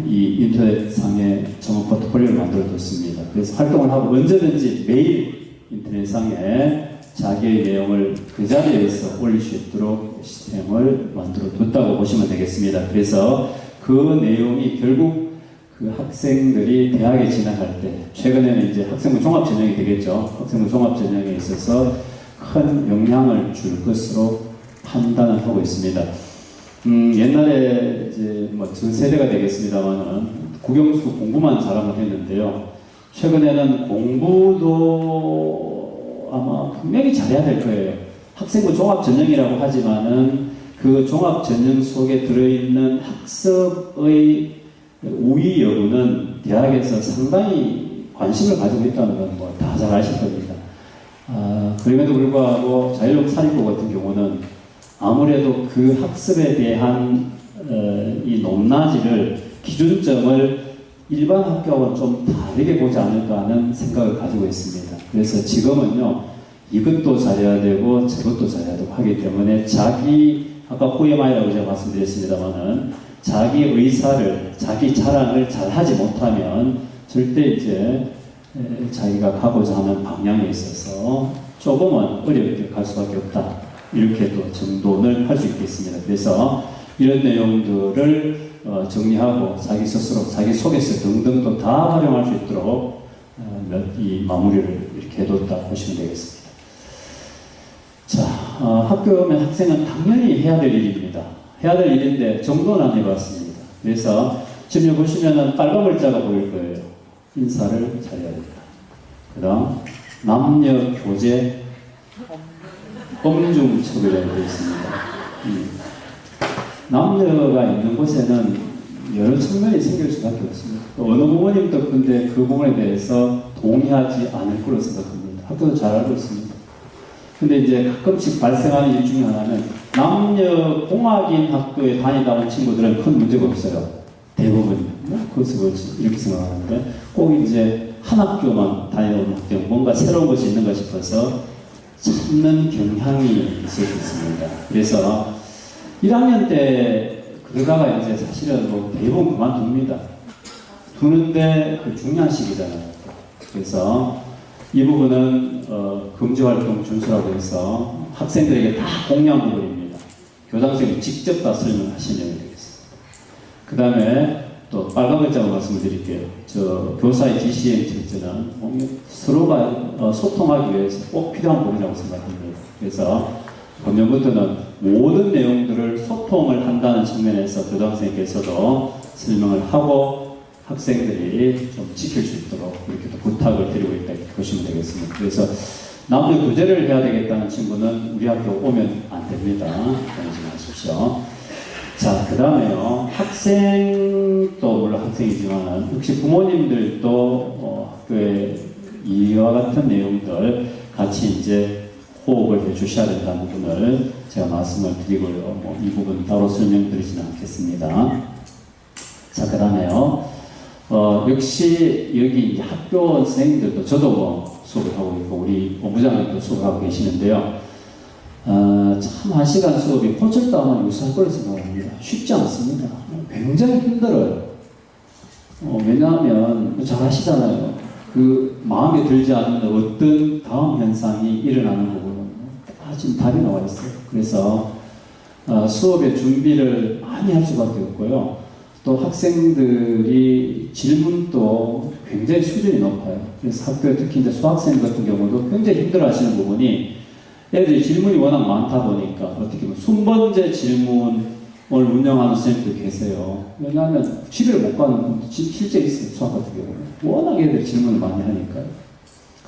이 인터넷상에 전문 포트폴리오를 만들어뒀습니다. 그래서 활동을 하고 언제든지 매일 인터넷상에 자기의 내용을 그 자리에서 올릴 수 있도록 시스템을 만들어뒀다고 보시면 되겠습니다. 그래서 그 내용이 결국 그 학생들이 대학에 진학할 때, 최근에는 이제 학생부 종합전형이 되겠죠. 학생부 종합전형에 있어서 큰 영향을 줄 것으로 판단을 하고 있습니다. 옛날에 이제 전 세대가 되겠습니다만은 국영수 공부만 잘하면 했는데요. 최근에는 공부도 아마 분명히 잘해야 될 거예요. 학생부 종합전형이라고 하지만은 그 종합전형 속에 들어있는 학습의 우위 여부는 대학에서 상당히 관심을 가지고 있다는 건 다 잘 아실 겁니다. 그럼에도 불구하고 자율형 사립고 같은 경우는 아무래도 그 학습에 대한 이 높낮이를 기준점을 일반 학교하고는 좀 다르게 보지 않을까 하는 생각을 가지고 있습니다. 그래서 지금은요, 이것도 잘해야 되고 저것도 잘해야 되고 하기 때문에 아까 포에마이라고 제가 말씀드렸습니다만은 자기 의사를, 자기 자랑을 잘 하지 못하면 절대 이제 자기가 가고자 하는 방향에 있어서 조금은 어렵게 갈 수밖에 없다. 이렇게 또 정돈을 할 수 있겠습니다. 그래서 이런 내용들을 정리하고 자기 스스로, 자기 속에서 등등 또 다 활용할 수 있도록 이 마무리를 이렇게 해뒀다 보시면 되겠습니다. 자, 학교 오면 학생은 당연히 해야 될 일입니다. 해야 될 일인데 정돈을 안 해봤습니다. 그래서 지금 여기 보시면은 빨간 글자가 보일 거예요. 인사를 잘해야 된다. 그 다음 남녀 교제 엄중척이라고 되어 있습니다. 남녀가 있는 곳에는 여러 측면이 생길 수밖에 없습니다. 어느 부모님도 근데 그 부분에 대해서 동의하지 않을 거로 생각합니다. 학교도 잘 알고 있습니다. 근데 이제 가끔씩 발생하는 일 중에 하나는 남녀 공학인 학교에 다니다 온 친구들은 큰 문제가 없어요. 대부분. 그것을 이렇게 생각하는데 꼭 이제 한 학교만 다녀온 학교, 뭔가 새로운 것이 있는가 싶어서 찾는 경향이 있을 수 있습니다. 그래서 1학년 때 그러다가 이제 사실은 대부분 그만둡니다. 두는데 그 중요한 시기잖아요. 그래서 이 부분은 금지활동 준수라고 해서 학생들에게 다 공유한 부분입니다. 교장선생님이 직접 다 설명하시는 내용이 되겠습니다. 그 다음에 또 빨간 글자로 말씀을 드릴게요. 저 교사의 지시행 절차는 서로가 소통하기 위해서 꼭 필요한 부분이라고 생각합니다. 그래서 본년부터는 모든 내용들을 소통을 한다는 측면에서 교장선생님께서도 설명을 하고 학생들이 좀 지킬 수 있도록 이렇게 또 부탁을 드리고 있다 이렇게 보시면 되겠습니다. 그래서 남들 교제를 해야 되겠다는 친구는 우리 학교 오면 안 됩니다. 그러지 마십시오. 자, 그 다음에요. 학생도 물론 학생이지만 혹시 부모님들도 학교에 이와 같은 내용들 같이 이제 호흡을 해주셔야 된다는 부분을 제가 말씀을 드리고요. 이 부분 따로 설명드리지는 않겠습니다. 자, 그 다음에요. 역시 여기 이제 학교 선생님들도 저도 뭐 수업을 하고 있고 우리 본부장님도 수업을 하고 계시는데요. 참 한 시간 수업이 호철다만 유사할 거라고 생각합니다. 쉽지 않습니다. 굉장히 힘들어요. 왜냐하면 잘 아시잖아요. 그 마음에 들지 않는 어떤 다음 현상이 일어나는 부분은 지금 답이 나와 있어요. 그래서 수업의 준비를 많이 할 수밖에 없고요. 또 학생들이 질문도 굉장히 수준이 높아요. 그래서 학교에 특히 이제 수학생 같은 경우도 굉장히 힘들어 하시는 부분이 애들이 질문이 워낙 많다 보니까 어떻게 보면 순번제 질문을 운영하는 선생님도 계세요. 왜냐하면 집에 못 가는 분도 실제 있어요. 수학 같은 경우는. 워낙 애들이 질문을 많이 하니까요.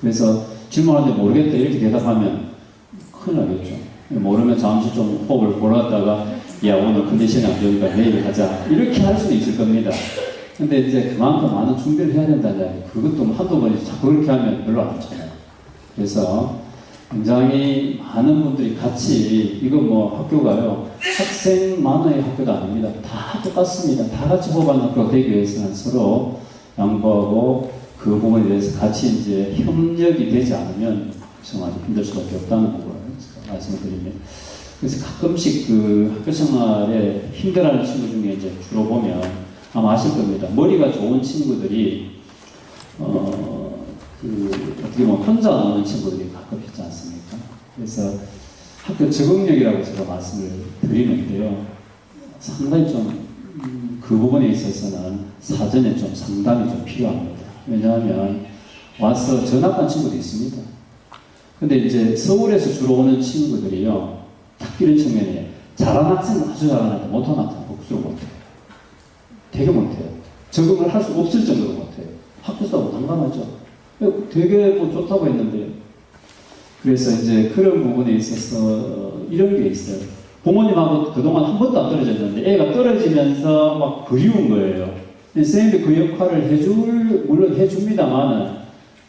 그래서 질문하는데 모르겠다 이렇게 대답하면 큰일 나겠죠. 모르면 잠시 좀 호흡을 몰았다가 야 오늘 컨디션이 안 좋으니까 내일 가자 이렇게 할 수는 있을 겁니다. 근데 이제 그만큼 많은 준비를 해야 된다는 그것도 한두 번이지 자꾸 그렇게 하면 별로 안 좋잖아요. 그래서 굉장히 많은 분들이 같이 이건 뭐 학교가요 학생만의 학교도 아닙니다. 다 똑같습니다. 다 같이 호흡하는 학교가 되기 위해서는 서로 양보하고 그 부분에 대해서 같이 이제 협력이 되지 않으면 정말 힘들 수밖에 없다는 부분을 말씀을 드립니다. 그래서 가끔씩 그 학교 생활에 힘들어하는 친구 중에 이제 주로 보면 아마 아실 겁니다. 머리가 좋은 친구들이 어떻게 보면 혼자 노는 친구들이 가끔 있지 않습니까? 그래서 학교 적응력이라고 제가 말씀을 드리는데요. 상당히 좀 그 부분에 있어서는 사전에 좀 상담이 좀 필요합니다. 왜냐하면 와서 전학 간 친구도 있습니다. 근데 이제 서울에서 주로 오는 친구들이요. 딱 이런 측면에 잘하는 학생은 아주 잘하는데 못하는 학생은 복수를 못해요. 되게 못해요. 적응을 할 수 없을 정도로 못해요. 학교 수업은 난감하죠. 되게 뭐 좋다고 했는데 그래서 이제 그런 부분에 있어서 이런 게 있어요. 부모님하고 그동안 한 번도 안 떨어졌는데 애가 떨어지면서 막 그리운 거예요. 선생님이 그 역할을 물론 해줍니다만은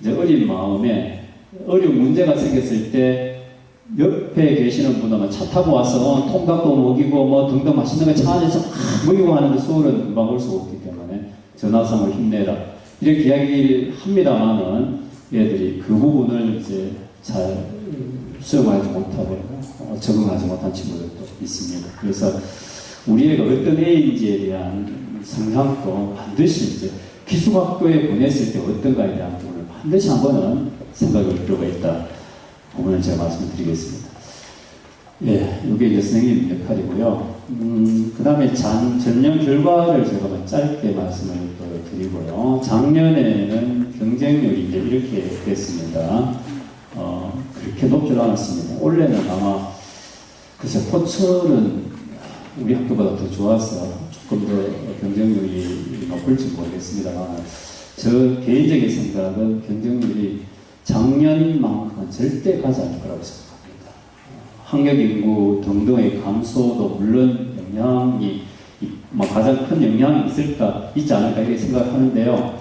이제 어린 마음에 어려운 문제가 생겼을 때 옆에 계시는 분은 차 타고 와서 통닭도 먹이고 뭐 등등 맛있는 거 차 안에서 막 먹이고 하는데 서울은 금방 올 수가 없기 때문에 전화상을 힘내라 이렇게 이야기를 합니다만은 얘들이 그 부분을 이제 잘 수용하지 못하고 적응하지 못한 친구들도 있습니다. 그래서 우리 애가 어떤 애인지에 대한 성향도 반드시 이제 기숙학교에 보냈을 때 어떤가에 대한 부분을 반드시 한번은 생각할 필요가 있다. 부분을 제가 말씀드리겠습니다. 예, 이게 이제 선생님 역할이고요. 그 다음에 전년 결과를 제가 짧게 말씀을 드리고요. 작년에는 경쟁률이 이제 이렇게 됐습니다. 그렇게 높지도 않았습니다. 올해는 아마 글쎄 포철은 우리 학교보다 더 좋아서 조금 더 경쟁률이 높을지 모르겠습니다만 저 개인적인 생각은 경쟁률이 작년만큼은 절대 가지 않을 거라고 생각합니다. 학력 인구 등등의 감소도 물론 영향이 가장 큰 영향이 있지 않을까 이렇게 생각하는데요.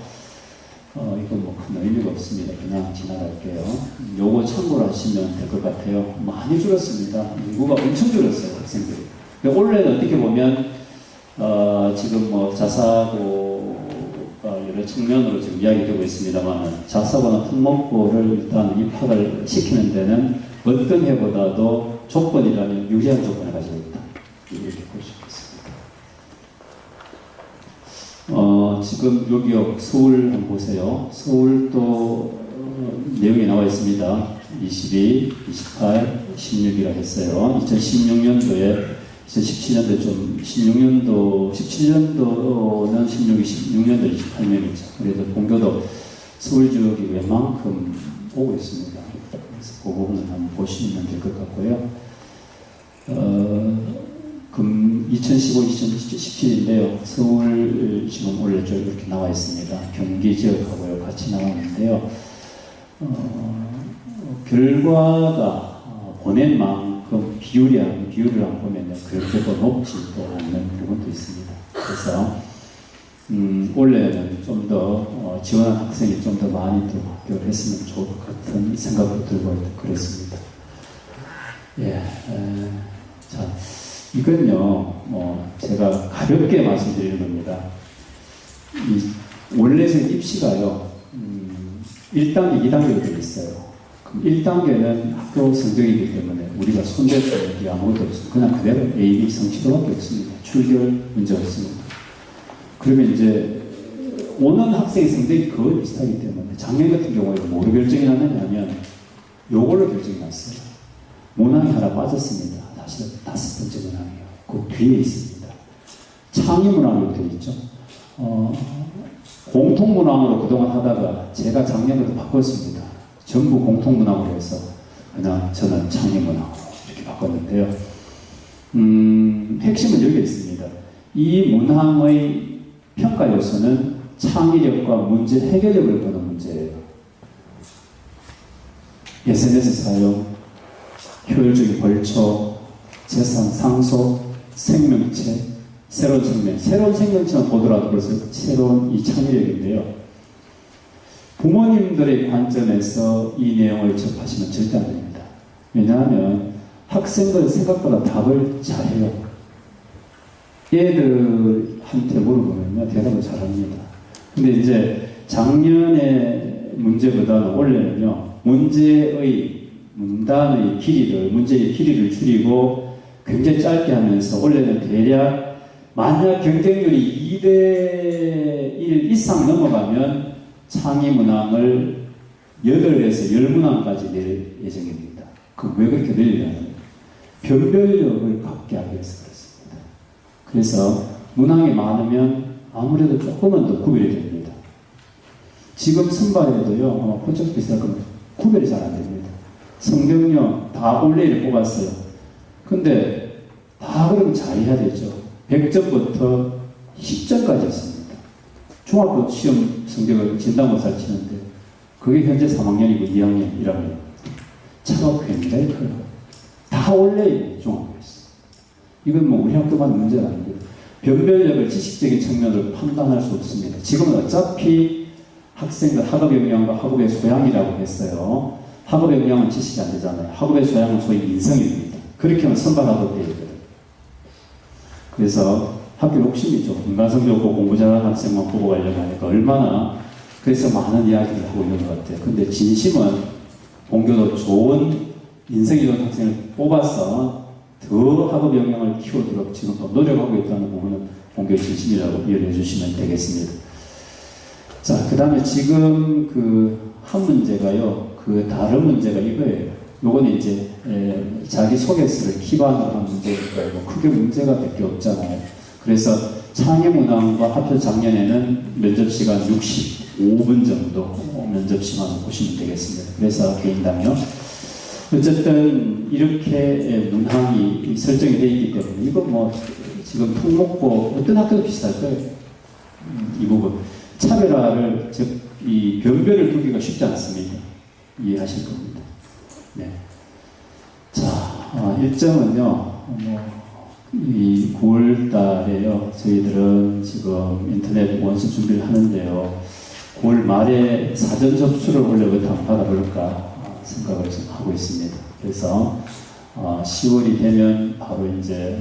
이건 뭐 큰 의미가 없습니다. 그냥 지나갈게요. 요거 참고를 하시면 될 것 같아요. 많이 줄었습니다. 인구가 엄청 줄었어요, 학생들이. 올해는 어떻게 보면 지금 뭐 자사고 여러 측면으로 지금 이야기되고 있습니다만 자사고나 특목고를 일단 입학을 시키는 데는 어떤 해보다도 조건이라면 유리한 조건을 가지고 있다. 이렇게 볼 수 있습니다. 지금 여기요 서울 한번 보세요. 서울도 내용이 나와 있습니다. 22, 28, 16이라 했어요. 2016년도에 2017년도에 좀 16년도 17년도는 16, 16년도 28명이죠. 그래도 본교도 서울 지역이 웬만큼 오고 있습니다. 그래서 그 부분을 한번 보시면 될 것 같고요. 2015, 2017인데요. 서울 지금 원래 쭉 이렇게 나와 있습니다. 경기 지역하고요 같이 나왔는데요. 결과가 보낸 만큼 비율을 한번 보면요. 그렇게 또 높지 또 않는 부분도 있습니다. 그래서 올해는 좀 더 지원한 학생이 좀 더 많이 더 합격을 했으면 좋을 것 같은 생각도 들고 그랬습니다. 예, 자, 이건요, 제가 가볍게 말씀드리는 겁니다. 원래 입시가요, 1단계, 2단계로 되어 있어요. 그럼 1단계는 학교 성적이기 때문에 우리가 손댈 수 있는 게 아무것도 없습니다. 그냥 그대로 A, B 성취도밖에 없습니다. 출결 문제 없습니다. 그러면 이제 오는 학생의 성적이 거의 비슷하기 때문에 작년 같은 경우에 뭐로 결정이 났느냐면 요걸로 결정이 났어요. 문항이 하나 빠졌습니다. 사실 5번째 문항이에요. 그 뒤에 있습니다. 창의 문항으로 되어 있죠. 공통 문항으로 그동안 하다가 제가 작년에도 바꿨습니다. 전부 공통 문항으로 해서 그냥 저는 창의 문항으로 이렇게 바꿨는데요. 핵심은 여기 있습니다. 이 문항의 평가 요소는 창의력과 문제 해결력을 보는 문제예요. SNS 사용, 효율적인 벌초, 재산 상속, 생명체, 새로운 생명. 새로운 생명체만 보더라도 벌써 새로운 이 창의력인데요. 부모님들의 관점에서 이 내용을 접하시면 절대 안 됩니다. 왜냐하면 학생들은 생각보다 답을 잘해요. 얘들한테 물어보면 대답을 잘합니다. 근데 이제 작년의 문제보다는 올해는요, 문제의 길이를 줄이고 굉장히 짧게 하면서 원래는 대략 만약 경쟁률이 2대1 이상 넘어가면 창의 문항을 8에서 10문항까지 낼 예정입니다. 왜 그렇게 늘리냐면 변별력을 갖게 하기 위해서 그렇습니다. 그래서 문항이 많으면 아무래도 조금은 더 구별이 됩니다. 지금 선발에도요, 포착 비슷할 겁니다. 구별이 잘 안 됩니다. 성경요, 다 올레이를 뽑았어요. 근데 다 그러면 잘해야 되죠. 100점부터 10점까지 했습니다. 중학교 시험 성적을 진단고사를 치는데 그게 현재 3학년이고 2학년, 1학년. 차가 굉장히 커요. 다 올레이 중학교였어요. 이건 뭐 우리 학교만 문제가 아니고요. 변별력을 지식적인 측면으로 판단할 수 없습니다. 지금은 어차피 학생들 학업 역량과 학업의 소양이라고 했어요. 학업의 역량은 지식이 안 되잖아요. 학업의 소양은 소위 인성입니다. 그렇게 하면 선발하도록 되어 있거든요. 그래서 학교 욕심이죠. 인간성 좋고 공부 잘하는 학생만 보고 가려고 하니까 얼마나 그래서 많은 이야기를 하고 있는 것 같아요. 근데 진심은 본교도 좋은 인성이 좋은 학생을 뽑아서 더 학업 역량을 키우도록 지금 또 노력하고 있다는 부분은 본교의 진심이라고 이해해 주시면 되겠습니다. 자, 그 다음에 지금 그 한 문제가요, 그 다른 문제가 이거예요. 요거는 이제 자기소개서를 기반으로 한 문제니까 뭐 크게 문제가 될 게 없잖아요. 그래서 창의문항과 합쳐 작년에는 면접시간 65분 정도 면접시간을 보시면 되겠습니다. 그래서 개인담요. 어쨌든 이렇게 문항이 설정이 되어 있기 때문에 이건 뭐 지금 통목고 어떤 학교도 비슷할 거예요. 이 부분 차별화를 즉 이 변별을 두기가 쉽지 않습니다. 이해하실 겁니다. 네. 자, 일정은요. 이 9월 달에요. 저희들은 지금 인터넷 원서 준비를 하는데요. 9월 말에 사전 접수를 원래부터 한번 받아볼까 생각을 좀 하고 있습니다. 그래서 10월이 되면 바로 이제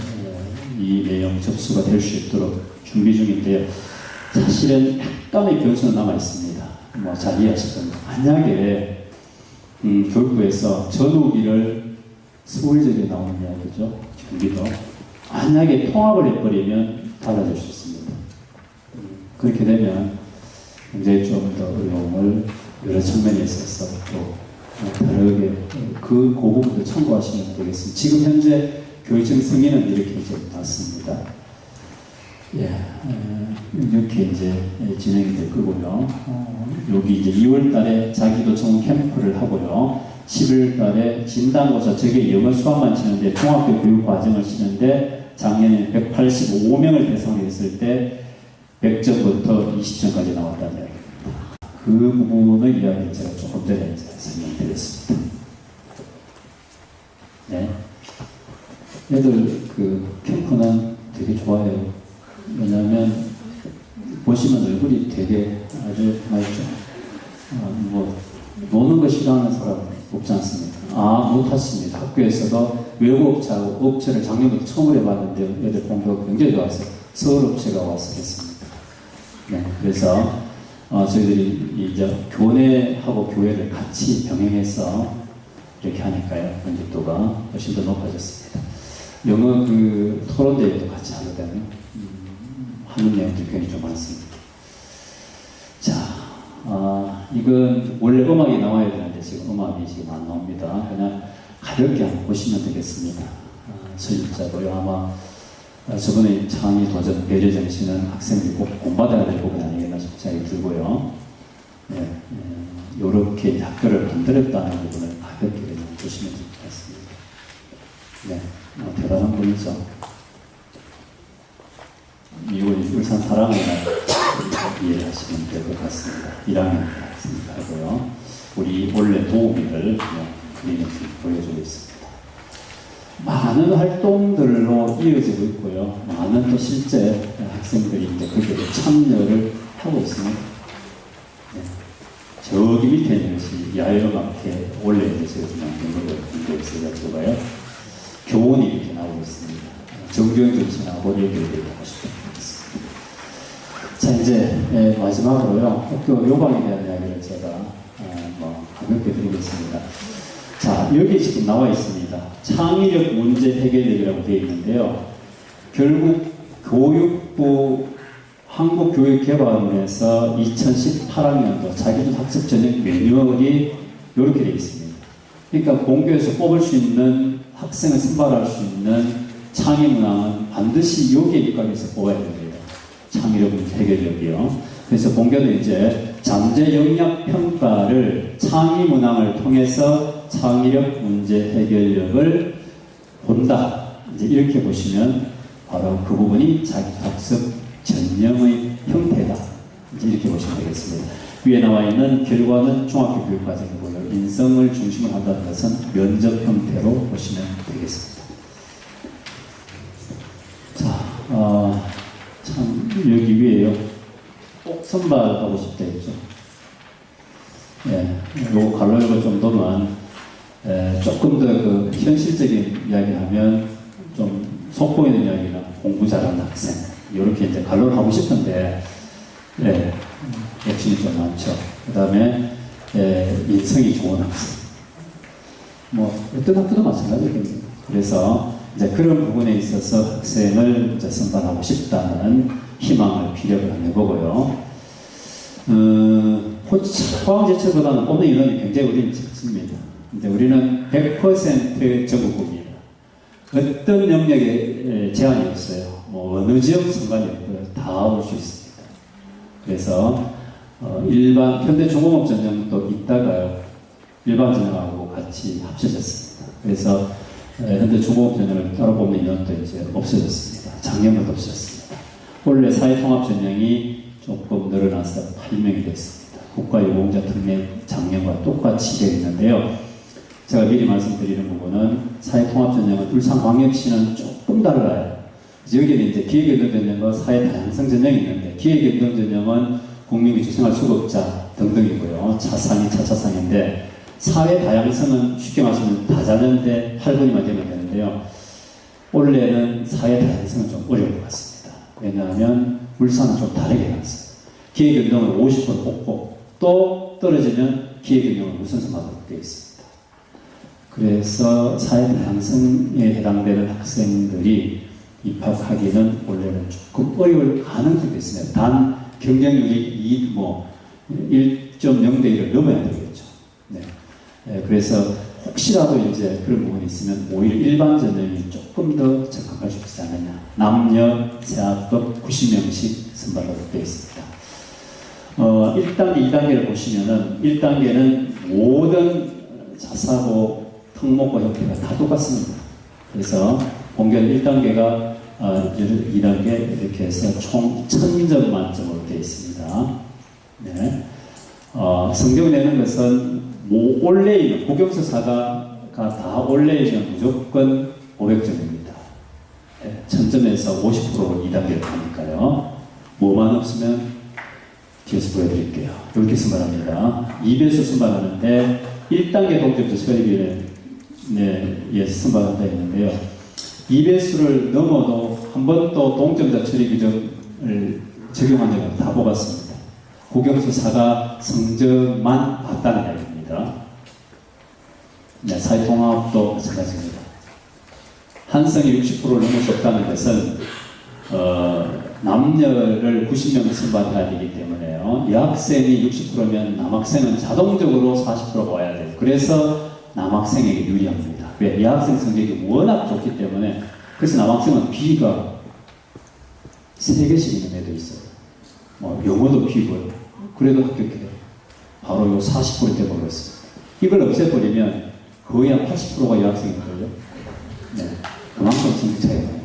이 내용 접수가 될 수 있도록 준비 중인데요. 사실은 약간의 변수는 남아 있습니다. 뭐 잘 이해하실 겁니다. 만약에 교육부에서 전후기를 서울 지역에 나오는 이야기죠. 경기도. 만약에 통합을 해버리면 달라질 수 있습니다. 그렇게 되면 굉장히 좀 더 어려움을 여러 측면에 있어서 또 다르게 그 부분도 참고하시면 되겠습니다. 지금 현재 교육청 승인은 이렇게 이제 났습니다. 예, 이렇게 이제 진행이 될 거고요. 여기 이제 2월 달에 자기도 전문 캠프를 하고요. 11월 달에 진단고사, 저게 영어 수학만 치는데 중학교 교육 과정을 치는데 작년에 185명을 대상했을 때 100점부터 20점까지 나왔다는 이야기입니다. 그 부분의 이야기를 제가 조금 전에 설명드렸습니다. 네. 얘들 그 캠프는 되게 좋아요. 왜냐하면 보시면 얼굴이 되게 아주 맑죠. 뭐 노는 거 싫어하는 사람 없지 않습니까? 못하십니다. 학교에서도 외부 업체를 작년부터 처음 해봤는데 애들 공부가 굉장히 좋았어요. 서울 업체가 와서 했습니다. 네, 그래서 저희들이 이제 교내하고 교회를 같이 병행해서 이렇게 하니까요. 만족도가 훨씬 더 높아졌습니다. 영어 그 토론 대회도 같이 하거든요. 하는 내용들이 굉장히 좀 많습니다. 자, 이건 원래 음악이 나와야 되는데 지금 음악이 지금 안 나옵니다. 그냥 가볍게 한번 보시면 되겠습니다. 설립자고요. 아마 저번에 창의 도전 배려 정신은 학생들이 꼭 공부받아야 될 부분 아니겠나 싶은 생각이 들고요. 네, 이렇게 학교를 만들었다는 부분을 가볍게 보시면 될 것 같습니다. 네, 대단한 분이죠. 이걸 울산 사랑을 이해하시면 될 것 같습니다. 1학년 생각하고요. 우리 원래 도우미를 그림을 보여주고 있습니다. 많은 활동들로 이어지고 있고요. 많은 또 실제 학생들이 이제 거기에 참여를 하고 있습니다. 네. 저기 밑에 있는 것이 야외음악회 원래 이제 제가 좀 만든 거를 준비해 있어가지고요. 교원이 이렇게 나오고 있습니다. 정교영 정신하고 얘기를 하고 싶습니다. 자, 이제 마지막으로요. 학교 요방에 대한 이야기를 제가 가볍게 드리겠습니다. 자, 여기 지금 나와 있습니다. 창의력 문제 해결력이라고 되어 있는데요. 결국 교육부 한국교육개발원에서 2018학년도 자기도 학습 전형 매뉴얼이 이렇게 되어 있습니다. 그러니까 본교에서 뽑을 수 있는 학생을 선발할 수 있는 창의 문항은 반드시 여기에 입각해서 뽑아야 됩니다. 창의력 문제 해결력이요. 그래서 본교는 이제 잠재 영역 평가를 창의 문항을 통해서 창의력 문제 해결력을 본다. 이제 이렇게 보시면 바로 그 부분이 자기 학습 전형의 형태다. 이제 이렇게 보시면 되겠습니다. 위에 나와 있는 결과는 중학교 교육과정이고요. 인성을 중심으로 한다는 것은 면접 형태로 보시면 되겠습니다. 자, 참 여기 위에요. 꼭 선발하고 싶다 했죠. 예, 요거 갈로를 좀 더만 조금 더 그 현실적인 이야기하면 좀 속보이는 이야기나 공부 잘하는 학생 이렇게 이제 갈로를 하고 싶은데 욕심이 좀 많죠. 그 다음에 인성이 좋은 학생 뭐 어떤 학교도 마찬가지입니다. 그래서 이제 그런 부분에 있어서 학생을 이제 선발하고 싶다는 희망을 피력을 해보고요. 포항제철보다는 뽑는 인원이 굉장히 우리는 적습니다. 근데 우리는 100% 전국구입니다. 어떤 영역에 제한이 없어요. 뭐 어느 지역 상관이 없고요. 다 올 수 있습니다. 그래서 일반 현대중공업 전형도 있다가요. 일반 전형하고 같이 합쳐졌습니다. 그래서 현대중공업 전형을 따로 뽑는 인원도 이제 없어졌습니다. 작년부터 없어졌습니다. 원래 사회통합 전형이 조금 늘어나서 8명이 됐습니다. 국가유공자 특례 작년과 똑같이 되어 있는데요. 제가 미리 말씀드리는 부분은 사회통합 전형은 울산광역시는 조금 달라요. 여기는 이제 기획연동 전형과 사회 다양성 전형이 있는데 기획연동 전형은 국민기초생활 수급자 등등이고요. 차상이 차차상인데 사회 다양성은 쉽게 말하면 다자는데 8분이만 되면 되는데요. 원래는 사회 다양성은 좀 어려울 것 같습니다. 왜냐하면 울산은 좀 다르게 갔어요. 기획연동을 50% 뽑고 또 떨어지면 기획연동을 우선선발로 되어 있습니다. 그래서 사회 다양성에 해당되는 학생들이 입학하기는 원래는 조금 어려울 가능성도 있습니다. 단 경쟁률이 1.0대 1을 넘어야 되겠죠. 네. 그래서 혹시라도 이제 그런 부분이 있으면 오히려 일반 전형이 조금 더 적합할 수 있지 않느냐. 남녀 세합법 90명씩 선발로 되어 있습니다. 1단계, 2단계를 보시면은 1단계는 모든 자사고 특목고 형태가 다 똑같습니다. 그래서 공견 1단계가 2단계 이렇게 해서 총 1000점 만점으로 되어 있습니다. 네. 성적을 내는 것은 올레이면 국영수사가 다 올레이면 무조건 500점입니다. 네. 1000점에서 50%로 2단계를 하니까요. 뭐만 없으면 뒤에서 보여드릴게요. 이렇게 선발합니다. 2배수 선발하는데 1단계 동점수 처리비를 선발한다 했는데요. 2배수를 넘어도 한 번도 동점자 처리 규정을 적용한 적은 다 뽑았습니다. 국영수사가 성적만 봤다는 이야기입니다. 네, 사회통합도 마찬가지입니다. 한성이 60%를 넘을 수 없다는 것은 남녀를 90명 선발해야 되기 때문에요. 여학생이 60%면 남학생은 자동적으로 40%가 와야 돼요. 그래서 남학생에게 유리합니다. 왜? 여학생 성적이 워낙 좋기 때문에. 그래서 남학생은 B가 3개씩 있는 애도 있어요. 영어도 B고요. 그래도 합격해요. 바로 요 40%대 먹었어요. 이걸 없애버리면 거의 한 80%가 여학생이거든요. 네. 그만큼 성적 차이가 나요.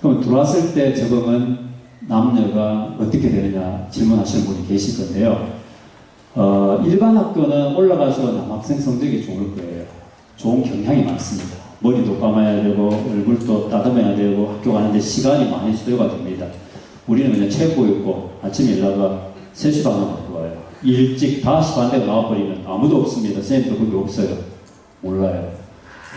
그럼 들어왔을 때 적응은 남녀가 어떻게 되느냐 질문하시는 분이 계실 건데요. 일반 학교는 올라가서 남학생 성적이 좋을 거예요. 좋은 경향이 많습니다. 머리도 감아야 되고 얼굴도 따듬어야 되고 학교 가는데 시간이 많이 소요가 됩니다. 우리는 그냥 체육복 입고 아침에 일나가 3시 반에 먹고 와요. 일찍 5시 반대가 나와버리면 아무도 없습니다. 선생님도 그게 없어요. 몰라요.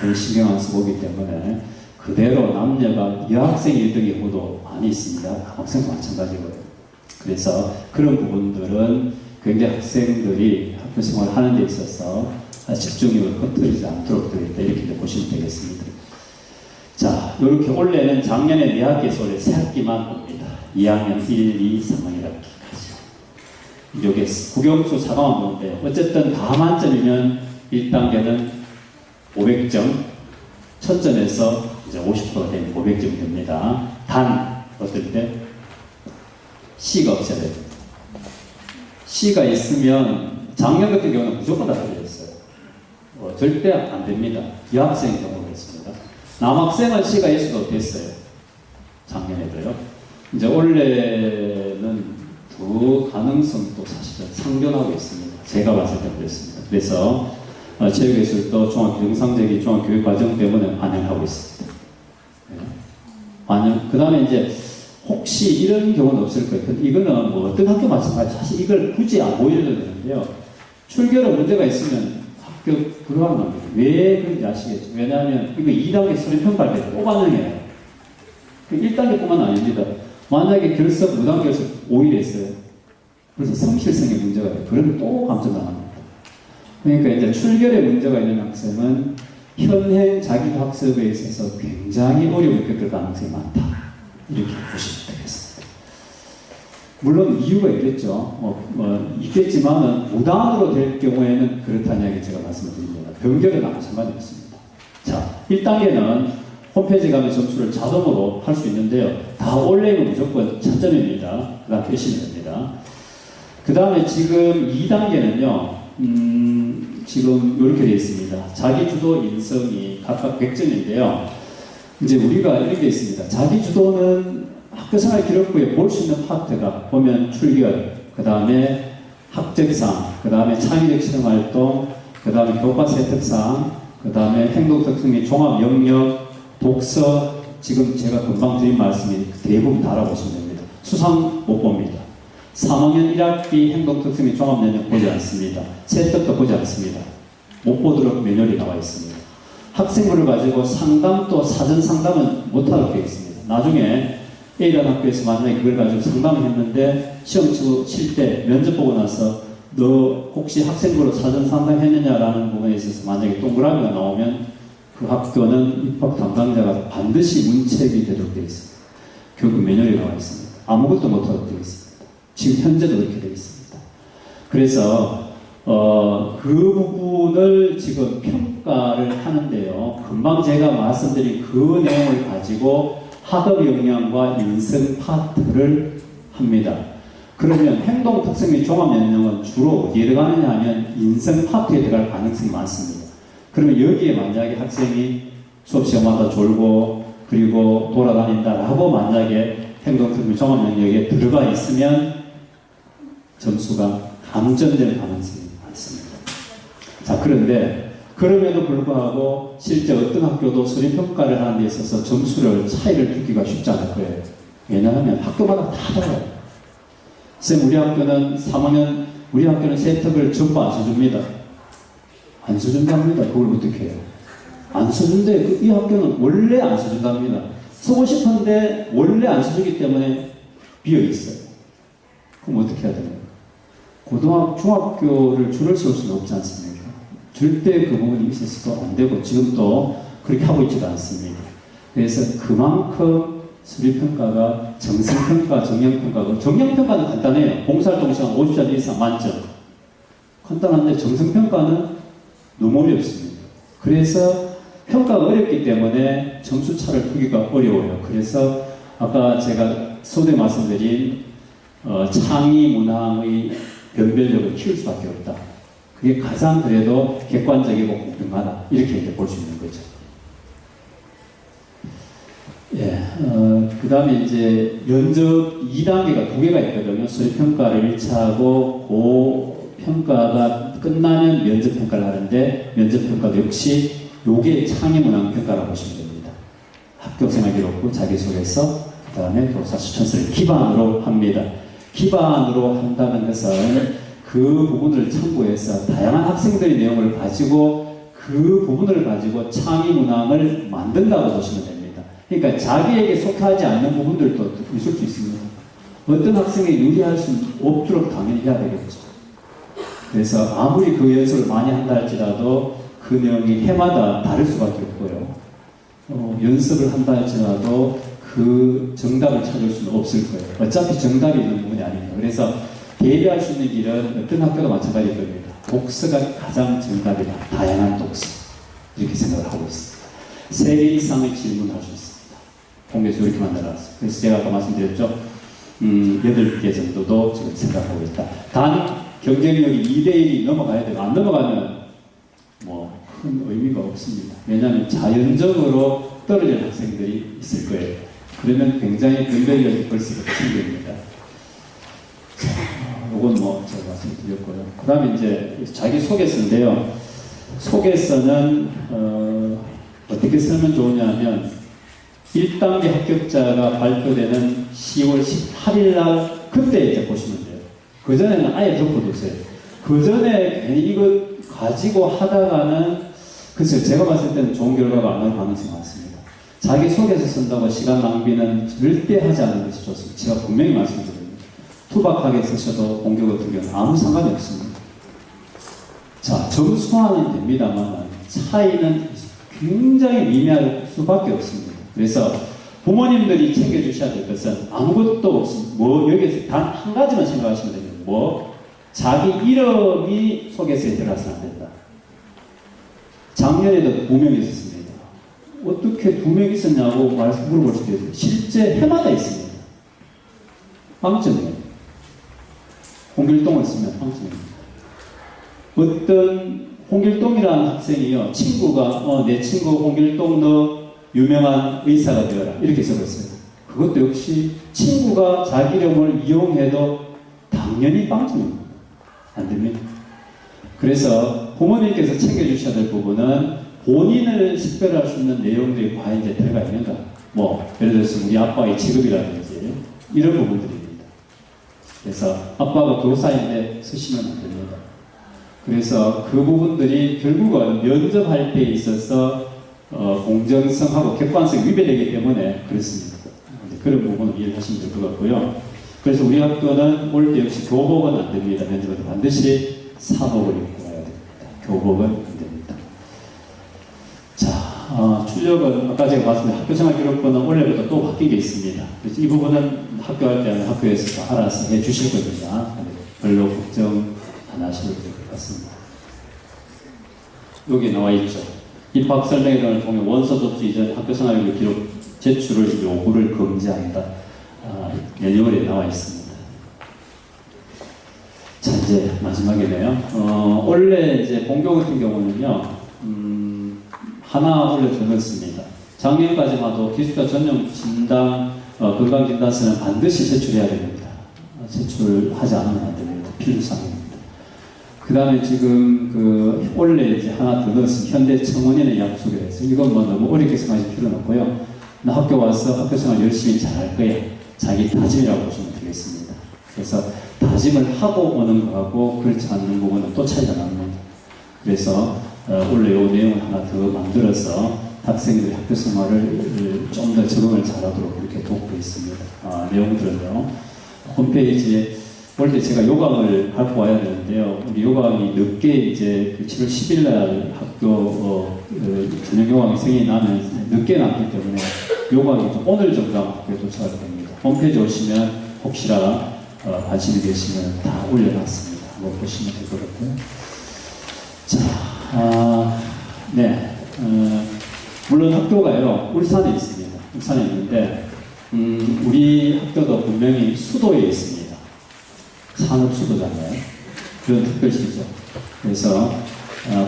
별 신경 안 쓰고 오기 때문에 그대로 남녀가 여학생 1등의 경우도 많이 있습니다. 남학생도 마찬가지고요. 그래서 그런 부분들은 굉장히 학생들이 학교 생활을 하는 데 있어서 집중력을 흐트리지 않도록 되어 있다. 이렇게 보시면 되겠습니다. 자, 이렇게 올해는 작년에 4학기에서 올해 3학기만 봅니다. 2학년 1, 2, 3학년 1학기까지. 이게 국영수 4강만 보는데 어쨌든 다 만점이면 1단계는 500점, 1000점에서 이제 50%가 되면 500점이 됩니다. 단, 어떨 때? C가 없어야 됩니다. C가 있으면 작년 같은 경우는 무조건 다 틀렸어요. 절대 안 됩니다. 여학생의 경우가 있습니다. 남학생은 C가 있어도 됐어요. 작년에도요. 이제 올해는 두 가능성도 사실은 상존하고 있습니다. 제가 봤을 때 그랬습니다. 그래서 체육예술도 종합경상제기 종합교육과정 때문에 반영하고 있습니다. 그 다음에 이제 혹시 이런 경우는 없을 거예요. 근데 이거는 뭐 어떤 학교 마찬가지. 사실 이걸 굳이 안 보여줘야 되는데요. 출결에 문제가 있으면 학교 들어가는 겁니다. 왜 그런지 아시겠죠? 왜냐하면 이거 2단계 수련평가할 때 또 반영해요. 1단계뿐만 아닙니다. 만약에 결석, 무단 결석 5일 했어요. 그래서 성실성에 문제가 돼요. 그러면 또 감점 나갑니다. 그러니까 이제 출결에 문제가 있는 학생은 현행 자기학습에 있어서 굉장히 어려움을 겪을 가능성이 많다. 이렇게 보시면 되겠습니다. 물론 이유가 있겠죠. 있겠지만은 무단으로 될 경우에는 그렇다는 얘기 제가 말씀을 드립니다. 병결은 마찬가지였습니다. 자, 1단계는 홈페이지 가면 점수를 자동으로 할 수 있는데요. 다 올리면 무조건 1000점입니다. 그 다음 빼시면 됩니다. 그 다음에 지금 2단계는요. 지금 이렇게 되어 있습니다. 자기주도 인성이 각각 100점인데요. 이제 우리가 이렇게 있습니다. 자기주도는 학교생활 기록부에 볼 수 있는 파트가 보면 출결, 그 다음에 학적상, 그 다음에 창의적 실험활동, 그 다음에 교과 세특상, 그 다음에 행동특성 및 종합 영역, 독서, 지금 제가 금방 드린 말씀이 대부분 다 알아보시면 됩니다. 수상 못 봅니다. 3학년 1학기 행동특성 및 종합 영역 보지 않습니다. 세특도 보지 않습니다. 못 보도록 매뉴얼이 나와 있습니다. 학생부를 가지고 상담도 사전 상담은 못하도록 되어 있습니다. 나중에 A라는 학교에서 만약에 그걸 가지고 상담을 했는데 시험 칠 때 면접 보고 나서 너 혹시 학생부로 사전 상담했느냐라는 부분에 있어서 만약에 동그라미가 나오면 그 학교는 입학 담당자가 반드시 문책이 되도록 되어 있습니다. 교육 매뉴얼이 나와 있습니다. 아무것도 못하도록 되어 있습니다. 지금 현재도 그렇게 되어 있습니다. 그래서 그 부분을 지금 평가를 하는데요. 금방 제가 말씀드린 그 내용을 가지고 학업 역량과 인성 파트를 합니다. 그러면 행동 특성 및 종합 역량은 주로 어디에 들어가느냐 하면 인성 파트에 들어갈 가능성이 많습니다. 그러면 여기에 만약에 학생이 수업 시간마다 졸고 그리고 돌아다닌다라고 만약에 행동 특성 및 종합 역량에 들어가 있으면 점수가 감점될 가능성이 많습니다. 자, 그런데 그럼에도 불구하고 실제 어떤 학교도 수리평가를 하는 데 있어서 점수를 차이를 두기가 쉽지 않을 거예요. 왜냐하면 학교마다 다 달라요. 쌤, 우리 학교는 3학년, 우리 학교는 세특을 전부 안 써줍니다. 안 써준답니다. 그걸 어떻게 해요? 안 써준대. 이 학교는 원래 안 써준답니다. 쓰고 싶은데 원래 안 써주기 때문에 비어있어요. 그럼 어떻게 해야 되나요? 중학교를 줄을 세울 수는 없지 않습니까? 절대 그 부분이 있어서도 안 되고 지금도 그렇게 하고 있지도 않습니다. 그래서 그만큼 수리평가가 정성평가, 정량평가고 정량평가는 간단해요. 봉사활동 시간 50점 이상 만점. 간단한데 정성평가는 너무 어렵습니다. 그래서 평가가 어렵기 때문에 점수차를 두기가 어려워요. 그래서 아까 제가 서두에 말씀드린 창의 문항의 변별력을 키울 수밖에 없다. 그게 가장 그래도 객관적이고 공평하다. 이렇게 이제 볼 수 있는 거죠. 예, 그 다음에 이제 면접 2단계가 2개가 있거든요. 수리평가를 1차하고 그 평가가 끝나면 면접평가를 하는데 면접평가도 역시 요게 창의문항평가라고 보시면 됩니다. 학교생활 기록부, 자기소개서, 그 다음에 교사 추천서를 기반으로 합니다. 기반으로 한다는 것은 그 부분을 참고해서 다양한 학생들의 내용을 가지고 그 부분을 가지고 창의 문항을 만든다고 보시면 됩니다. 그러니까 자기에게 속하지 않는 부분들도 있을 수 있습니다. 어떤 학생이 유리할 수 없도록 당연히 해야 되겠죠. 그래서 아무리 그 연습을 많이 한다 할지라도 그 내용이 해마다 다를 수밖에 없고요. 연습을 한다 할지라도 그 정답을 찾을 수는 없을 거예요. 어차피 정답이 있는 부분이 아닙니다. 그래서 대비할 수 있는 길은 어떤 학교도 마찬가지일 겁니다. 독서가 가장 정답이다. 다양한 독서. 이렇게 생각을 하고 있습니다. 3개 이상의 질문을 할 수 있습니다. 공개에서 이렇게 만들어놨습니다. 그래서 제가 아까 말씀드렸죠. 8개 정도도 지금 생각하고 있다. 단 경쟁력이 2대1이 넘어가야 되고 안 넘어가면 뭐 큰 의미가 없습니다. 왜냐하면 자연적으로 떨어질 학생들이 있을 거예요. 그러면 굉장히 변별력이 벌써 생깁니다. 이건 뭐 제가 말씀드렸고요. 그 다음에 이제 자기소개서인데요. 소개서는 어떻게 쓰면 좋으냐면 1단계 합격자가 발표되는 10월 18일 날 그때 이제 보시면 돼요. 그전에는 아예 덮어두세요. 그전에 괜히 이거 가지고 하다가는 글쎄요, 제가 봤을 때는 좋은 결과가 안 나올 가능성이 많습니다. 자기소개서 쓴다고 시간 낭비는 절대 하지 않는 것이 좋습니다. 제가 분명히 말씀드립니다. 투박하게 쓰셔도 공교 같은 경우는 아무 상관이 없습니다. 자, 점수화는 됩니다만 차이는 굉장히 미미할 수밖에 없습니다. 그래서 부모님들이 챙겨주셔야 될 것은 아무것도 없습니다. 뭐 여기서 단 한 가지만 생각하시면 됩니다. 뭐 자기 이름이 소개서에 들어가서는 안 된다. 작년에도 2명 있었습니다. 어떻게 2명 있었냐고 물어볼 수도 있어요. 실제 해마다 있습니다. 빵점이에요. 홍길동을 쓰면 빵점입니다. 어떤 홍길동이라는 학생이요. 친구가 내 친구 홍길동 너 유명한 의사가 되어라. 이렇게 적었어요. 그것도 역시 친구가 자기 이름을 이용해도 당연히 빵점입니다. 안 됩니다. 그래서 부모님께서 챙겨주셔야 될 부분은 본인을 식별할 수 있는 내용들이 과연 이제 들어가 있는가. 뭐 예를 들어서 우리 아빠의 직업이라든지 이런 부분들입니다. 그래서 아빠가 교사인데 쓰시면 안 됩니다. 그래서 그 부분들이 결국은 면접할 때 있어서 공정성하고 객관성이 위배되기 때문에 그렇습니다. 그런 부분은 이해하시면 될 것 같고요. 그래서 우리 학교는 올 때 역시 교복은 안 됩니다. 면접할 때 반드시 사복을 입고 와야 됩니다. 교복은 안 됩니다. 자, 출력은 아까 제가 말씀드린 학교생활 기록부는 원래부터 또 바뀐 게 있습니다. 그래서 이 부분은 학교 할 때는 학교에서 알아서 해 주실 겁니다. 별로 걱정하지 안 하셔도 될 것 같습니다. 여기 나와 있죠. 입학 설명회를 통해 원서 접수 이전 학교생활 기록 제출을 요구를 금지한다. 내용에 나와 있습니다. 자, 이제 마지막이네요. 원래 이제 본교 같은 경우는요, 하나 원래 더 넣습니다. 작년까지만 해도 기숙사 전용 진단 건강진단서는 반드시 제출해야 됩니다. 제출하지 않으면 안 됩니다. 필수사항입니다. 그 다음에 지금 원래 이제 하나 더 넣었습니다. 현대 청원인의 약속에 대해서 이건 뭐 너무 어렵게 생각하실 필요는 없고요. 나 학교 와서 학교생활 열심히 잘할 거야. 자기 다짐이라고 보시면 되겠습니다. 그래서 다짐을 하고 오는 거하고 그렇지 않는 부분은 또 차이가 납니다. 그래서 원래 이 내용을 하나 더 만들어서 학생들의 학교생활을 좀 더 적응을 잘하도록 이렇게 돕고 있습니다. 내용들은요. 홈페이지에 원래 제가 요강을 갖고 와야 되는데요. 우리 요강이 늦게 이제 7월 10일 날 학교 저녁 요강이 생이 나면 늦게 났기 때문에 요강이 좀 오늘 정도 학교에 도착할 겁니다. 홈페이지 오시면 혹시나 관심이 계시면 다 올려놨습니다. 한번 보시면 될 것 같고요. 자, 네. 물론 학교가요, 울산에 있습니다. 울산에 있는데, 우리 학교도 분명히 수도에 있습니다. 산업 수도잖아요. 그런 특별시죠. 그래서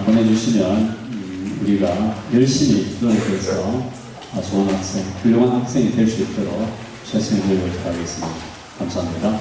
보내주시면 우리가 열심히 노력해서 좋은 학생, 훌륭한 학생이 될 수 있도록 최선의 노력을 다하겠습니다. 감사합니다.